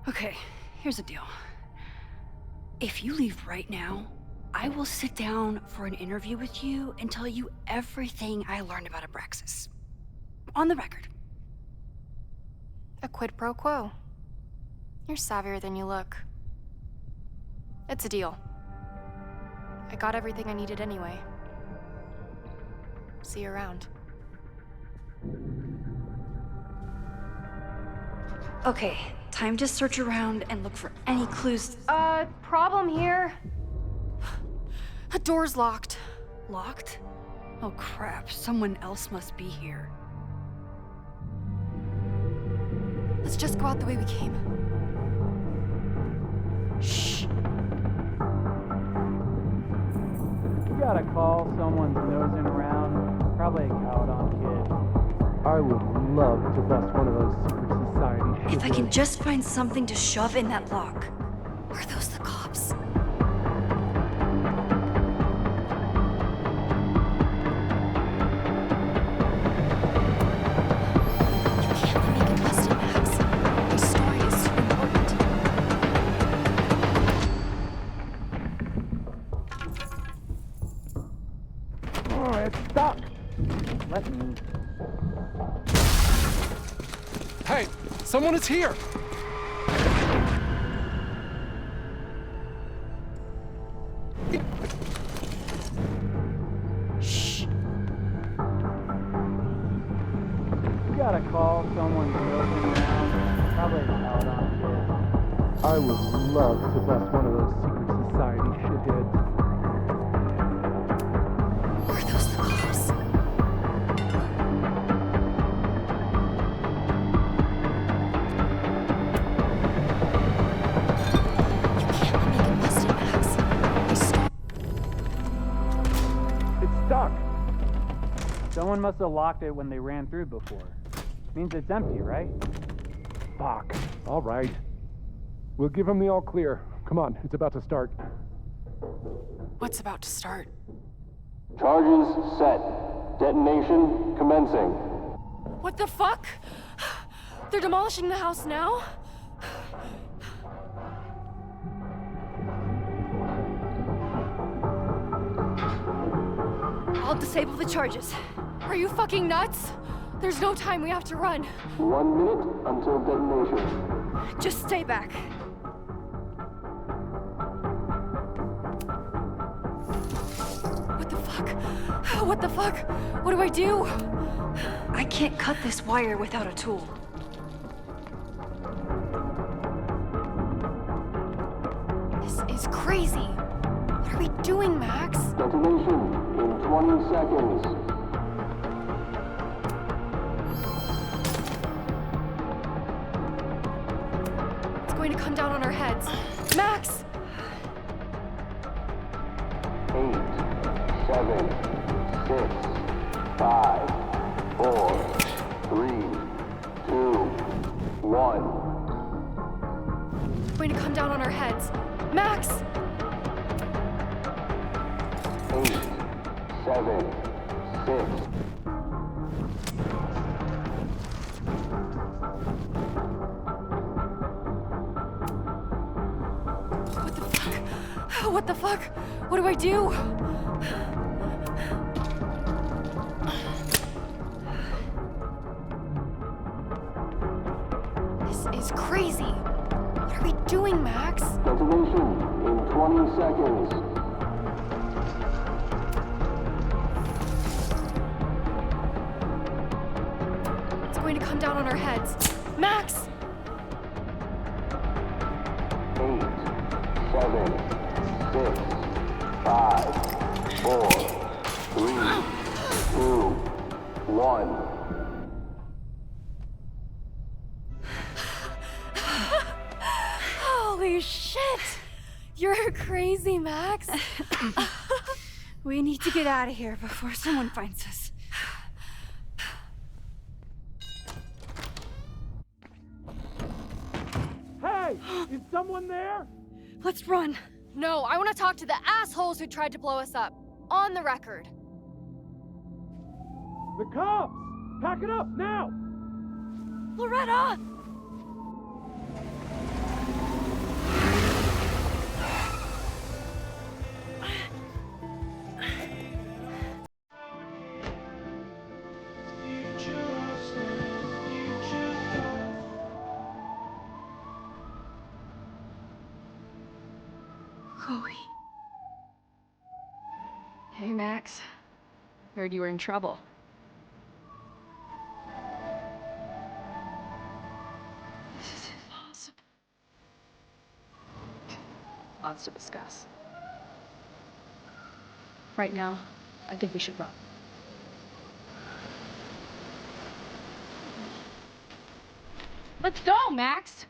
Okay, here's the deal. If you leave right now, I will sit down for an interview with you and tell you everything I learned about Abraxas. On the record. A quid pro quo. You're savvier than you look. It's a deal. I got everything I needed anyway. See you around. Okay, time to search around and look for any clues. Problem here. A door's locked. Locked? Oh crap, someone else must be here. Let's just go out the way we came. Shh. You gotta call someone's nosing around. Probably a cowed-on kid. I would love to bust one of those secret society If I can just find something to shove in that lock. Are those the cops? Oh, it's stuck. Let me. Hey, someone is here. Shh. You gotta call someone's nosing around. Probably a cowed-on kid. I would love to bust one of those secret society shitheads. Are those the cops? It's stuck. Someone must have locked it when they ran through before. Means it's empty, right? Fuck. All right. We'll give him the all clear. Come on, it's about to start. What's about to start? Charges set. Detonation commencing. What the fuck? They're demolishing the house now? I'll disable the charges. Are you fucking nuts? There's no time, we have to run. 1 minute until detonation. Just stay back. What the fuck? What the fuck? What do I do? I can't cut this wire without a tool. This is crazy. What are we doing, Max? Detonation in 20 seconds. It's going to come down on our heads. Max! 8, 7, 6, 5, 4, 3, 2, 1. It's going to come down on our heads. Max! 8, 7, 6. What the fuck? What do I do? This is crazy. What are we doing, Max? Detonation in 20 seconds. It's going to come down on our heads. Max! 8, 7, 6, 5, 4, 3, 2, 1. Holy shit! You're crazy, Max. We need to get out of here before someone finds us. Hey, is someone there? Let's run. No, I want to talk to the assholes who tried to blow us up. On the record. The cops! Pack it up now! Loretta! Chloe. Hey, Max. Heard you were in trouble. wants to discuss. Right now, I think we should run. Let's go, Max!